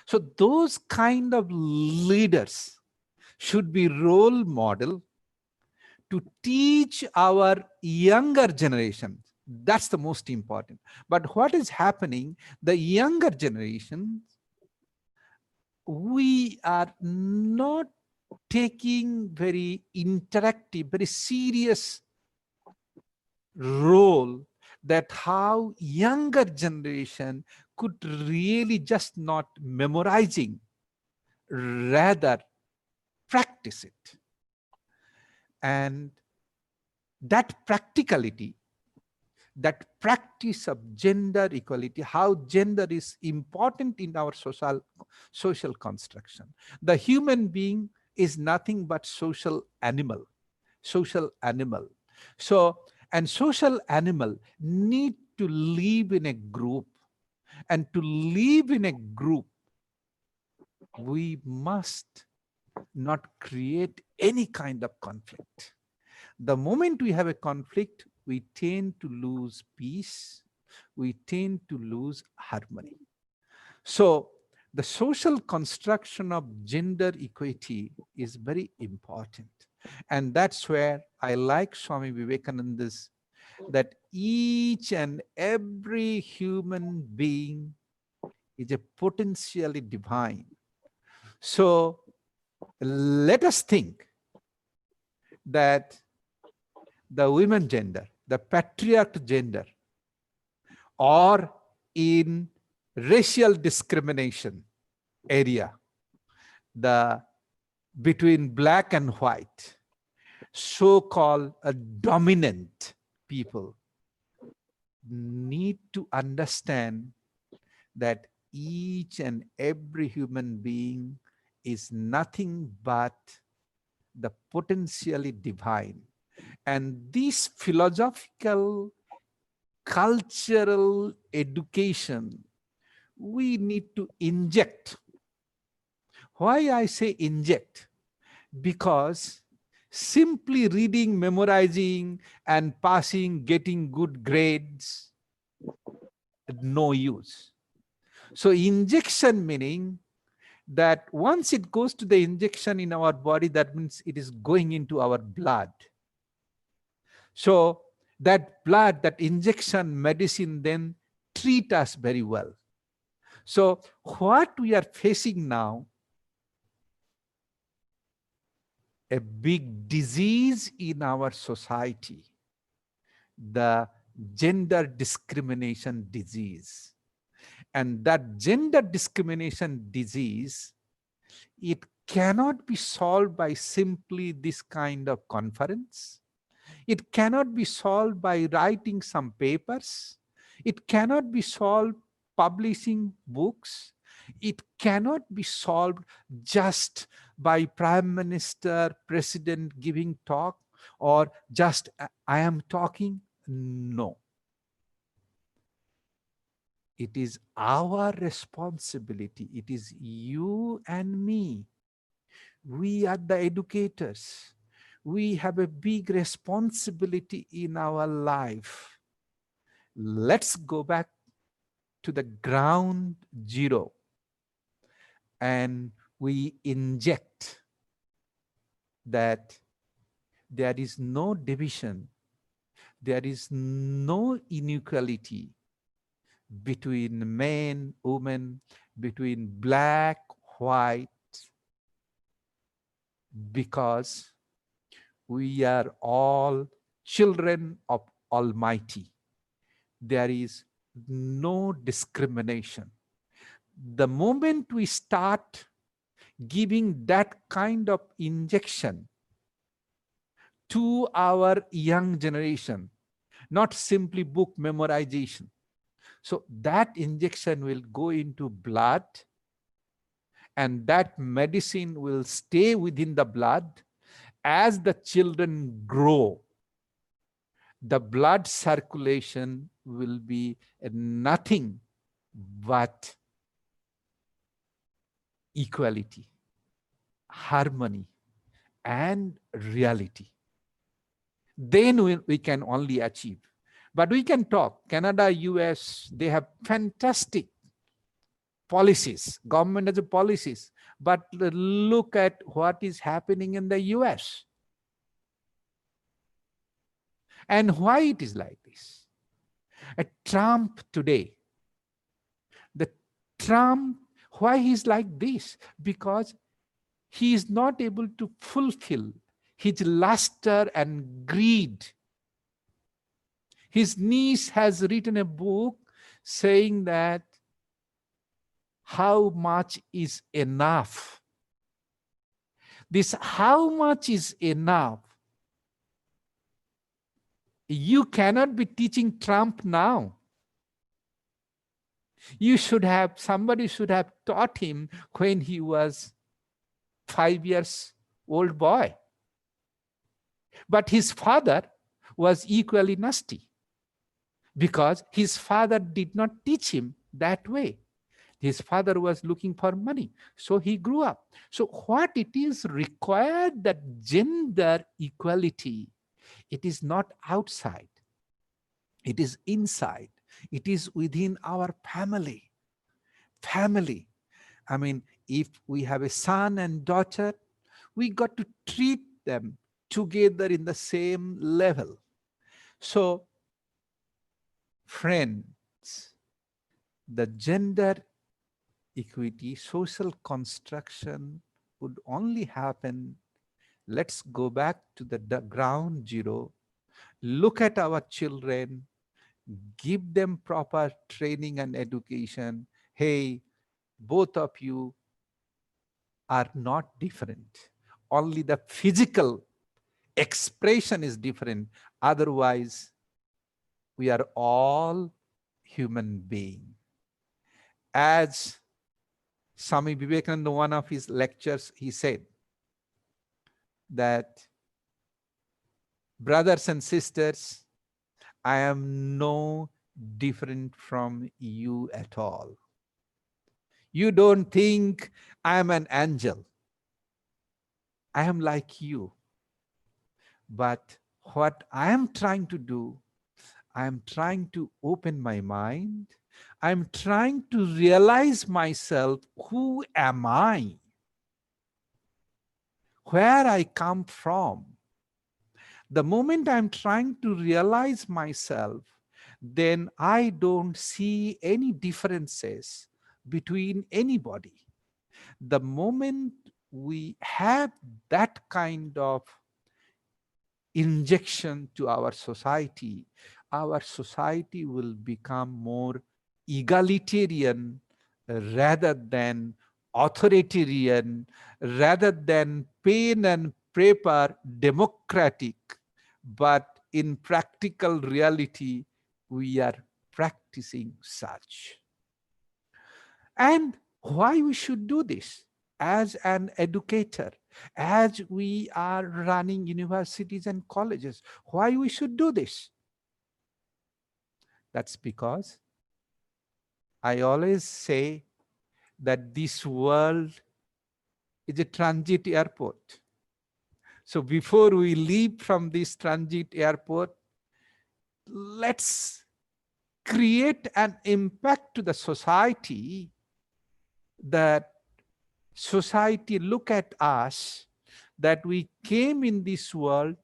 So those kind of leaders should be role model to teach our younger generation. That's the most important. But what is happening, the younger generation, we are not taking very interactive, very serious role that how younger generation could really just not memorizing, rather practice it. And that practicality, that practice of gender equality, how gender is important in our social construction. The human being is nothing but social animal. So, and social animal need to live in a group. And to live in a group, we must not create any kind of conflict. The moment we have a conflict, we tend to lose peace, we tend to lose harmony. So the social construction of gender equity is very important. And that's where I like Swami Vivekananda's, that each and every human being is a potentially divine. So let us think that the women gender, the patriarch gender, or in racial discrimination area, between black and white, so-called dominant people need to understand that each and every human being is nothing but the potentially divine. And this philosophical, cultural education, we need to inject. Why I say inject? Because simply reading, memorizing, and passing, getting good grades, no use. So injection meaning that once it goes to the injection in our body, that means it is going into our blood. So that blood, that injection medicine then treat us very well. So what we are facing now, a big disease in our society, the gender discrimination disease. And that gender discrimination disease, it cannot be solved by simply this kind of conference. It cannot be solved by writing some papers. It cannot be solved publishing books. It cannot be solved just by Prime Minister, President giving talk, or just I am talking. No. It is our responsibility. It is you and me. We are the educators. We have a big responsibility in our life. Let's go back to the ground zero and we inject that there is no division, there is no inequality between men, women, between black, white, because we are all children of Almighty. There is no discrimination. The moment we start giving that kind of injection to our young generation, not simply book memorization. So that injection will go into blood, and that medicine will stay within the blood. As the children grow, the blood circulation will be nothing but equality, harmony, and reality. Then we can only achieve. But we can talk. Canada, US, they have fantastic policies. Government has policies. But look at what is happening in the US. And why it is like this. Trump today, the Trump, why he's like this? Because he is not able to fulfill his luster and greed. His niece has written a book saying that how much is enough. This how much is enough. You cannot be teaching Trump now. Somebody should have taught him when he was 5 years old boy. But his father was equally nasty because his father did not teach him that way. His father was looking for money, so he grew up. So what it is required, that gender equality, it is not outside. It is inside. It is within our family. Family. I mean, if we have a son and daughter, we got to treat them together in the same level. So, friends, the gender equity, social construction would only happen. Let's go back to the ground zero. Look at our children, give them proper training and education. Hey, both of you are not different. Only the physical expression is different. Otherwise, we are all human beings. As Swami Vivekananda, one of his lectures, he said that, brothers and sisters, I am no different from you at all. You don't think I am an angel. I am like you. But what I am trying to do, I am trying to open my mind. I'm trying to realize myself. Who am I? Where I come from. The moment I'm trying to realize myself, then I don't see any differences between anybody. The moment we have that kind of injection to our society will become more egalitarian rather than authoritarian, rather than pen and paper democratic, but in practical reality, we are practicing such. And why we should do this? As an educator, as we are running universities and colleges, why we should do this? That's because I always say that this world is a transit airport. So before we leave from this transit airport, let's create an impact to the society, that society look at us, that we came in this world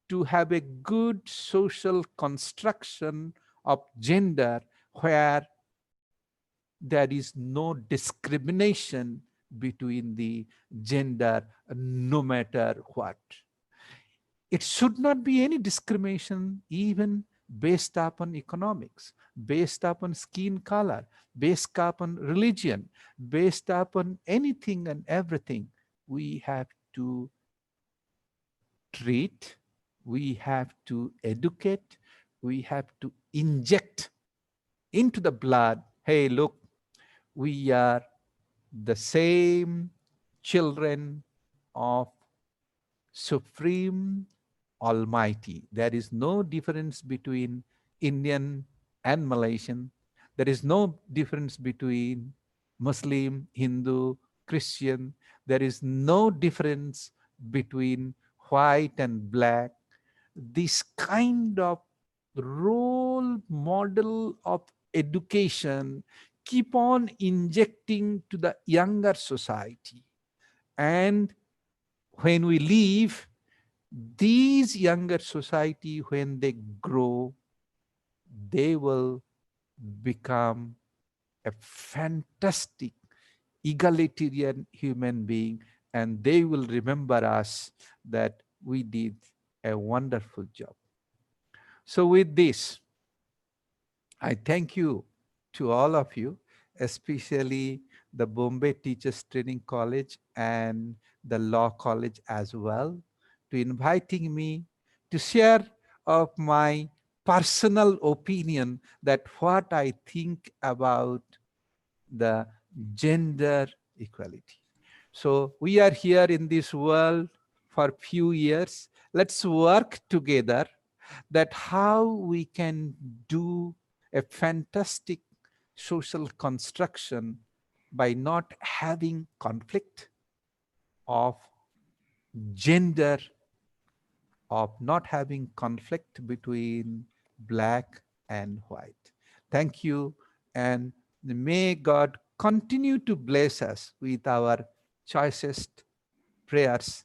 to have a good social construction of gender where there is no discrimination between the gender, no matter what. It should not be any discrimination even based upon economics, based upon skin color, based upon religion, based upon anything and everything. We have to treat, we have to educate, we have to inject into the blood, hey, look, we are the same children of Supreme Almighty. There is no difference between Indian and Malaysian. There is no difference between Muslim, Hindu, Christian. There is no difference between white and black. This kind of role model of education keep on injecting to the younger society. And when we leave, these younger society, when they grow, they will become a fantastic egalitarian human being, and they will remember us that we did a wonderful job. So with this, I thank you to all of you, especially the Bombay Teachers Training College and the Law College as well, to inviting me to share of my personal opinion that what I think about the gender equality. So we are here in this world for few years. Let's work together that how we can do a fantastic social construction by not having conflict of gender, of not having conflict between black and white. Thank you, and may God continue to bless us with our choicest prayers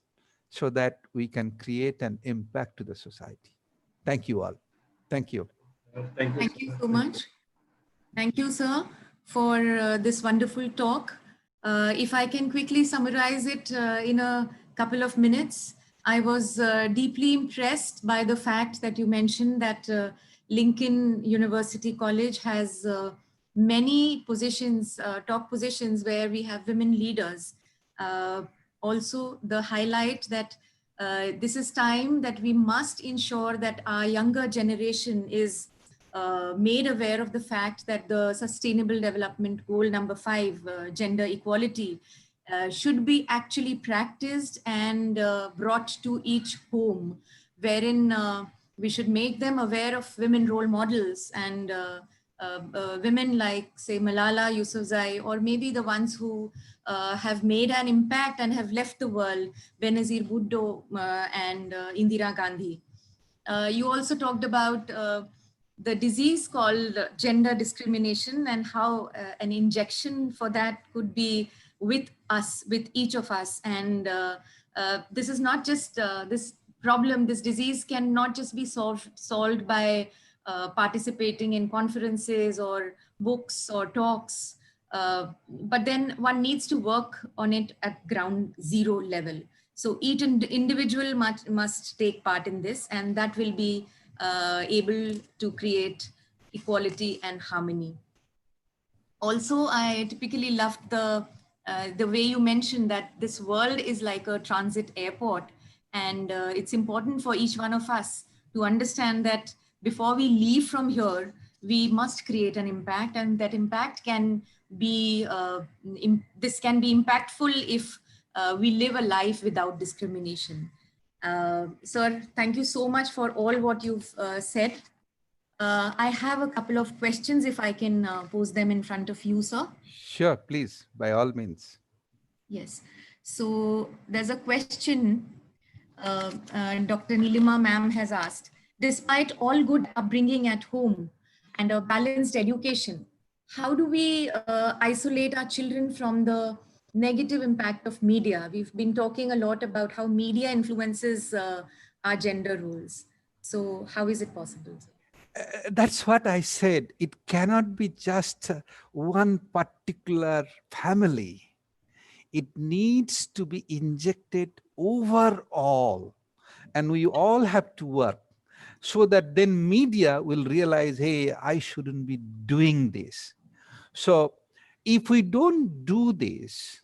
so that we can create an impact to the society. Thank you all. Thank you. Thank you so much. Thank you, sir, for this wonderful talk. If I can quickly summarize it in a couple of minutes, I was deeply impressed by the fact that you mentioned that Lincoln University College has many positions, top positions where we have women leaders. Also, the highlight that this is time that we must ensure that our younger generation is made aware of the fact that the Sustainable Development Goal number 5, gender equality, should be actually practiced and brought to each home, wherein we should make them aware of women role models and women like, say, Malala Yousafzai, or maybe the ones who have made an impact and have left the world, Benazir Bhutto and Indira Gandhi. You also talked about the disease called gender discrimination and how an injection for that could be with us, with each of us. And this is not just this problem, this disease can not just be solved by participating in conferences or books or talks, but then one needs to work on it at ground zero level. So each individual must take part in this, and that will be able to create equality and harmony. Also, I typically loved the way you mentioned that this world is like a transit airport, and it's important for each one of us to understand that before we leave from here, we must create an impact, and that impact can be this can be impactful if we live a life without discrimination. Sir, thank you so much for all what you've said. I have a couple of questions if I can pose them in front of you, sir. Sure, please, by all means. Yes. So there's a question Dr. Nilima ma'am has asked. Despite all good upbringing at home and a balanced education, how do we isolate our children from the negative impact of media? We've been talking a lot about how media influences our gender roles. So how is it possible, sir? That's what I said. It cannot be just one particular family. It needs to be injected overall, and we all have to work so that then media will realize, hey, I shouldn't be doing this. So if we don't do this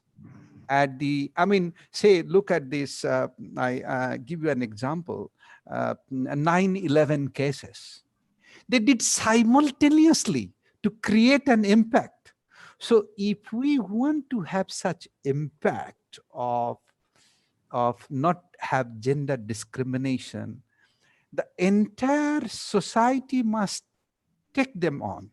at the, I mean, say, look at this, I give you an example, 9/11 cases. They did simultaneously to create an impact. So if we want to have such impact of not have gender discrimination, the entire society must take them on.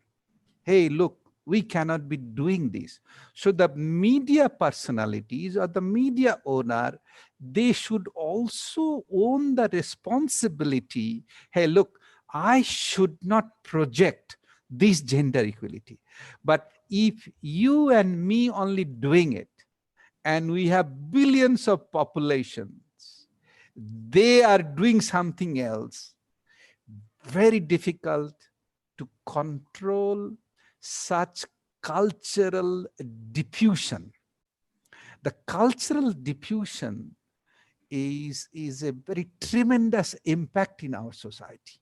Hey, look, we cannot be doing this. So the media personalities or the media owner, they should also own the responsibility. Hey, look, I should not project this gender equality. But if you and me only doing it, and we have billions of populations, they are doing something else, very difficult to control such cultural diffusion. The cultural diffusion is a very tremendous impact in our society.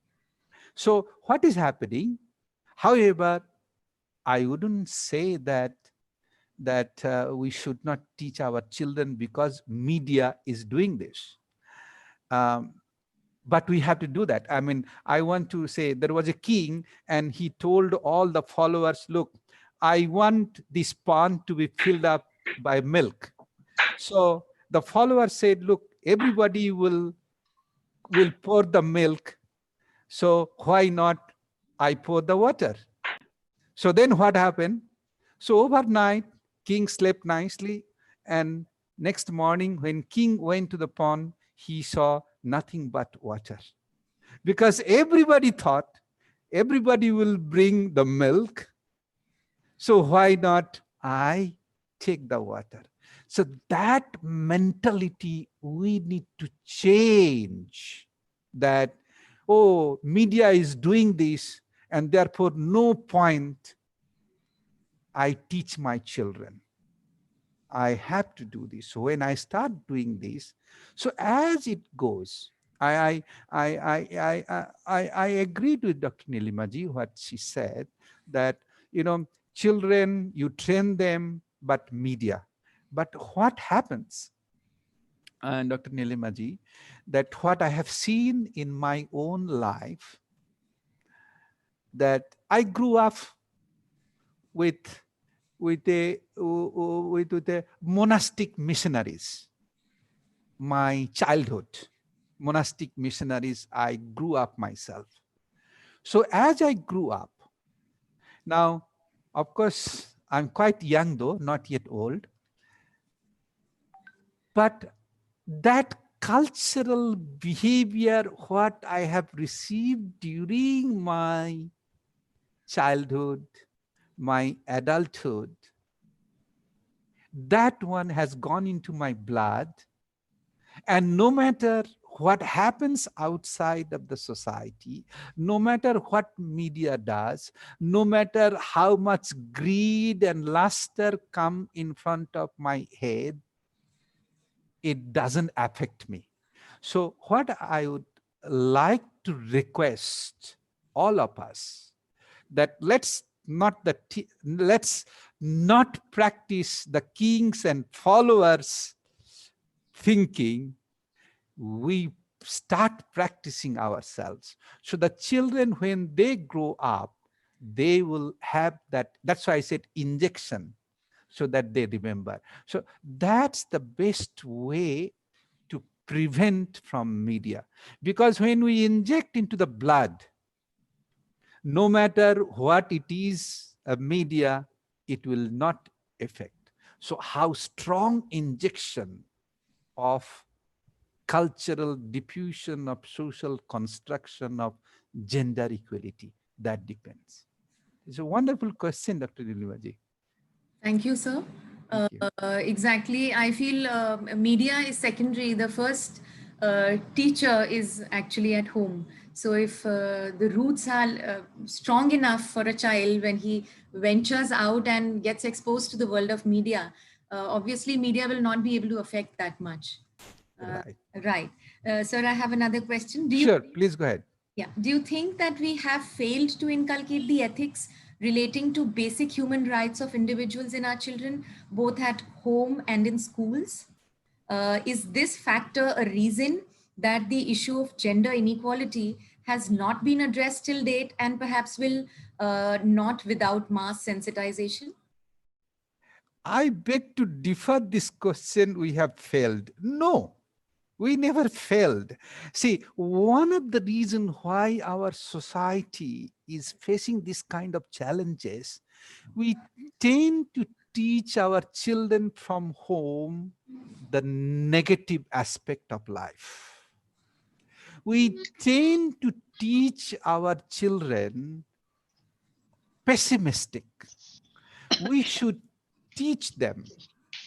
So what is happening? However, I wouldn't say that we should not teach our children because media is doing this. But we have to do that. I mean, I want to say there was a king and he told all the followers, look, I want this pond to be filled up by milk. So the followers said, look, everybody will pour the milk. So why not I pour the water? So then what happened? So overnight, king slept nicely. And next morning, when king went to the pond, he saw nothing but water. Because everybody thought everybody will bring the milk. So why not I take the water? So that mentality we need to change. That, oh, media is doing this, and therefore no point I teach my children. I have to do this. So when I start doing this, so as it goes, I agreed with Dr. Nilimaji what she said, that children, you train them, but media. But what happens, and Dr. Nilimaji, that what I have seen in my own life, that I grew up with the monastic missionaries. My childhood, monastic missionaries, I grew up myself. So as I grew up, now, of course, I'm quite young though, not yet old, but that cultural behavior, what I have received during my childhood, my adulthood, that one has gone into my blood. And no matter what happens outside of the society, no matter what media does, no matter how much greed and luster come in front of my head, it doesn't affect me. So what I would like to request all of us, that let's let's not practice the kings and followers thinking. We start practicing ourselves. So the children, when they grow up, they will have that. That's why I said injection, so that they remember. So that's the best way to prevent from media. Because when we inject into the blood, no matter what it is, a media, it will not affect. So how strong injection of cultural diffusion of social construction of gender equality, that depends. It's a wonderful question, Dr. Nilimaji. Thank you, sir. Exactly. I feel media is secondary. The first teacher is actually at home. So if the roots are strong enough for a child when he ventures out and gets exposed to the world of media, obviously media will not be able to affect that much. Right. Sir, I have another question. Sure, please go ahead. Yeah. Do you think that we have failed to inculcate the ethics relating to basic human rights of individuals in our children, both at home and in schools? Is this factor a reason that the issue of gender inequality has not been addressed till date and perhaps will not without mass sensitization? I beg to differ this question. We have failed. No, we never failed. See, one of the reasons why our society is facing this kind of challenges, we tend to teach our children from home the negative aspect of life. We tend to teach our children pessimistic. We should teach them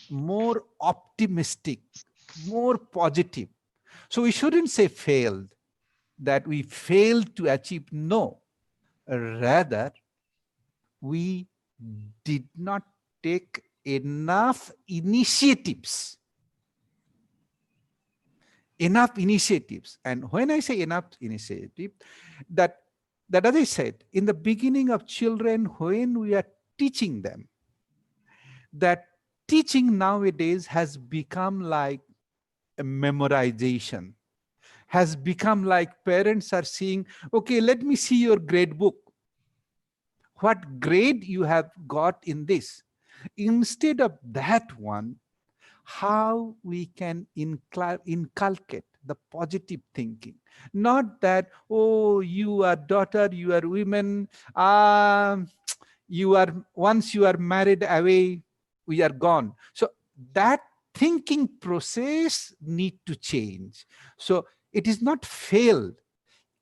more optimistic, more positive. So we shouldn't say failed, that we failed to achieve. No, rather, we did not take enough initiatives. Enough initiatives. And when I say enough initiative, that as I said, in the beginning of children, when we are teaching them, that teaching nowadays has become like a memorization, has become like parents are saying, okay, let me see your grade book. What grade you have got in this? Instead of that one, how we can inculcate the positive thinking. Not that, oh, you are daughter, you are women, you are, once you are married away, we are gone. So that thinking process need to change. So it is not failed.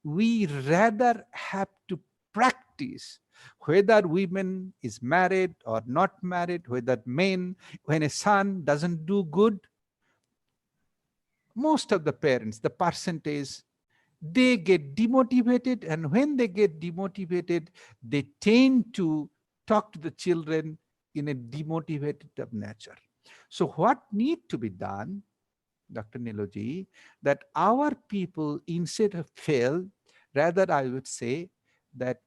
We rather have to practice, whether women is married or not married, whether men, when a son doesn't do good, most of the parents, the percentage, they get demotivated, and when they get demotivated, they tend to talk to the children in a demotivated of nature. So what need to be done, Dr. Niloji, that our people, instead of fail, rather I would say that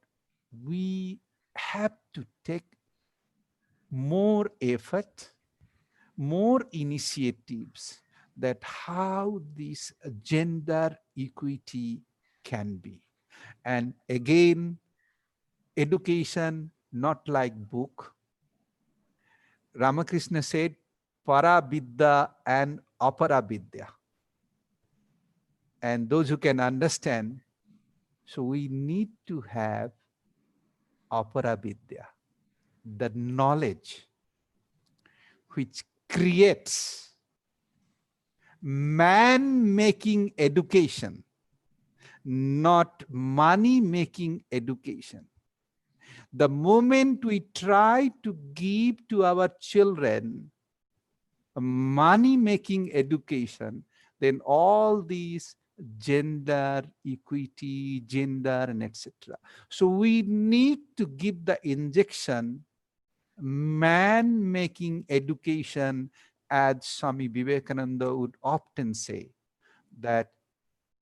we have to take more effort, more initiatives, that how this gender equity can be. And again, education, not like book. Ramakrishna said, Paravidya and Aparavidya. And those who can understand, so we need to have Aparavidya, the knowledge which creates man-making education, not money-making education. The moment we try to give to our children a money-making education, then all these gender equity, gender, and etc. So we need to give the injection man-making education, as Swami Vivekananda would often say, that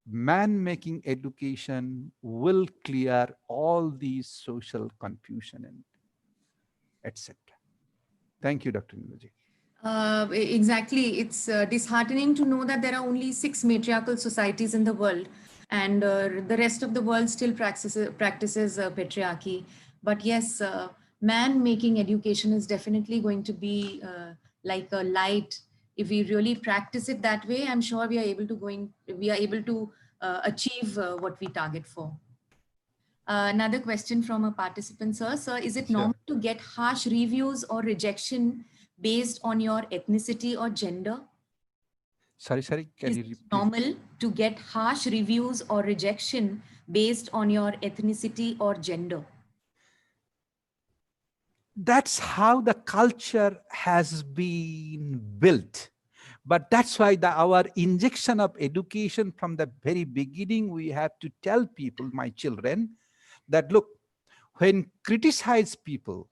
man-making education will clear all these social confusion and etc. Thank you, Dr. Nilaji. Exactly. It's disheartening to know that there are only 6 matriarchal societies in the world, and the rest of the world still practices patriarchy. But yes, man making education is definitely going to be like a light. If we really practice it that way, I'm sure we are able to achieve what we target for. Another question from a participant, sir. Sir, is it normal to get harsh reviews or rejection based on your ethnicity or gender? Sorry, can you repeat? Is it normal to get harsh reviews or rejection based on your ethnicity or gender? That's how the culture has been built. But that's why our injection of education from the very beginning, we have to tell people, my children, that look, when criticize people,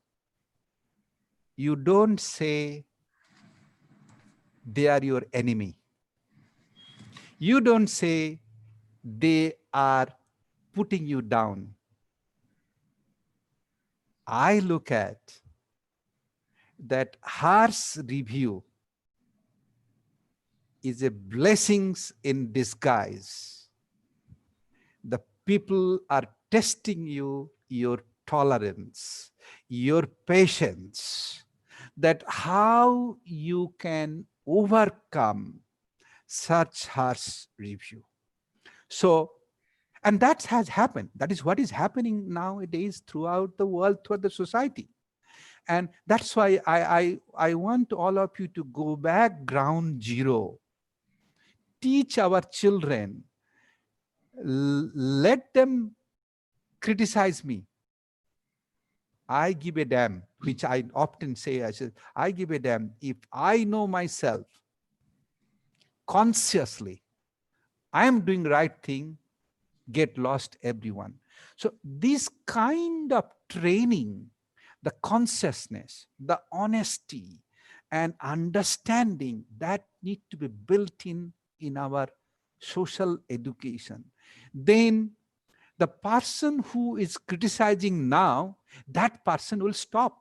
you don't say they are your enemy. You don't say they are putting you down. I look at that harsh review is a blessings in disguise. The people are testing you, your tolerance, your patience, that how you can overcome such harsh review. So, and that has happened. That is what is happening nowadays throughout the world, throughout the society. And that's why I want all of you to go back ground zero. Teach our children. Let them criticize me. I give a damn, which I often say, I give a damn if I know myself consciously, I am doing right thing, get lost everyone. So this kind of training, the consciousness, the honesty and understanding, that need to be built in our social education. Then the person who is criticizing now, that person will stop.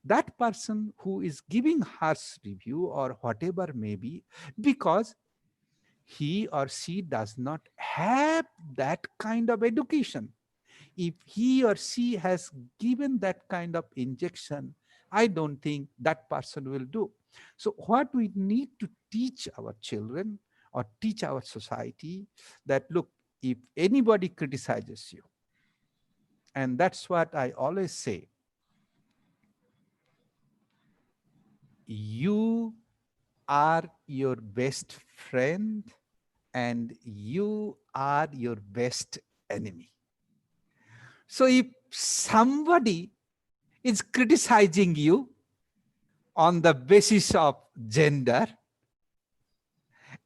That person who is giving harsh review or whatever may be, because he or she does not have that kind of education. If he or she has given that kind of injection, I don't think that person will do. So what we need to teach our children or teach our society, that look, if anybody criticizes you, and that's what I always say, you are your best friend and you are your best enemy. So if somebody is criticizing you on the basis of gender,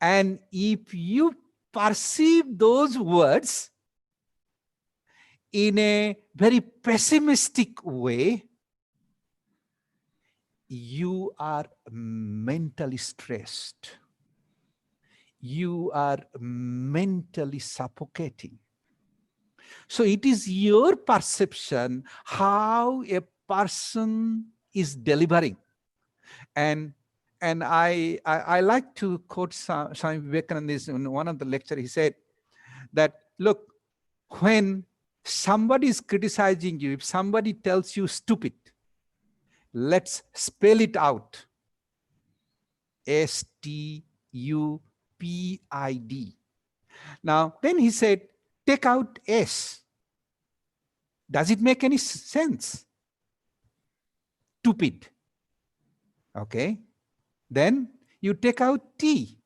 and if you perceive those words in a very pessimistic way, you are mentally stressed. You are mentally suffocating. So it is your perception how a person is delivering. And I like to quote Swami Vivekananda in one of the lectures. He said that, look, when somebody is criticizing you, if somebody tells you stupid, let's spell it out. STUPID. Now, then he said, take out S. Does it make any sense? Stupid. Okay. Then you take out T.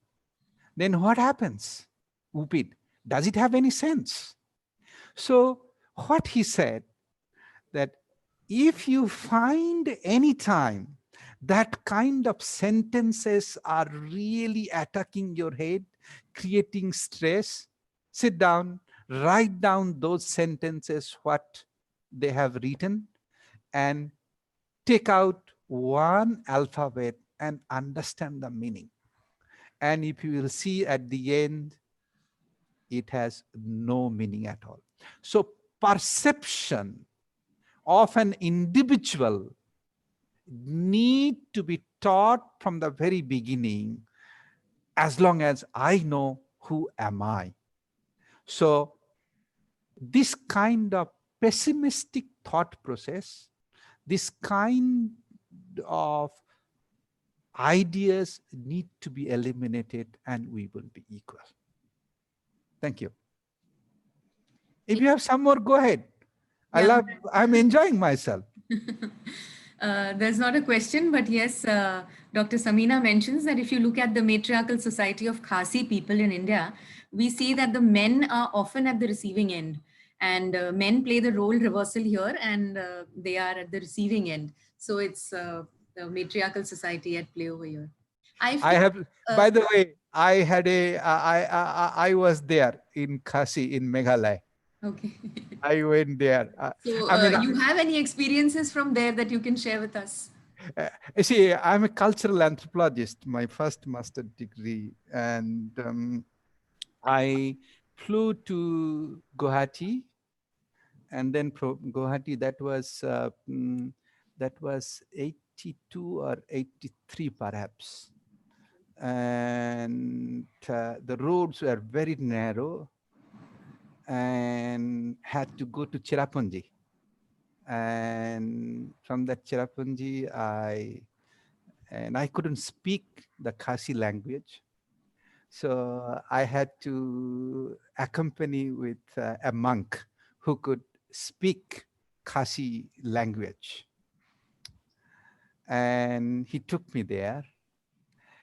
Then what happens? Upid. Does it have any sense? So what he said, that if you find any time that kind of sentences are really attacking your head, creating stress, sit down, write down those sentences, what they have written, and take out one alphabet and understand the meaning. And if you will see at the end, it has no meaning at all. So perception of an individual need to be taught from the very beginning, as long as I know who am I. So this kind of pessimistic thought process, this kind of ideas need to be eliminated, and we will be equal. Thank you. If you have some more, go ahead. Yeah. I'm enjoying myself. There's not a question, but yes, Dr. Samina mentions that if you look at the matriarchal society of Khasi people in India, we see that the men are often at the receiving end, and men play the role reversal here, and they are at the receiving end. So it's the matriarchal society at play over here. I have, by the way, I was there in Khasi in Meghalaya. Okay. I went there. So I mean, you have any experiences from there that you can share with us? See, I'm a cultural anthropologist, my first master degree, and I flew to Guwahati, and then from Guwahati, that was 82 or 83 perhaps, and the roads were very narrow, and had to go to Cherrapunji. And from that Cherrapunji, I couldn't speak the Khasi language. So I had to accompany with a monk who could speak Khasi language. And he took me there.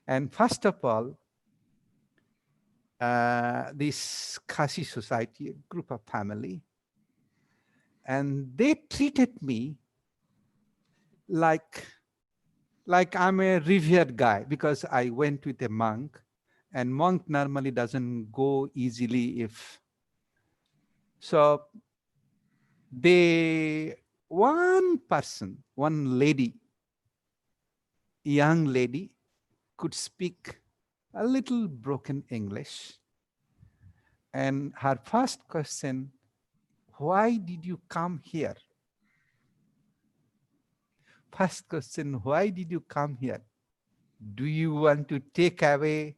And first of all, this Khasi society, a group of family, and they treated me like I'm a revered guy, because I went with a monk, and monk normally doesn't go easily if. So one lady, young lady, could speak a little broken English. And her first question, why did you come here? First question, why did you come here? Do you want to take away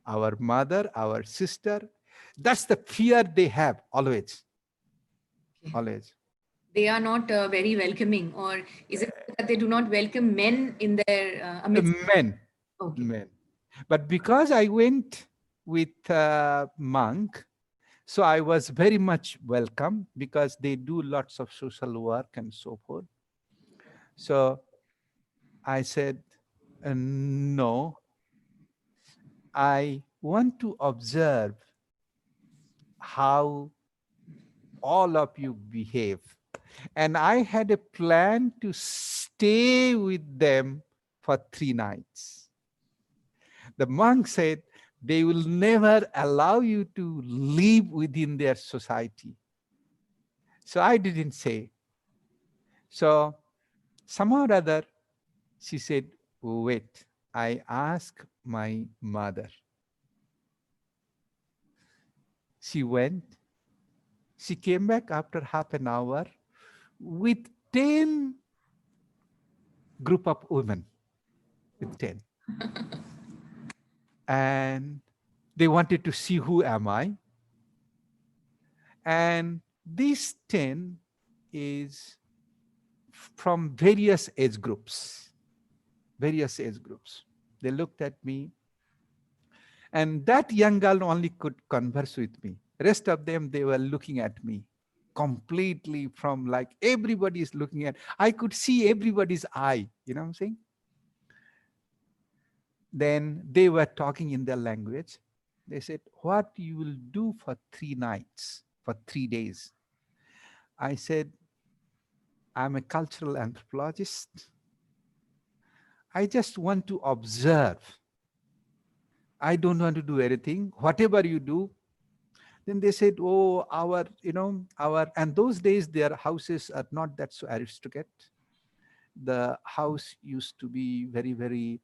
our mother, our sister? That's the fear they have always. Okay. Always. They are not very welcoming, or is it that they do not welcome men in their amidst? Men. Okay. Men. But because I went with a monk, so I was very much welcome, because they do lots of social work and so forth. So I said, no, I want to observe how all of you behave. And I had a plan to stay with them for 3 nights. The monk said, they will never allow you to live within their society. So I didn't say. So somehow or other, she said, wait, I asked my mother. She went. She came back after half an hour with 10 group of women, with 10. And they wanted to see who am I. And these 10 is from various age groups. Various age groups. They looked at me. And that young girl only could converse with me. Rest of them, they were looking at me completely, from like everybody is looking at. I could see everybody's eye, you know what I'm saying? Then they were talking in their language. They said, what you will do for 3 nights, for 3 days? I said, I'm a cultural anthropologist. I just want to observe. I don't want to do anything. Whatever you do. Then they said, oh, and those days their houses are not that so aristocratic. The house used to be very, very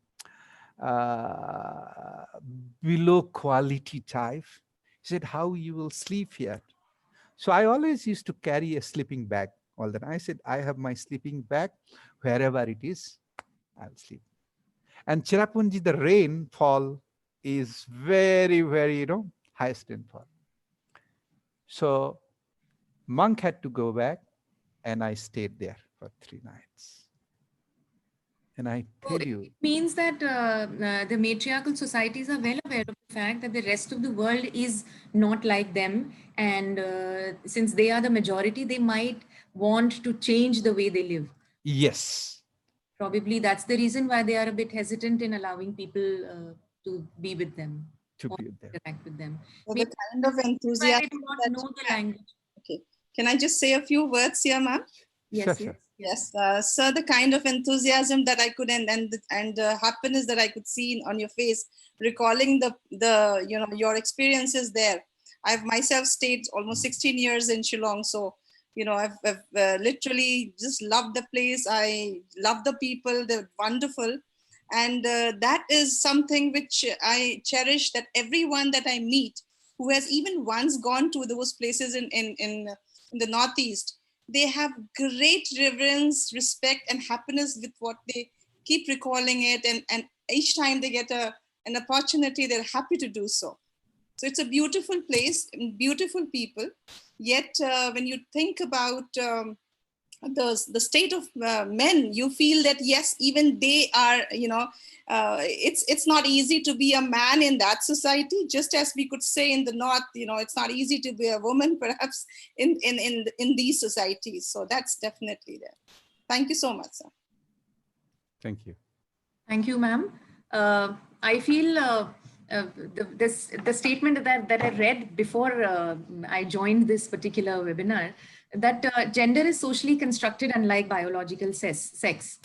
below quality type. He said, how you will sleep here? So I always used to carry a sleeping bag all the time. I said, I have my sleeping bag. wherever it is, I'll sleep. And Cherrapunji, the rainfall is very, very, highest rainfall. So monk had to go back, and I stayed there for 3 nights. And I tell you, it means that the matriarchal societies are well aware of the fact that the rest of the world is not like them. And since they are the majority, they might want to change the way they live. yes. Probably that's the reason why they are a bit hesitant in allowing people to be with them, to be with them, interact with them. So the kind of enthusiasm they do not know the language. Okay. Can I just say a few words here, ma'am? Yes, sure. Yes, sir, the kind of enthusiasm that I could and happiness that I could see on your face, recalling the your experiences there. I've myself stayed almost 16 years in Shillong, so I've literally just loved the place. I love the people; they're wonderful, and that is something which I cherish. That everyone that I meet who has even once gone to those places in the Northeast, they have great reverence, respect, and happiness with what they keep recalling it. And each time they get an opportunity, they're happy to do so. So it's a beautiful place, beautiful people. Yet when you think about the state of men, you feel that yes, even they are, it's not easy to be a man in that society, just as we could say in the North, it's not easy to be a woman perhaps in these societies. So that's definitely there. Thank you so much, sir. Thank you. Thank you, ma'am. I feel the statement that I read before I joined this particular webinar, that gender is socially constructed unlike biological sex.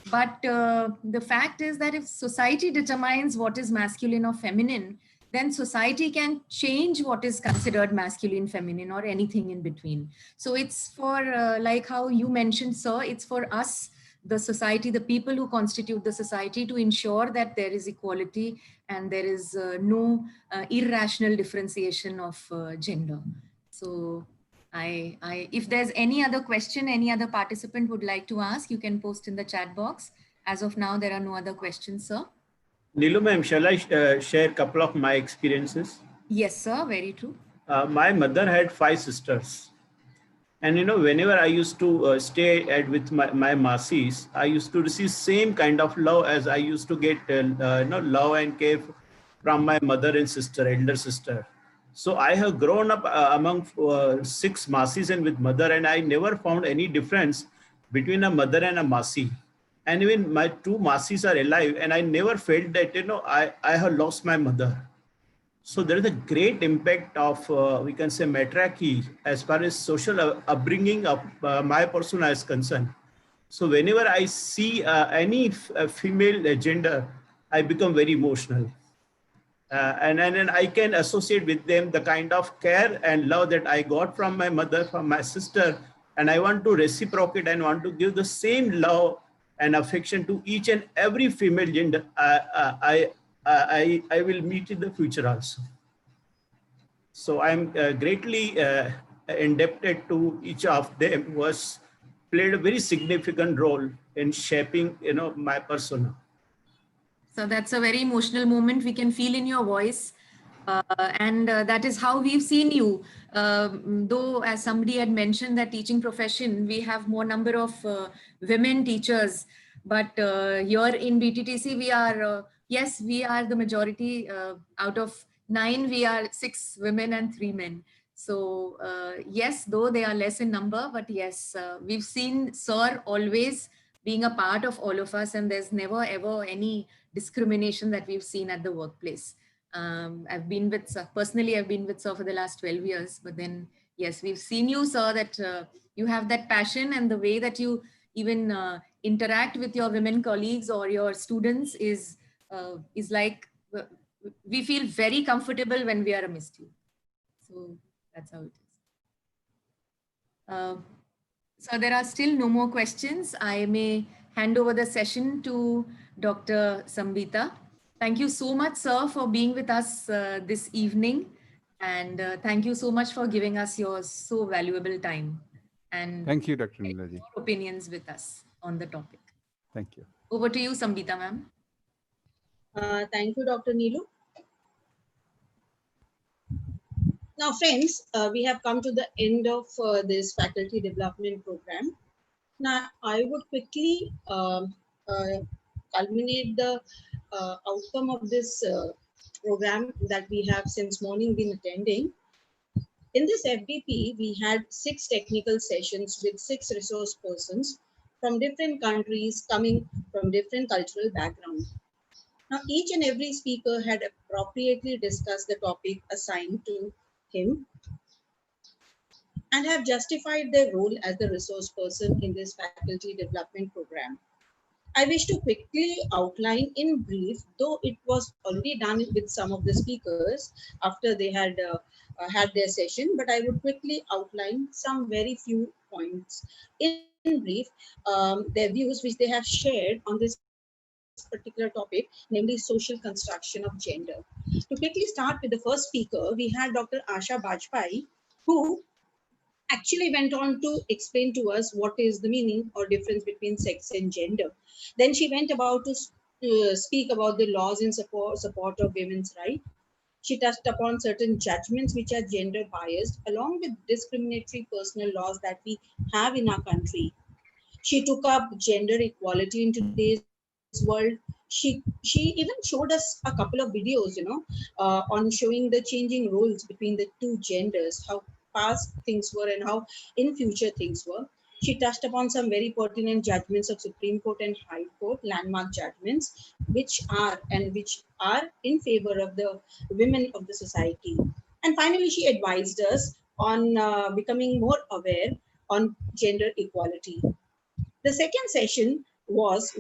But the fact is that if society determines what is masculine or feminine, then society can change what is considered masculine, feminine, or anything in between. So it's for, like how you mentioned, sir, it's for us, the society, the people who constitute the society, to ensure that there is equality and there is no irrational differentiation of gender. So if there's any other question, any other participant would like to ask, you can post in the chat box. As of now, there are no other questions, sir. Nilu ma'am, shall I share a couple of my experiences? Yes, sir, very true. My mother had 5 sisters. And whenever I used to stay with my masis, I used to receive same kind of love as I used to get love and care from my mother and sister, elder sister. So I have grown up among 6 masis and with mother, and I never found any difference between a mother and a masi. And even my 2 masis are alive, and I never felt that I have lost my mother. So there is a great impact of, we can say, matriarchy as far as social upbringing of my person is concerned. So whenever I see any female gender, I become very emotional. And I can associate with them the kind of care and love that I got from my mother, from my sister. And I want to reciprocate and want to give the same love and affection to each and every female gender I will meet in the future also. So I'm greatly indebted to each of them who has played a very significant role in shaping, my persona. So that's a very emotional moment we can feel in your voice. And that is how we've seen you. Though, as somebody had mentioned, that teaching profession, we have more number of women teachers. But here in BTTC, we are, yes, we are the majority. Out of 9, we are 6 women and 3 men. So yes, though they are less in number, but yes, we've seen Sir always being a part of all of us, and there's never ever any discrimination that we've seen at the workplace. I've been with Sir, personally, I've been with Sir for the last 12 years, but then yes, we've seen you, Sir, that you have that passion, and the way that you even interact with your women colleagues or your students is like, we feel very comfortable when we are amidst you. So that's how it is. So there are still no more questions. I may hand over the session to Dr. Sambita. Thank you so much, sir, for being with us this evening. And thank you so much for giving us your so valuable time. And thank you, Dr. Nilaji. Opinions with us on the topic. Thank you. Over to you, Sambita ma'am. Thank you, Dr. Neelu. Now, friends, we have come to the end of this faculty development program. Now, I would quickly culminate the outcome of this program that we have since morning been attending. In this FDP, we had 6 technical sessions with 6 resource persons from different countries coming from different cultural backgrounds. Now, each and every speaker had appropriately discussed the topic assigned to him and have justified their role as the resource person in this faculty development program. I wish to quickly outline in brief, though it was already done with some of the speakers after they had had their session, but I would quickly outline some very few points in brief, their views which they have shared on this particular topic, namely social construction of gender. To quickly start with the first speaker, we had Dr. Asha Bajpai, who actually went on to explain to us what is the meaning or difference between sex and gender. Then she went about to speak about the laws in support of women's rights. She touched upon certain judgments which are gender biased, along with discriminatory personal laws that we have in our country. She took up gender equality in today's world. She even showed us a couple of videos, on showing the changing roles between the two genders, how past things were and how in future things were. She touched upon some very pertinent judgments of Supreme Court and High Court, landmark judgments, which are in favor of the women of the society. And finally, she advised us on becoming more aware on gender equality. The second session was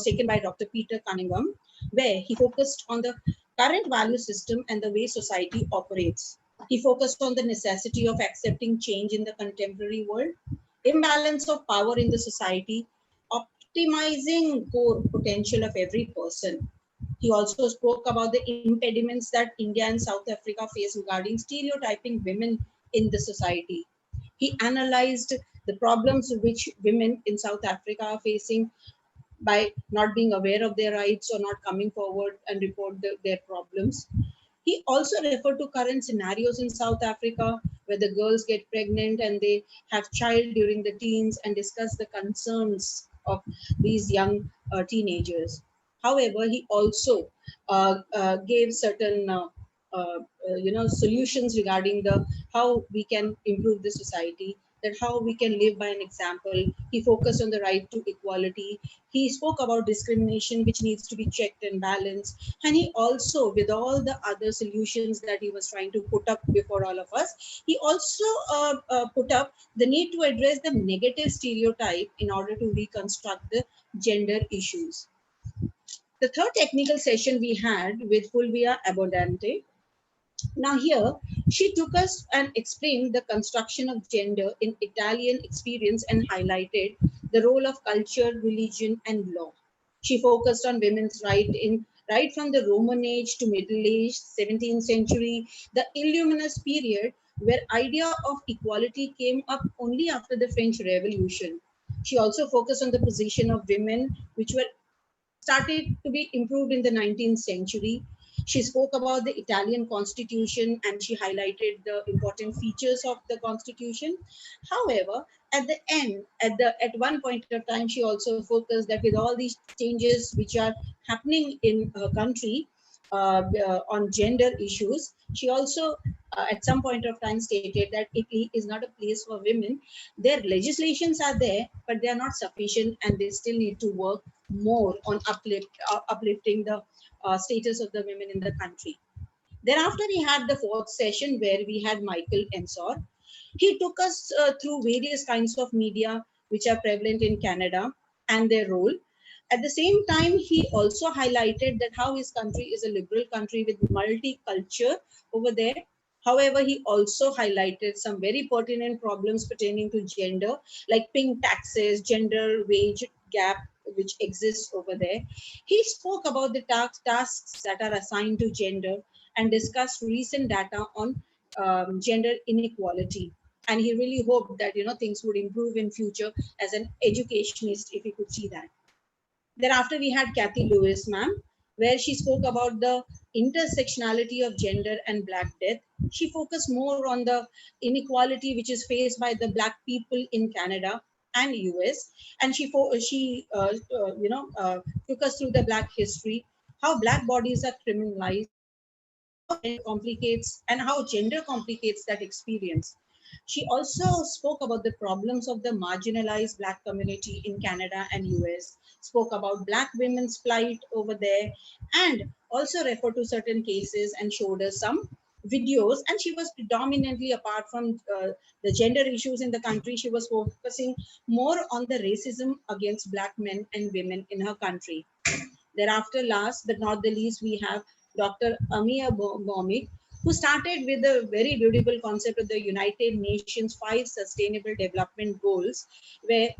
taken by Dr. Peter Cunningham, where he focused on the current value system and the way society operates. He focused on the necessity of accepting change in the contemporary world, imbalance of power in the society, optimizing core potential of every person. He also spoke about the impediments that India and South Africa face regarding stereotyping women in the society. He analyzed the problems which women in South Africa are facing by not being aware of their rights or not coming forward and report their problems. He also referred to current scenarios in South Africa where the girls get pregnant and they have child during the teens and discuss the concerns of these young teenagers. However, he also gave certain solutions regarding the how we can improve the society, that how we can live by an example. He focused on the right to equality. He spoke about discrimination which needs to be checked and balanced, and he also, with all the other solutions that he was trying to put up before all of us, he also put up the need to address the negative stereotype in order to reconstruct the gender issues. The third technical session we had with Fulvia Abondante. Now here, she took us and explained the construction of gender in Italian experience and highlighted the role of culture, religion, and law. She focused on women's right from the Roman age to Middle Age, 17th century, the Illuminous period, where idea of equality came up only after the French Revolution. She also focused on the position of women, which were started to be improved in the 19th century. She spoke about the Italian constitution and she highlighted the important features of the constitution. However, at the end, at one point of time, she also focused that with all these changes which are happening in her country on gender issues, she also at some point of time stated that Italy is not a place for women. Their legislations are there, but they are not sufficient and they still need to work more on uplifting the status of the women in the country. Thereafter, we had the fourth session where we had Michael Ensor. He took us through various kinds of media which are prevalent in Canada and their role. At the same time, he also highlighted that how his country is a liberal country with multicultural over there. However, he also highlighted some very pertinent problems pertaining to gender, like pink taxes, gender wage gap, which exists over there. He spoke about the tasks that are assigned to gender and discussed recent data on gender inequality. And he really hoped that, things would improve in future as an educationist, if he could see that. Thereafter, we had Kathy Lewis, ma'am, where she spoke about the intersectionality of gender and Black death. She focused more on the inequality which is faced by the Black people in Canada and US, and she took us through the Black history, how Black bodies are criminalized, how gender complicates that experience. She also spoke about the problems of the marginalized Black community in Canada and US, spoke about Black women's plight over there, and also referred to certain cases and showed us some videos. And she was predominantly, apart from the gender issues in the country, she was focusing more on the racism against Black men and women in her country. Thereafter, last but not the least, we have Dr. Amia Bhomik, who started with a very beautiful concept of the United Nations 5 Sustainable Development Goals, where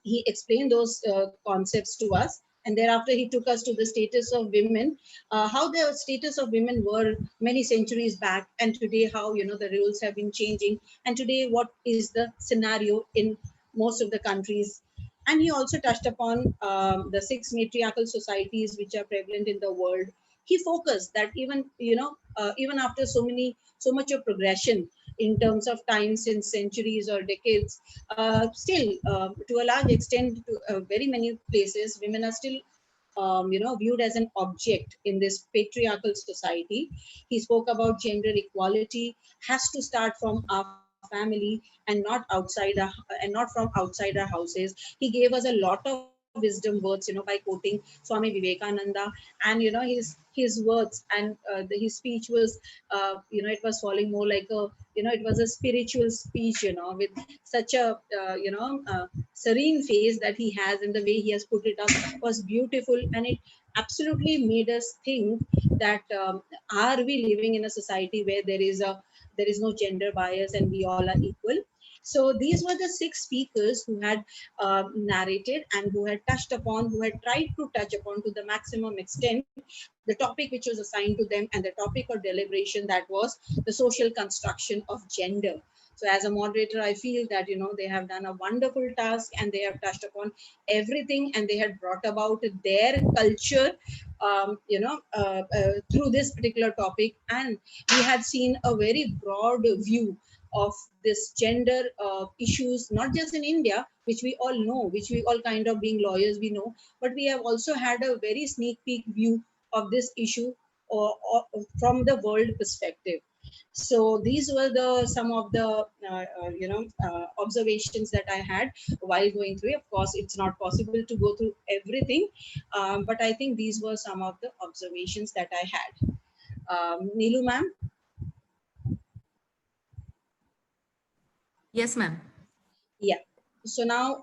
he explained those concepts to us. And thereafter, he took us to the status of women, how the status of women were many centuries back, and today how, the rules have been changing, and today what is the scenario in most of the countries. And he also touched upon the 6 matriarchal societies which are prevalent in the world. He focused that even, even after so much of progression in terms of time since centuries or decades, still, to a large extent, to very many places, women are still viewed as an object in this patriarchal society. He spoke about gender equality has to start from our family and not from outside our houses. He gave us a lot of wisdom words, by quoting Swami Vivekananda, and his words and his speech was, it was falling more like a, it was a spiritual speech, with such a serene face that he has, and the way he has put it up was beautiful, and it absolutely made us think that are we living in a society where there is no gender bias and we all are equal. So these were the 6 speakers who had narrated and who had tried to touch upon to the maximum extent the topic which was assigned to them, and the topic of deliberation, that was the social construction of gender. So as a moderator, I feel that, they have done a wonderful task, and they have touched upon everything, and they had brought about their culture, through this particular topic. And we had seen a very broad view of this gender issues, not just in India, which we all know, which we all kind of, being lawyers, we know, but we have also had a very sneak peek view of this issue or from the world perspective. So these were some of the observations that I had while going through. Of course, it's not possible to go through everything, but I think these were some of the observations that I had. Neelu ma'am. Yes, ma'am. Yeah. So now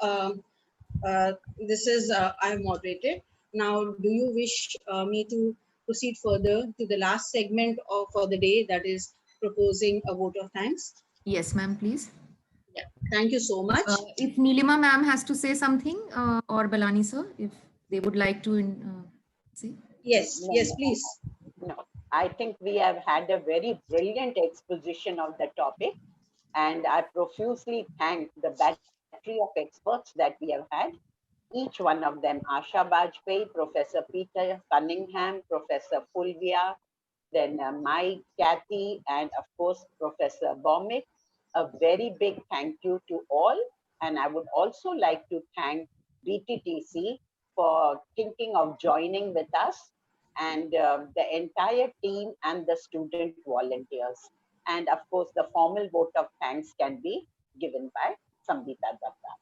this is I have moderated. Now, do you wish me to proceed further to the last segment for the day, that is proposing a vote of thanks? Yes, ma'am, please. Yeah. Thank you so much. If Nilima ma'am has to say something, or Balani sir, if they would like to see. Yes, yes, please. No, I think we have had a very brilliant exposition of the topic, and I profusely thank the battery of experts that we have had. Each one of them, Asha Bajpai, Professor Peter Cunningham, Professor Fulvia, then Mike, Kathy, and of course, Professor Bhomik. A very big thank you to all. And I would also like to thank BTTC for thinking of joining with us, and the entire team and the student volunteers. And of course, the formal vote of thanks can be given by Sambita Datta.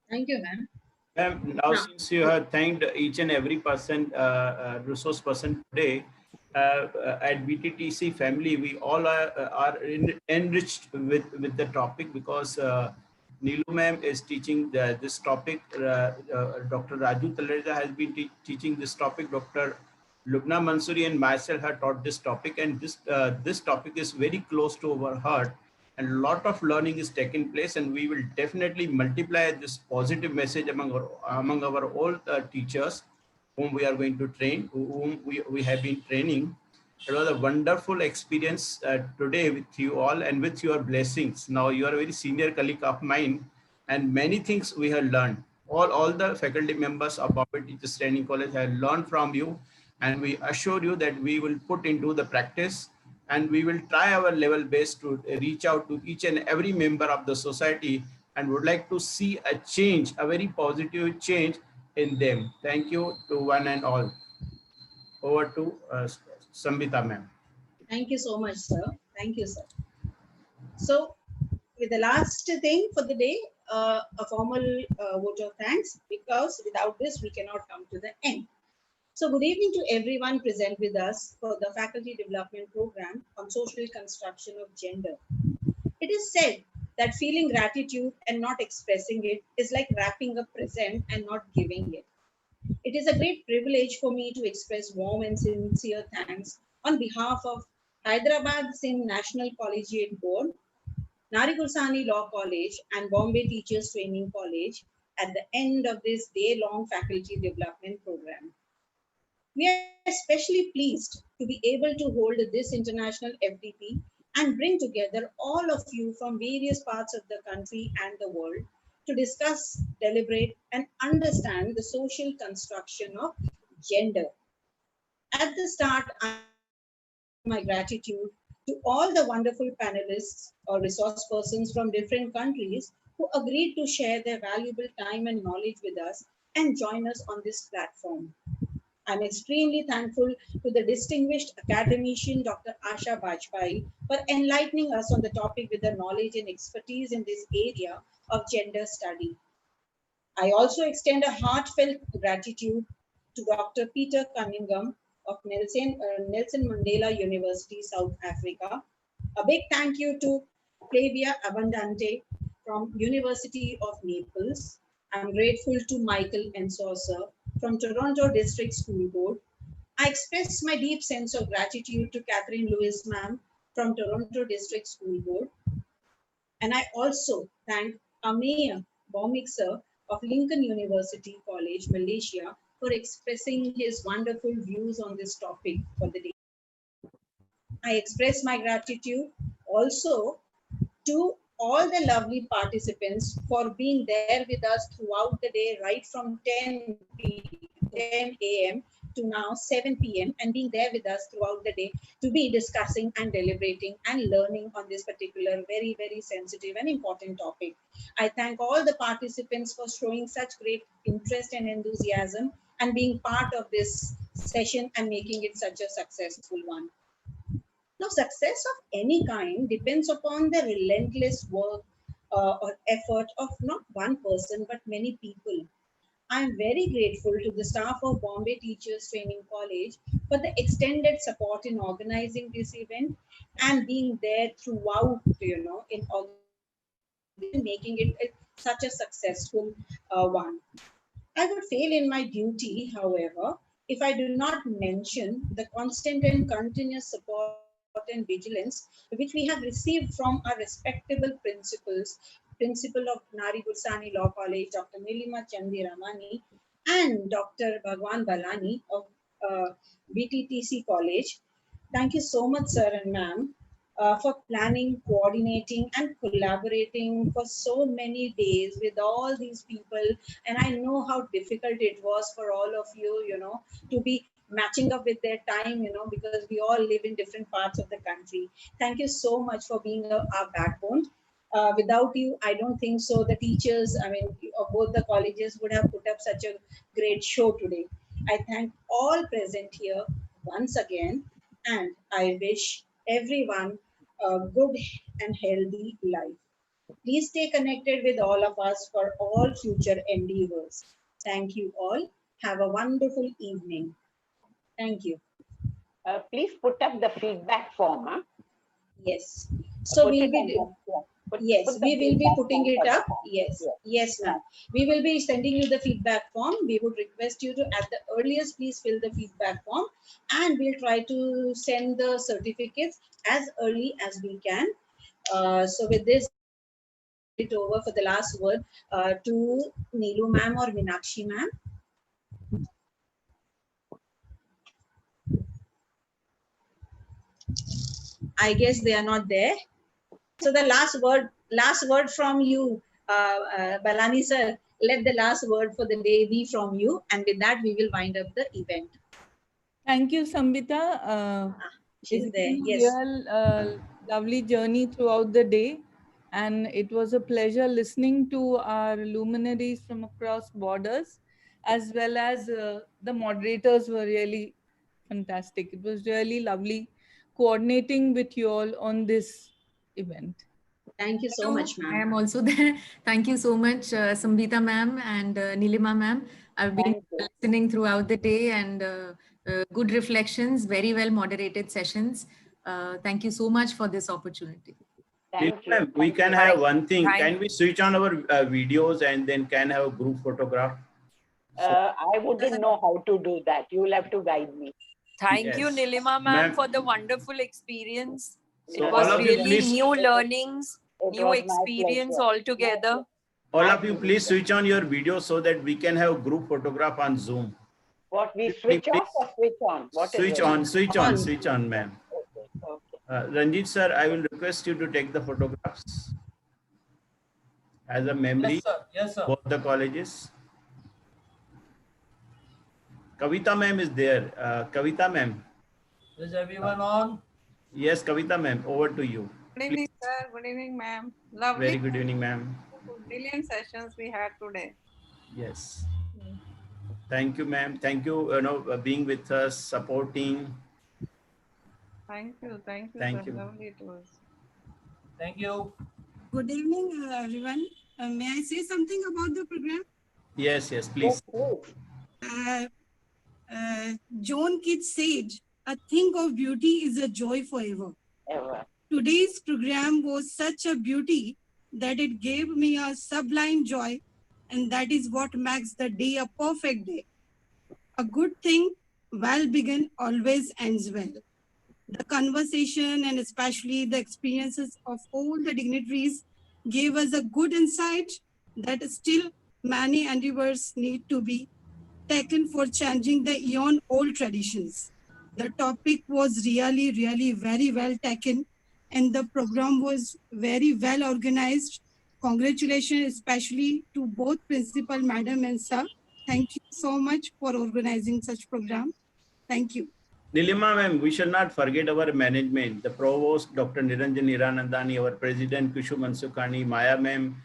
Thank you, ma'am. Now, since you have thanked each and every person, resource person today, at BTTC family, we all are enriched with the topic, because Neelu ma'am is teaching this topic. Dr. Raju Talreja has been teaching this topic. Dr. Lubna Mansoori and myself have taught this topic, and this topic is very close to our heart. And a lot of learning is taking place, and we will definitely multiply this positive message among our all teachers whom we are going to train, whom we have been training. It was a wonderful experience today with you all and with your blessings. Now you are a very senior colleague of mine, and many things we have learned. All the faculty members of Bombay Teachers Training College have learned from you, and we assure you that we will put into the practice, and we will try our level best to reach out to each and every member of the society, and would like to see a change, a very positive change in them. Thank you to one and all. Over to Sambita ma'am. Thank you so much, sir. Thank you, sir. So, with the last thing for the day, a formal vote of thanks, because without this, we cannot come to the end. So, good evening to everyone present with us for the Faculty Development Program on Social Construction of Gender. It is said that feeling gratitude and not expressing it is like wrapping a present and not giving it. It is a great privilege for me to express warm and sincere thanks on behalf of Hyderabad Sindh National Collegiate Board, Nari Gursani Law College, and Bombay Teachers Training College at the end of this day-long faculty development program. We are especially pleased to be able to hold this international FDP and bring together all of you from various parts of the country and the world to discuss, deliberate, and understand the social construction of gender. At the start, I would like to extend my gratitude to all the wonderful panelists or resource persons from different countries who agreed to share their valuable time and knowledge with us and join us on this platform. I'm extremely thankful to the distinguished academician Dr. Asha Bajpai for enlightening us on the topic with her knowledge and expertise in this area of gender study. I also extend a heartfelt gratitude to Dr. Peter Cunningham of Nelson Mandela University, South Africa. A big thank you to Flavia Abundante from University of Naples. I'm grateful to Michael Ensaucer from Toronto District School Board. I express my deep sense of gratitude to Catherine Lewis ma'am from Toronto District School Board. And I also thank Amir Bomik sir of Lincoln University College, Malaysia, for expressing his wonderful views on this topic for the day. I express my gratitude also to all the lovely participants for being there with us throughout the day, right from 10 a.m. to now 7 p.m. and being there with us throughout the day to be discussing and deliberating and learning on this particular very, very sensitive and important topic. I thank all the participants for showing such great interest and enthusiasm and being part of this session and making it such a successful one. Now, success of any kind depends upon the relentless work or effort of not one person, but many people. I am very grateful to the staff of Bombay Teachers Training College for the extended support in organizing this event and being there throughout, in making it such a successful one. I would fail in my duty, however, if I do not mention the constant and continuous support and vigilance which we have received from our respectable principals, Principal of Nari Gursani Law College, Dr. Nilima Chandi Ramani, and Dr. Bhagwan Balani of BTTC College. Thank you so much, sir and ma'am, for planning, coordinating, and collaborating for so many days with all these people. And I know how difficult it was for all of you, to be matching up with their time, because we all live in different parts of the country. Thank you so much for being our backbone. Without you, I don't think so. The teachers, of both the colleges would have put up such a great show today. I thank all present here once again, and I wish everyone a good and healthy life. Please stay connected with all of us for all future endeavors. Thank you all. Have a wonderful evening. Thank you. Please put up the feedback form. Huh? Yes. So we'll be we will be putting it up. Yes, yes, ma'am. We will be sending you the feedback form. We would request you to, at the earliest, please fill the feedback form, and we'll try to send the certificates as early as we can. So with this, it over for the last word to Neelu ma'am or Meenakshi ma'am. I guess they are not there. So the last word from you, Balani sir. Let the last word for the day be from you, and with that we will wind up the event. Thank you, Sambita. She's there. Been a Yes. real lovely journey throughout the day, and it was a pleasure listening to our luminaries from across borders, as well as the moderators were really fantastic. It was really lovely coordinating with you all on this event. Thank you so much, ma'am. I am also there. Thank you so much, Sambita ma'am and Nilima ma'am. I've been listening throughout the day and good reflections, very well moderated sessions. Thank you so much for this opportunity. Thank you. Ma'am, we can have one thing. Thank- Can we switch on our videos and then can have a group photograph? I wouldn't know how to do that. You will have to guide me. Thank you, Yes. Nilima ma'am, for the wonderful experience. So It all was of you really please- new learnings, It new was my experience pleasure. altogether. All of you please switch on your video so that we can have group photograph on Zoom. What, we switch off or switch on? What is Switch it? on, switch on, ma'am. Okay. Ranjit sir, I will request you to take the photographs as a memory. Yes, sir. Yes, sir. Both the colleges. Kavita ma'am is there. Kavita ma'am. Is everyone on? Yes, Kavita ma'am, over to you. Good evening, sir. Good evening, ma'am. Lovely. Very good evening, ma'am. Brilliant sessions we had today. Yes. Thank you, ma'am. Thank you, being with us, supporting. Thank you. Thank you, Thank sir. you. Lovely it was. Thank you. Good evening, everyone. May I say something about the program? Yes, yes, please. John Keats said, "A thing of beauty is a joy forever." Ever. Today's program was such a beauty that it gave me a sublime joy, and that is what makes the day a perfect day. A good thing, well begun, always ends well. The conversation and especially the experiences of all the dignitaries gave us a good insight that still many endeavors need to be taken for changing the eon-old traditions. The topic was really, really very well taken, and the program was very well organized. Congratulations, especially to both Principal Madam and Sir. Thank you so much for organizing such program. Thank you. Nilima ma'am, we shall not forget our management, the provost, Dr. Niranjan Hiranandani, our president, Kushu Mansukani, Maya ma'am,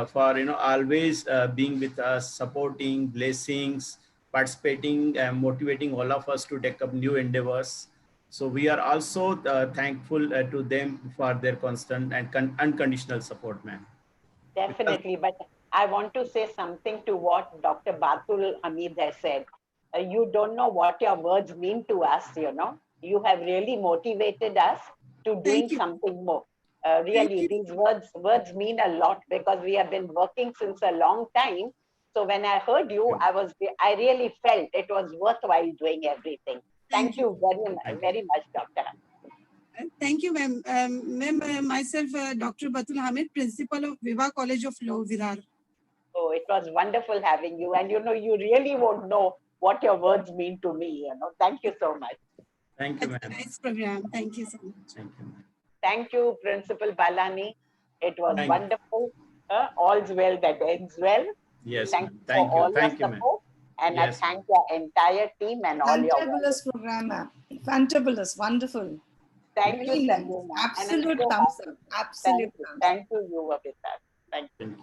for always being with us, supporting, blessings, participating, and motivating all of us to take up new endeavors. So we are also thankful to them for their constant and unconditional support, ma'am. Definitely, but I want to say something to what Dr. Batul Hamid has said. You don't know what your words mean to us, You have really motivated us to doing something more. Really, these words mean a lot because we have been working since a long time. So when I heard you, I really felt it was worthwhile doing everything. Thank you very much, Doctor. Thank you, ma'am. Ma'am, myself, Dr. Batul Hamid, Principal of Viva College of Law, Virar. Oh, it was wonderful having you. And, you really won't know what your words mean to me, Thank you so much. Thank you, ma'am. Nice program. Thank you so much. Thank you. Thank you, Principal Balani. It was Thank wonderful. All's well that ends well. Yes, thank ma'am. you for all your Thank you, ma'am. support. And Yes, I thank your entire team and all your Fantabulous program, ma'am. Fantabulous, wonderful. Thank Very you. nice. So much. Absolute And thumbs up. Absolute thumbs up. Thank you, you were with us. Thank you.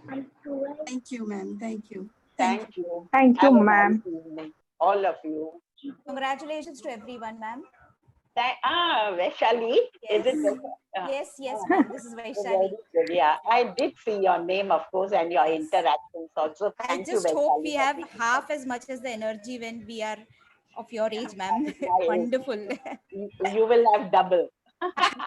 Thank you, ma'am. Thank you. Thank you. Thank you, Have a ma'am. nice evening, all of you. Congratulations to everyone, ma'am. Vaishali, Yes. is it? Yes, ma'am. This is Vaishali. Very good. Yeah, I did see your name, of course, and your interactions also. I Thank you, just hope Vaishali, we for have being half as much as the energy when we are of your age, ma'am. my age. Wonderful. You will have double.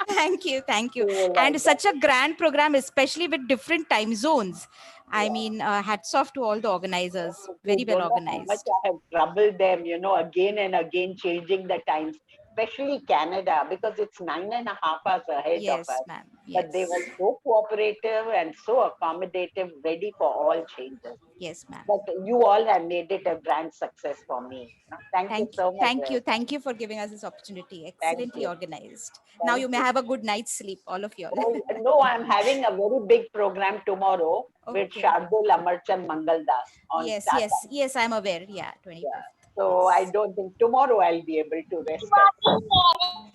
Thank you. You will have And such a grand program, especially with different time zones. I mean, hats off to all the organizers. You Very well don't know how much organized. I have troubled them, again and again, changing the times. especially Canada, because it's 9.5 hours ahead of Yes, us. ma'am. But they Yes. were so cooperative and so accommodative, ready for all changes. Yes, ma'am. But you all have made it a grand success for me. Thank you so much. Thank you. Thank you for giving us this opportunity. Excellently organized. Now Thank you may you. have a good night's sleep, all of you all. Oh, no, I'm having a very big program tomorrow with Okay. Shardul Amarchand Mangaldas on Yes, Tata. yes, I'm aware. Yeah, 25th. Yeah. So I don't think tomorrow I'll be able to rest.